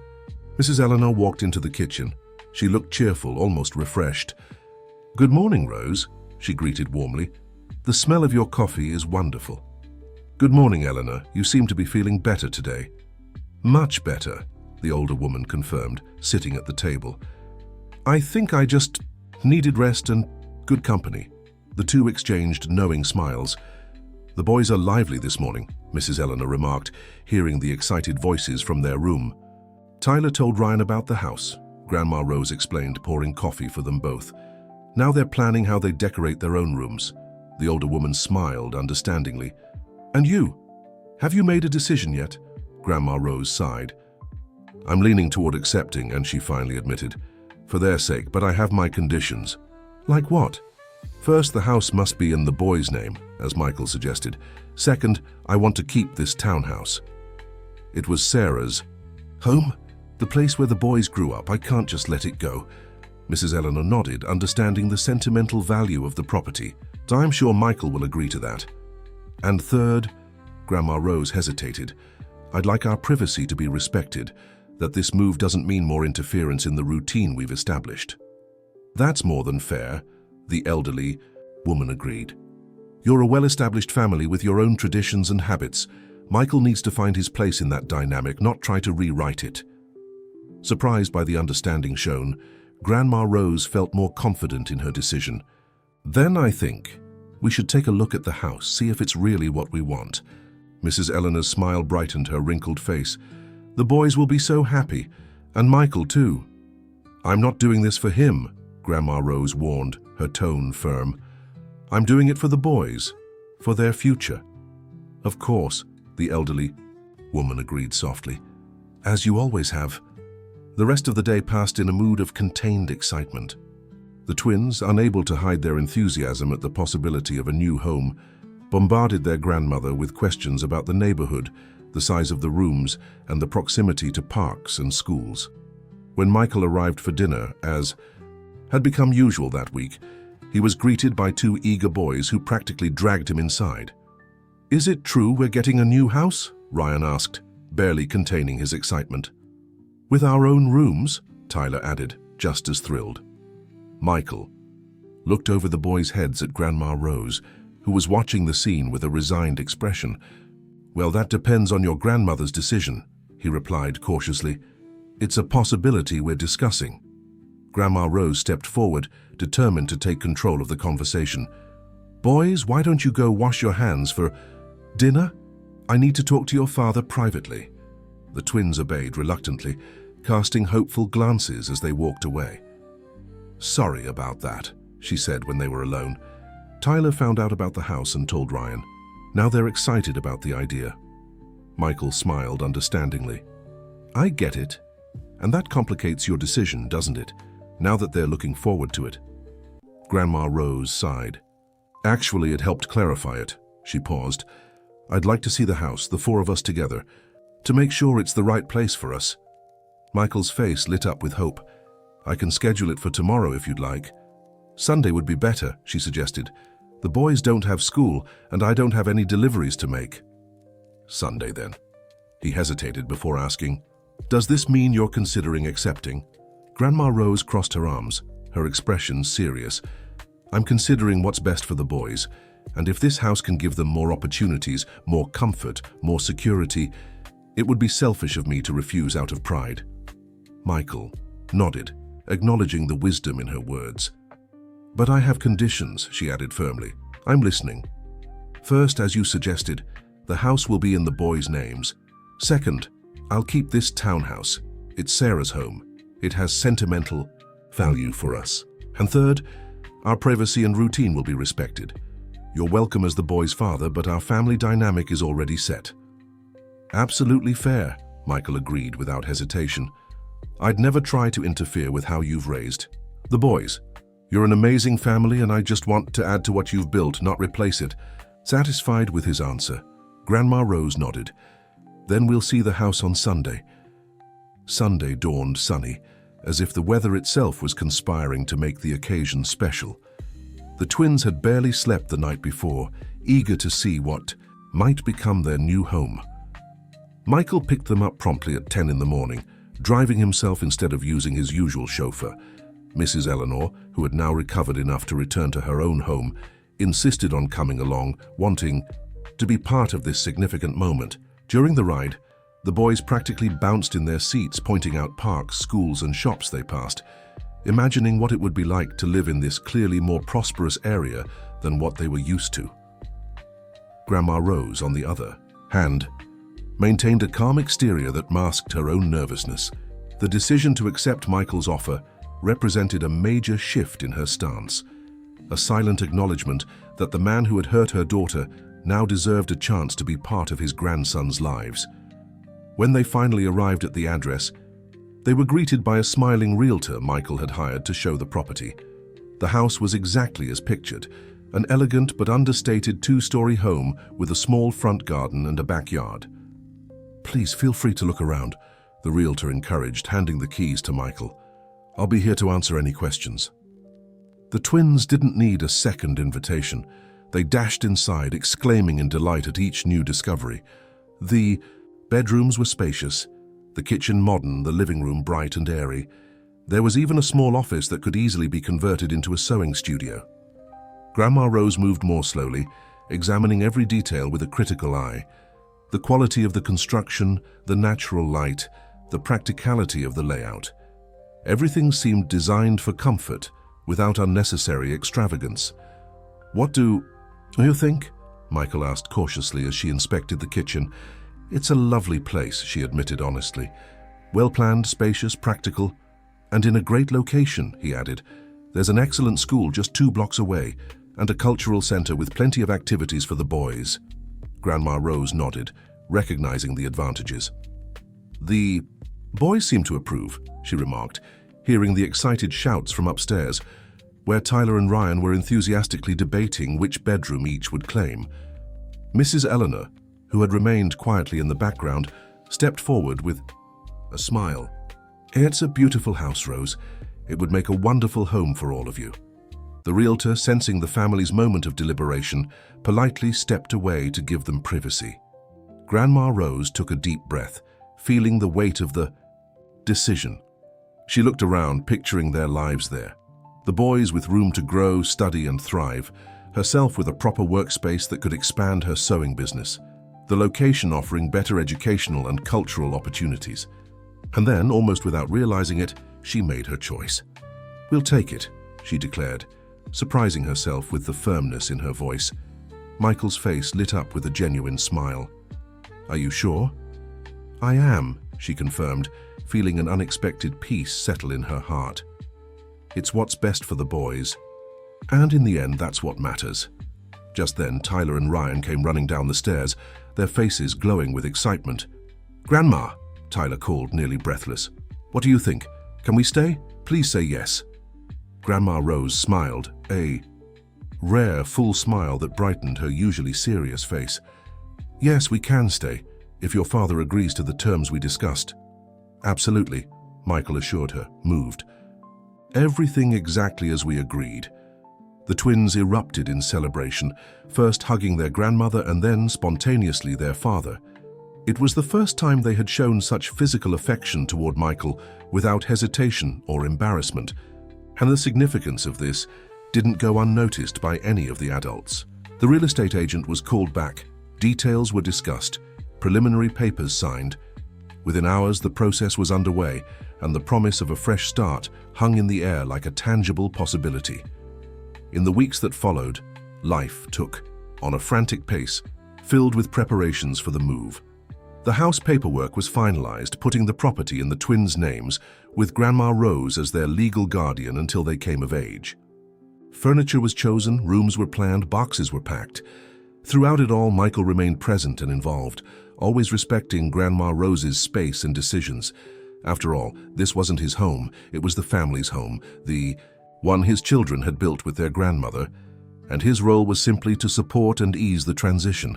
Mrs. Eleanor walked into the kitchen, she looked cheerful, almost refreshed. "Good morning, Rose," she greeted warmly. "The smell of your coffee is wonderful." "Good morning, Eleanor. You seem to be feeling better today." "Much better," the older woman confirmed, sitting at the table. "I think I just needed rest and good company." The two exchanged knowing smiles. "The boys are lively this morning," Mrs. Eleanor remarked, hearing the excited voices from their room. "Tyler told Ryan about the house," Grandma Rose explained, pouring coffee for them both. "Now they're planning how they decorate their own rooms." The older woman smiled understandingly. "And you? Have you made a decision yet?" Grandma Rose sighed. "I'm leaning toward accepting," and she finally admitted, "for their sake, but I have my conditions." "Like what?" "First, the house must be in the boy's name, as Michael suggested. Second, I want to keep this townhouse. It was Sarah's home, the place where the boys grew up. I can't just let it go." Mrs. Eleanor nodded, understanding the sentimental value of the property. "I'm sure Michael will agree to that." "And third," Grandma Rose hesitated, "I'd like our privacy to be respected, that this move doesn't mean more interference in the routine we've established." "That's more than fair," the elderly woman agreed. "You're a well-established family with your own traditions and habits. Michael needs to find his place in that dynamic, not try to rewrite it." Surprised by the understanding shown, Grandma Rose felt more confident in her decision. "Then I think we should take a look at the house, see if it's really what we want." Mrs. Eleanor's smile brightened her wrinkled face. "The boys will be so happy, and Michael too." "I'm not doing this for him," Grandma Rose warned, her tone firm. "I'm doing it for the boys, for their future." "Of course," the elderly woman agreed softly. "As you always have." The rest of the day passed in a mood of contained excitement. The twins, unable to hide their enthusiasm at the possibility of a new home, bombarded their grandmother with questions about the neighborhood, the size of the rooms, and the proximity to parks and schools. When Michael arrived for dinner, as had become usual that week, he was greeted by two eager boys who practically dragged him inside. "Is it true we're getting a new house?" Ryan asked, barely containing his excitement. "With our own rooms?" Tyler added, just as thrilled. Michael looked over the boys' heads at Grandma Rose, who was watching the scene with a resigned expression. "Well, that depends on your grandmother's decision," he replied cautiously. "It's a possibility we're discussing." Grandma Rose stepped forward, determined to take control of the conversation. "Boys, why don't you go wash your hands for dinner? I need to talk to your father privately." The twins obeyed reluctantly, casting hopeful glances as they walked away. "Sorry about that," she said when they were alone. Tyler found out about the house and told Ryan. Now they're excited about the idea. Michael smiled understandingly. "I get it. And that complicates your decision, doesn't it, now that they're looking forward to it?" Grandma Rose sighed. "Actually, it helped clarify it." She paused. "I'd like to see the house, the four of us together, to make sure it's the right place for us." Michael's face lit up with hope. "I can schedule it for tomorrow if you'd like." "Sunday would be better," she suggested. "The boys don't have school, and I don't have any deliveries to make." "Sunday, then." He hesitated before asking, "Does this mean you're considering accepting?" Grandma Rose crossed her arms, her expression serious. "I'm considering what's best for the boys, and if this house can give them more opportunities, more comfort, more security, it would be selfish of me to refuse out of pride." Michael nodded, acknowledging the wisdom in her words. "But I have conditions," she added firmly. "I'm listening. First, as you suggested, the house will be in the boys' names. Second, I'll keep this townhouse. It's Sarah's home. It has sentimental value for us. And third, our privacy and routine will be respected. You're welcome as the boys' father, but our family dynamic is already set." "Absolutely fair," Michael agreed without hesitation. "I'd never try to interfere with how you've raised the boys. You're an amazing family, and I just want to add to what you've built, not replace it." Satisfied with his answer, Grandma Rose nodded. "Then we'll see the house on Sunday." Sunday dawned sunny, as if the weather itself was conspiring to make the occasion special. The twins had barely slept the night before, eager to see what might become their new home. Michael picked them up promptly at 10 in the morning, driving himself instead of using his usual chauffeur. Mrs. Eleanor, who had now recovered enough to return to her own home, insisted on coming along, wanting to be part of this significant moment. During the ride, the boys practically bounced in their seats, pointing out parks, schools, and shops they passed, imagining what it would be like to live in this clearly more prosperous area than what they were used to. Grandma Rose, on the other hand, maintained a calm exterior that masked her own nervousness. The decision to accept Michael's offer represented a major shift in her stance, a silent acknowledgement that the man who had hurt her daughter now deserved a chance to be part of his grandson's lives. When they finally arrived at the address, they were greeted by a smiling realtor Michael had hired to show the property. The house was exactly as pictured, an elegant but understated two-story home with a small front garden and a backyard. "Please feel free to look around," the realtor encouraged, handing the keys to Michael. "I'll be here to answer any questions." The twins didn't need a second invitation. They dashed inside, exclaiming in delight at each new discovery. The bedrooms were spacious, the kitchen modern, the living room bright and airy. There was even a small office that could easily be converted into a sewing studio. Grandma Rose moved more slowly, examining every detail with a critical eye. The quality of the construction, the natural light, the practicality of the layout. Everything seemed designed for comfort, without unnecessary extravagance. "What do you think?" Michael asked cautiously as she inspected the kitchen. "It's a lovely place," she admitted honestly. "Well-planned, spacious, practical, and in a great location," he added. "There's an excellent school just 2 blocks away, and a cultural center with plenty of activities for the boys." Grandma Rose nodded, recognizing the advantages. "The boys seem to approve," she remarked, hearing the excited shouts from upstairs, where Tyler and Ryan were enthusiastically debating which bedroom each would claim. Mrs. Eleanor, who had remained quietly in the background, stepped forward with a smile. "It's a beautiful house, Rose. It would make a wonderful home for all of you." The realtor, sensing the family's moment of deliberation, politely stepped away to give them privacy. Grandma Rose took a deep breath, feeling the weight of the decision. She looked around, picturing their lives there. The boys with room to grow, study, and thrive, herself with a proper workspace that could expand her sewing business, the location offering better educational and cultural opportunities. And then, almost without realizing it, she made her choice. "We'll take it," she declared, surprising herself with the firmness in her voice. Michael's face lit up with a genuine smile. "Are you sure?" "I am," she confirmed, feeling an unexpected peace settle in her heart. It's what's best for the boys. And in the end, that's what matters. Just then, Tyler and Ryan came running down the stairs, their faces glowing with excitement. "Grandma," Tyler called, nearly breathless. "What do you think? Can we stay? Please say yes." Grandma Rose smiled, a rare, full smile that brightened her usually serious face. "Yes, we can stay, if your father agrees to the terms we discussed." "Absolutely," Michael assured her, moved. "Everything exactly as we agreed." The twins erupted in celebration, first hugging their grandmother and then, spontaneously, their father. It was the first time they had shown such physical affection toward Michael without hesitation or embarrassment, and the significance of this didn't go unnoticed by any of the adults. The real estate agent was called back, details were discussed, preliminary papers signed. Within hours, the process was underway, and the promise of a fresh start hung in the air like a tangible possibility. In the weeks that followed, life took on a frantic pace, filled with preparations for the move. The house paperwork was finalized, putting the property in the twins' names, with Grandma Rose as their legal guardian until they came of age. Furniture was chosen, rooms were planned, boxes were packed. Throughout it all, Michael remained present and involved, always respecting Grandma Rose's space and decisions. After all, this wasn't his home, it was the family's home, the one his children had built with their grandmother, and his role was simply to support and ease the transition.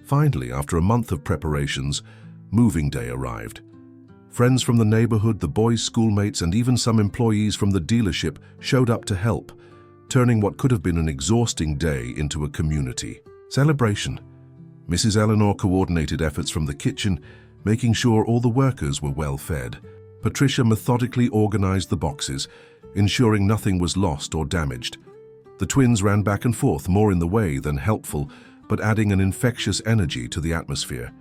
Finally, after a month of preparations, moving day arrived. Friends from the neighborhood, the boys' schoolmates, and even some employees from the dealership showed up to help, turning what could have been an exhausting day into a community celebration. Mrs. Eleanor coordinated efforts from the kitchen, making sure all the workers were well fed. Patricia methodically organized the boxes, ensuring nothing was lost or damaged. The twins ran back and forth, more in the way than helpful, but adding an infectious energy to the atmosphere.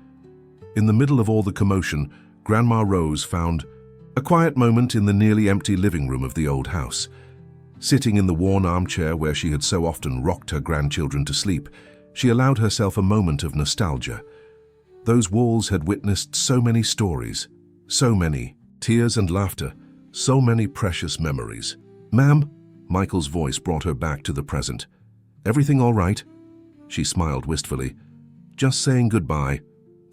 In the middle of all the commotion, Grandma Rose found a quiet moment in the nearly empty living room of the old house. Sitting in the worn armchair where she had so often rocked her grandchildren to sleep, she allowed herself a moment of nostalgia. Those walls had witnessed so many stories, so many tears and laughter, so many precious memories. "Ma'am," Michael's voice brought her back to the present. "Everything all right?" She smiled wistfully. "Just saying goodbye.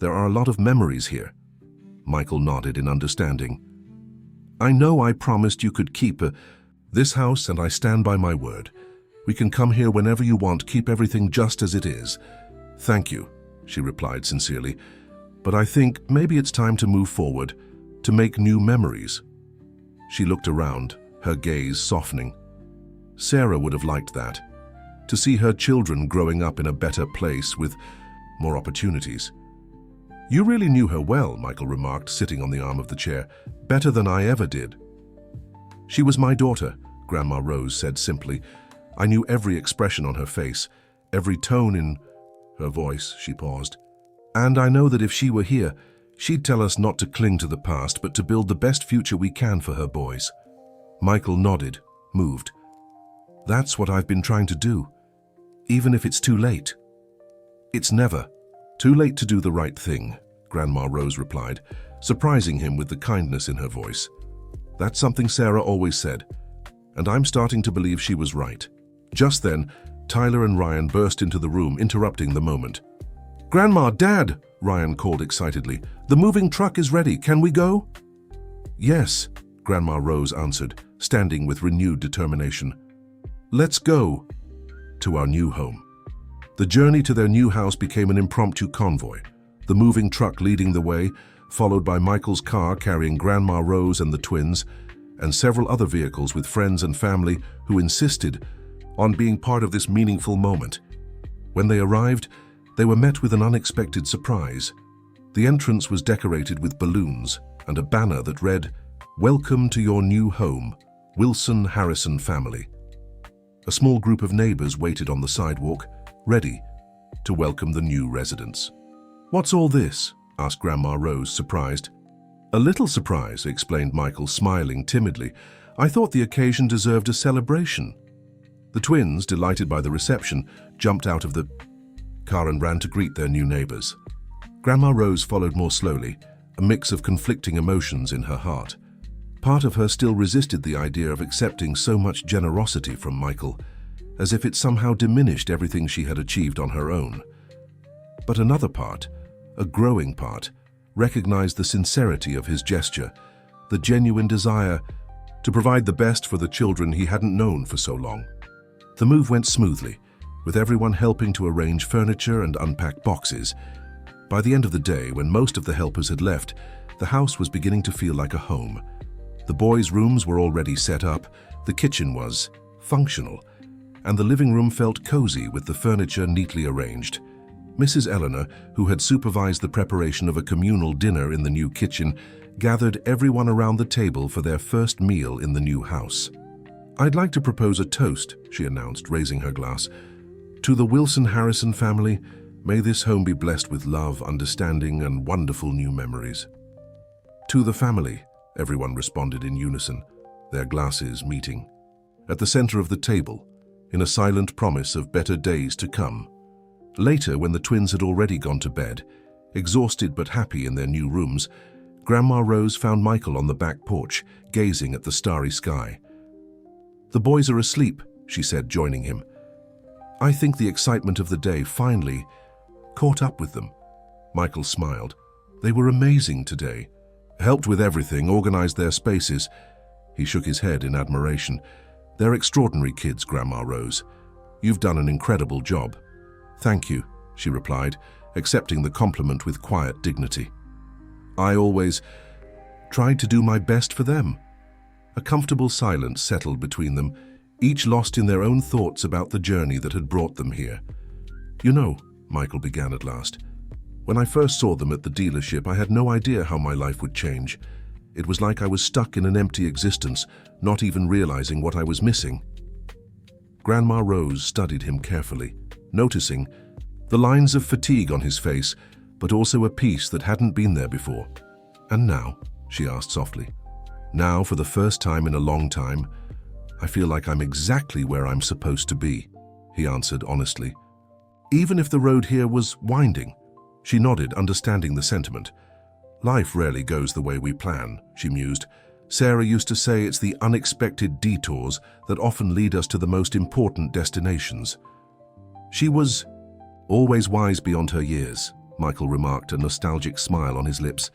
There are a lot of memories here." Michael nodded in understanding. "I know I promised you could keep this house, and I stand by my word. We can come here whenever you want, keep everything just as it is." "Thank you," she replied sincerely. "But I think maybe it's time to move forward, to make new memories." She looked around, her gaze softening. Sarah would have liked that, to see her children growing up in a better place with more opportunities. "You really knew her well," Michael remarked, sitting on the arm of the chair. "Better than I ever did." "She was my daughter," Grandma Rose said simply. "I knew every expression on her face, every tone in her voice." She paused. "And I know that if she were here, she'd tell us not to cling to the past, but to build the best future we can for her boys." Michael nodded, moved. "That's what I've been trying to do, even if it's too late." "It's never too late to do the right thing," Grandma Rose replied, surprising him with the kindness in her voice. "That's something Sarah always said, and I'm starting to believe she was right." Just then, Tyler and Ryan burst into the room, interrupting the moment. "Grandma, Dad!" Ryan called excitedly. "The moving truck is ready. Can we go?" "Yes," Grandma Rose answered, standing with renewed determination. "Let's go." To our new home. The journey to their new house became an impromptu convoy, the moving truck leading the way, followed by Michael's car carrying Grandma Rose and the twins, and several other vehicles with friends and family who insisted on being part of this meaningful moment. When they arrived, they were met with an unexpected surprise. The entrance was decorated with balloons and a banner that read, "Welcome to your new home, Wilson Harrison family." A small group of neighbors waited on the sidewalk, ready to welcome the new residents. "What's all this?" asked Grandma Rose, surprised. "A little surprise," explained Michael, smiling timidly. "I thought the occasion deserved a celebration." The twins, delighted by the reception, jumped out of the car and ran to greet their new neighbors. Grandma Rose followed more slowly, a mix of conflicting emotions in her heart. Part of her still resisted the idea of accepting so much generosity from Michael, as if it somehow diminished everything she had achieved on her own. But another part, a growing part, recognized the sincerity of his gesture, the genuine desire to provide the best for the children he hadn't known for so long. The move went smoothly, with everyone helping to arrange furniture and unpack boxes. By the end of the day, when most of the helpers had left, the house was beginning to feel like a home. The boys' rooms were already set up, the kitchen was functional, and the living room felt cozy with the furniture neatly arranged. Mrs. Eleanor, who had supervised the preparation of a communal dinner in the new kitchen, gathered everyone around the table for their first meal in the new house. "I'd like to propose a toast," she announced, raising her glass. "To the Wilson Harrison family, may this home be blessed with love, understanding, and wonderful new memories." "To the family," everyone responded in unison, their glasses meeting. At the center of the table, in a silent promise of better days to come. Later, when the twins had already gone to bed, exhausted but happy in their new rooms, Grandma Rose found Michael on the back porch, gazing at the starry sky. "The boys are asleep," she said, joining him. "I think the excitement of the day finally caught up with them." Michael smiled. "They were amazing today. Helped with everything, organized their spaces." He shook his head in admiration. "They're extraordinary kids, Grandma Rose. You've done an incredible job." "Thank you," she replied, accepting the compliment with quiet dignity. "I always tried to do my best for them." A comfortable silence settled between them, each lost in their own thoughts about the journey that had brought them here. "You know," Michael began at last, "when I first saw them at the dealership, I had no idea how my life would change. It was like I was stuck in an empty existence, not even realizing what I was missing." Grandma Rose studied him carefully, noticing the lines of fatigue on his face, but also a peace that hadn't been there before. "And now?" she asked softly. "Now, for the first time in a long time, I feel like I'm exactly where I'm supposed to be," he answered honestly. "Even if the road here was winding." She nodded, understanding the sentiment. "Life rarely goes the way we plan," she mused. "Sarah used to say it's the unexpected detours that often lead us to the most important destinations." "She was always wise beyond her years," Michael remarked, a nostalgic smile on his lips.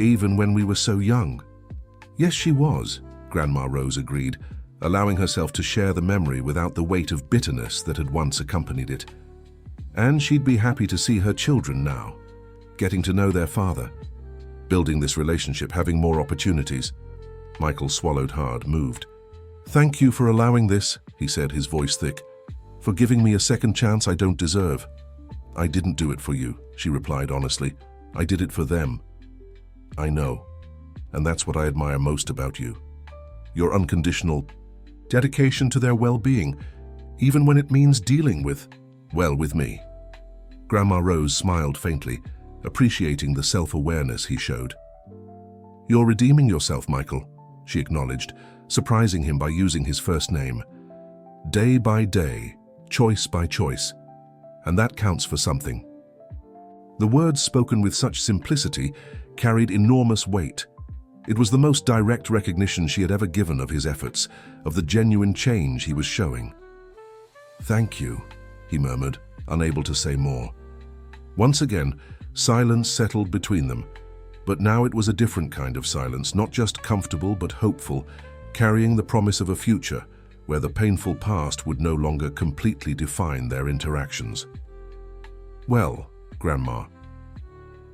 "Even when we were so young." "Yes, she was," Grandma Rose agreed, allowing herself to share the memory without the weight of bitterness that had once accompanied it. And she'd be happy to see her children now, getting to know their father, building this relationship, having more opportunities. Michael swallowed hard, moved. "Thank you for allowing this," he said, his voice thick. "For giving me a second chance I don't deserve." "I didn't do it for you," she replied honestly. "I did it for them." "I know. And that's what I admire most about you. Your unconditional dedication to their well-being, even when it means dealing with me." Grandma Rose smiled faintly, appreciating the self-awareness he showed. "You're redeeming yourself, Michael," she acknowledged, surprising him by using his first name. "Day by day, choice by choice, and that counts for something." The words spoken with such simplicity carried enormous weight. It was the most direct recognition she had ever given of his efforts, of the genuine change he was showing. "Thank you," he murmured, unable to say more. Once again, silence settled between them, but now it was a different kind of silence, not just comfortable but hopeful, carrying the promise of a future where the painful past would no longer completely define their interactions. "Well, Grandma,"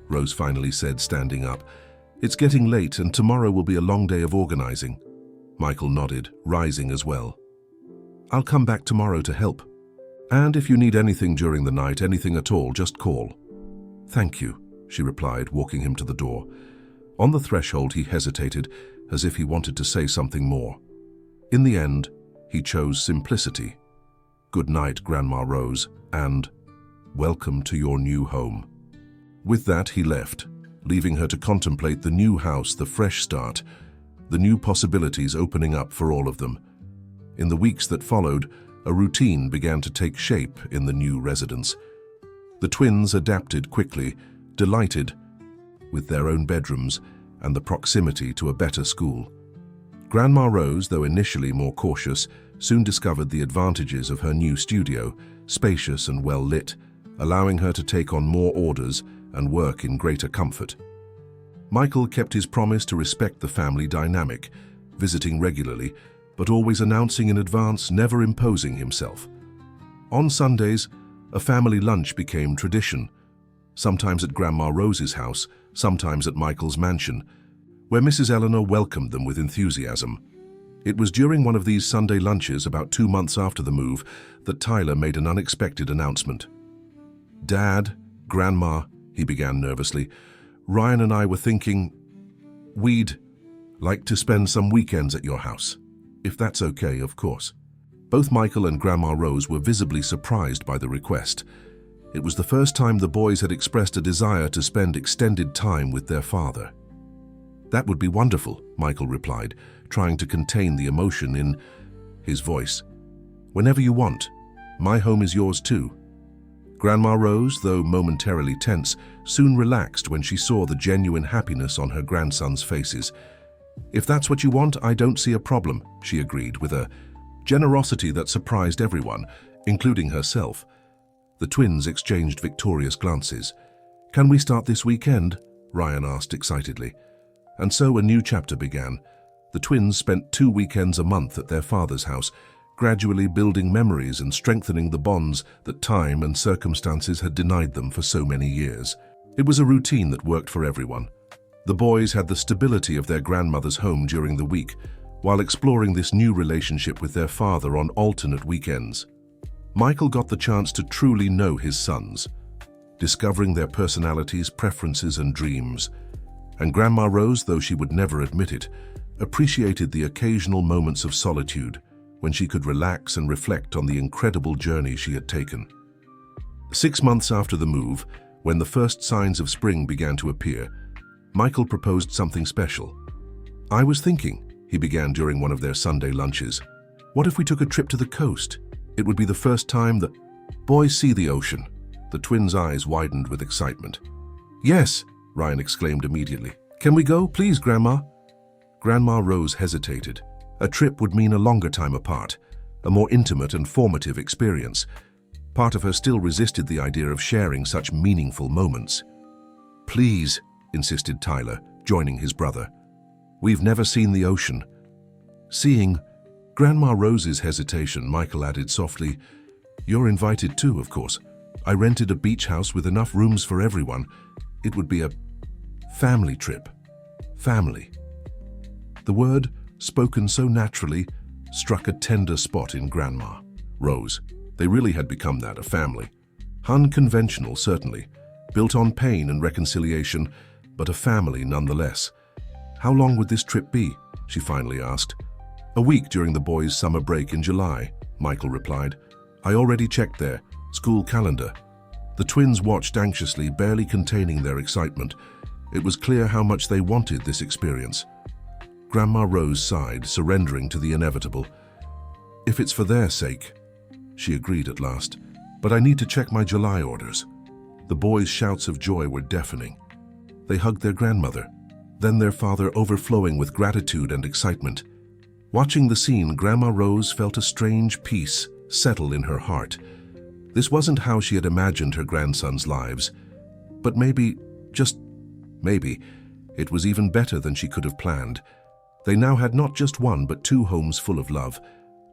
Rose finally said, standing up, "it's getting late and tomorrow will be a long day of organizing." Michael nodded, rising as well. "I'll come back tomorrow to help. And if you need anything during the night, anything at all, just call." "Thank you," she replied, walking him to the door. On the threshold he hesitated, as if he wanted to say something more. In the end, he chose simplicity. "Good night, Grandma Rose, and welcome to your new home." With that, he left, leaving her to contemplate the new house, the fresh start, the new possibilities opening up for all of them. In the weeks that followed, a routine began to take shape in the new residence. The twins adapted quickly, delighted with their own bedrooms and the proximity to a better school. Grandma Rose, though initially more cautious, soon discovered the advantages of her new studio, spacious and well lit, allowing her to take on more orders and work in greater comfort. Michael kept his promise to respect the family dynamic, visiting regularly, but always announcing in advance, never imposing himself. On Sundays, a family lunch became tradition, sometimes at Grandma Rose's house, sometimes at Michael's mansion, where Mrs. Eleanor welcomed them with enthusiasm. It was during one of these Sunday lunches, about 2 months after the move, that Tyler made an unexpected announcement. "Dad, Grandma," he began nervously, "Ryan and I were thinking we'd like to spend some weekends at your house. If that's okay, of course." Both Michael and Grandma Rose were visibly surprised by the request. It was the first time the boys had expressed a desire to spend extended time with their father. "That would be wonderful," Michael replied, trying to contain the emotion in his voice. "Whenever you want. My home is yours too." Grandma Rose, though momentarily tense, soon relaxed when she saw the genuine happiness on her grandsons' faces. "If that's what you want, I don't see a problem," she agreed with a generosity that surprised everyone, including herself. The twins exchanged victorious glances. "Can we start this weekend?" Ryan asked excitedly. And so a new chapter began. The twins spent 2 weekends a month at their father's house, gradually building memories and strengthening the bonds that time and circumstances had denied them for so many years. It was a routine that worked for everyone. The boys had the stability of their grandmother's home during the week, while exploring this new relationship with their father on alternate weekends. Michael got the chance to truly know his sons, discovering their personalities, preferences, and dreams. And Grandma Rose, though she would never admit it, appreciated the occasional moments of solitude when she could relax and reflect on the incredible journey she had taken. 6 months after the move, when the first signs of spring began to appear, Michael proposed something special. "I was thinking," he began during one of their Sunday lunches, "what if we took a trip to the coast? It would be the first time the boys see the ocean." The twins' eyes widened with excitement. "Yes," Ryan exclaimed immediately. "Can we go, please, Grandma?" Grandma Rose hesitated. A trip would mean a longer time apart, a more intimate and formative experience. Part of her still resisted the idea of sharing such meaningful moments. "Please," insisted Tyler, joining his brother. "We've never seen the ocean." Seeing Grandma Rose's hesitation, Michael added softly, "You're invited too, of course. I rented a beach house with enough rooms for everyone. It would be a family trip. Family." The word, spoken so naturally, struck a tender spot in Grandma Rose. They really had become that, a family. Unconventional, certainly, built on pain and reconciliation, but a family nonetheless. "How long would this trip be?" she finally asked. "A week during the boys' summer break in July," Michael replied. "I already checked their school calendar." The twins watched anxiously, barely containing their excitement. It was clear how much they wanted this experience. Grandma Rose sighed, surrendering to the inevitable. "If it's for their sake," she agreed at last, "but I need to check my July orders." The boys' shouts of joy were deafening. They hugged their grandmother, then their father, overflowing with gratitude and excitement. Watching the scene, Grandma Rose felt a strange peace settle in her heart. This wasn't how she had imagined her grandsons' lives, but maybe, just maybe, it was even better than she could have planned. They now had not just one but 2 homes full of love,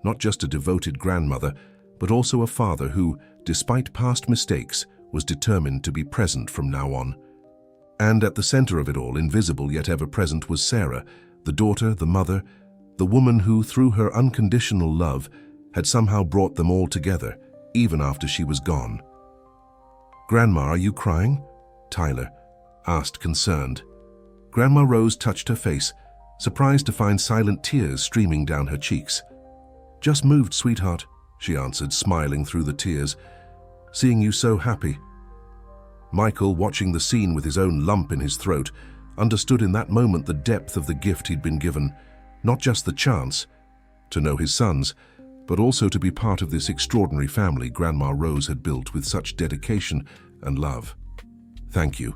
not just a devoted grandmother, but also a father who, despite past mistakes, was determined to be present from now on. And at the center of it all, invisible yet ever present, was Sarah, the daughter, the mother, the woman who, through her unconditional love, had somehow brought them all together, even after she was gone. "Grandma, are you crying?" Tyler asked, concerned. Grandma Rose touched her face, surprised to find silent tears streaming down her cheeks. "Just moved, sweetheart," she answered, smiling through the tears. "Seeing you so happy." Michael, watching the scene with his own lump in his throat, understood in that moment the depth of the gift he'd been given, not just the chance to know his sons, but also to be part of this extraordinary family Grandma Rose had built with such dedication and love. "Thank you,"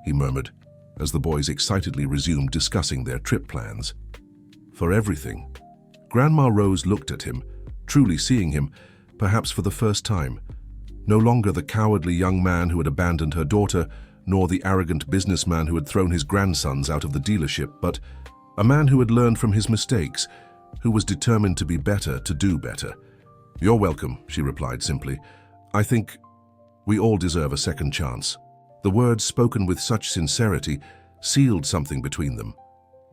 he murmured, as the boys excitedly resumed discussing their trip plans. for everything. Grandma Rose looked at him, truly seeing him, perhaps for the first time. No longer the cowardly young man who had abandoned her daughter, nor the arrogant businessman who had thrown his grandsons out of the dealership, but a man who had learned from his mistakes, who was determined to be better, to do better. "You're welcome," she replied simply. "I think we all deserve a second chance." The words, spoken with such sincerity, sealed something between them.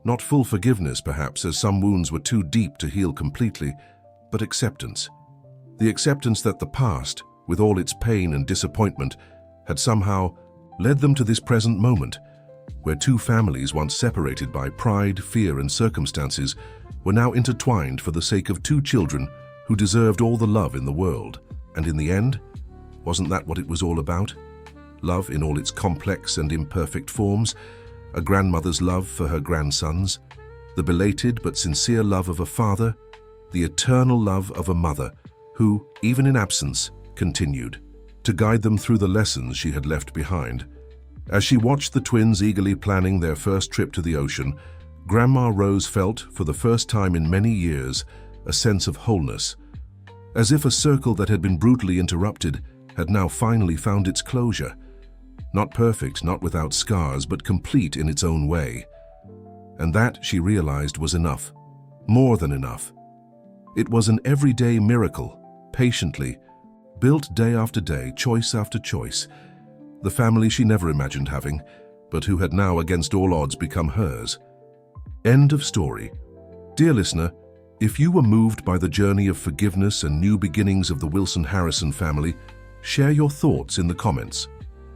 Not full forgiveness, perhaps, as some wounds were too deep to heal completely, but acceptance. The acceptance that the past, with all its pain and disappointment, had somehow led them to this present moment, where two families once separated by pride, fear, and circumstances were now intertwined for the sake of two children who deserved all the love in the world. And in the end, wasn't that what it was all about? Love in all its complex and imperfect forms, a grandmother's love for her grandsons, the belated but sincere love of a father, the eternal love of a mother who, even in absence, continued to guide them through the lessons she had left behind. As she watched the twins eagerly planning their first trip to the ocean, Grandma Rose felt, for the first time in many years, a sense of wholeness, as if a circle that had been brutally interrupted had now finally found its closure. Not perfect, not without scars, but complete in its own way. And that, she realized, was enough. More than enough. It was an everyday miracle, patiently, built day after day, choice after choice. The family she never imagined having, but who had now, against all odds, become hers. End of story. Dear listener, if you were moved by the journey of forgiveness and new beginnings of the Wilson Harrison family, share your thoughts in the comments.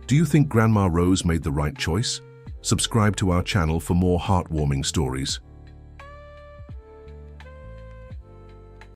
Do you think Grandma Rose made the right choice? Subscribe to our channel for more heartwarming stories.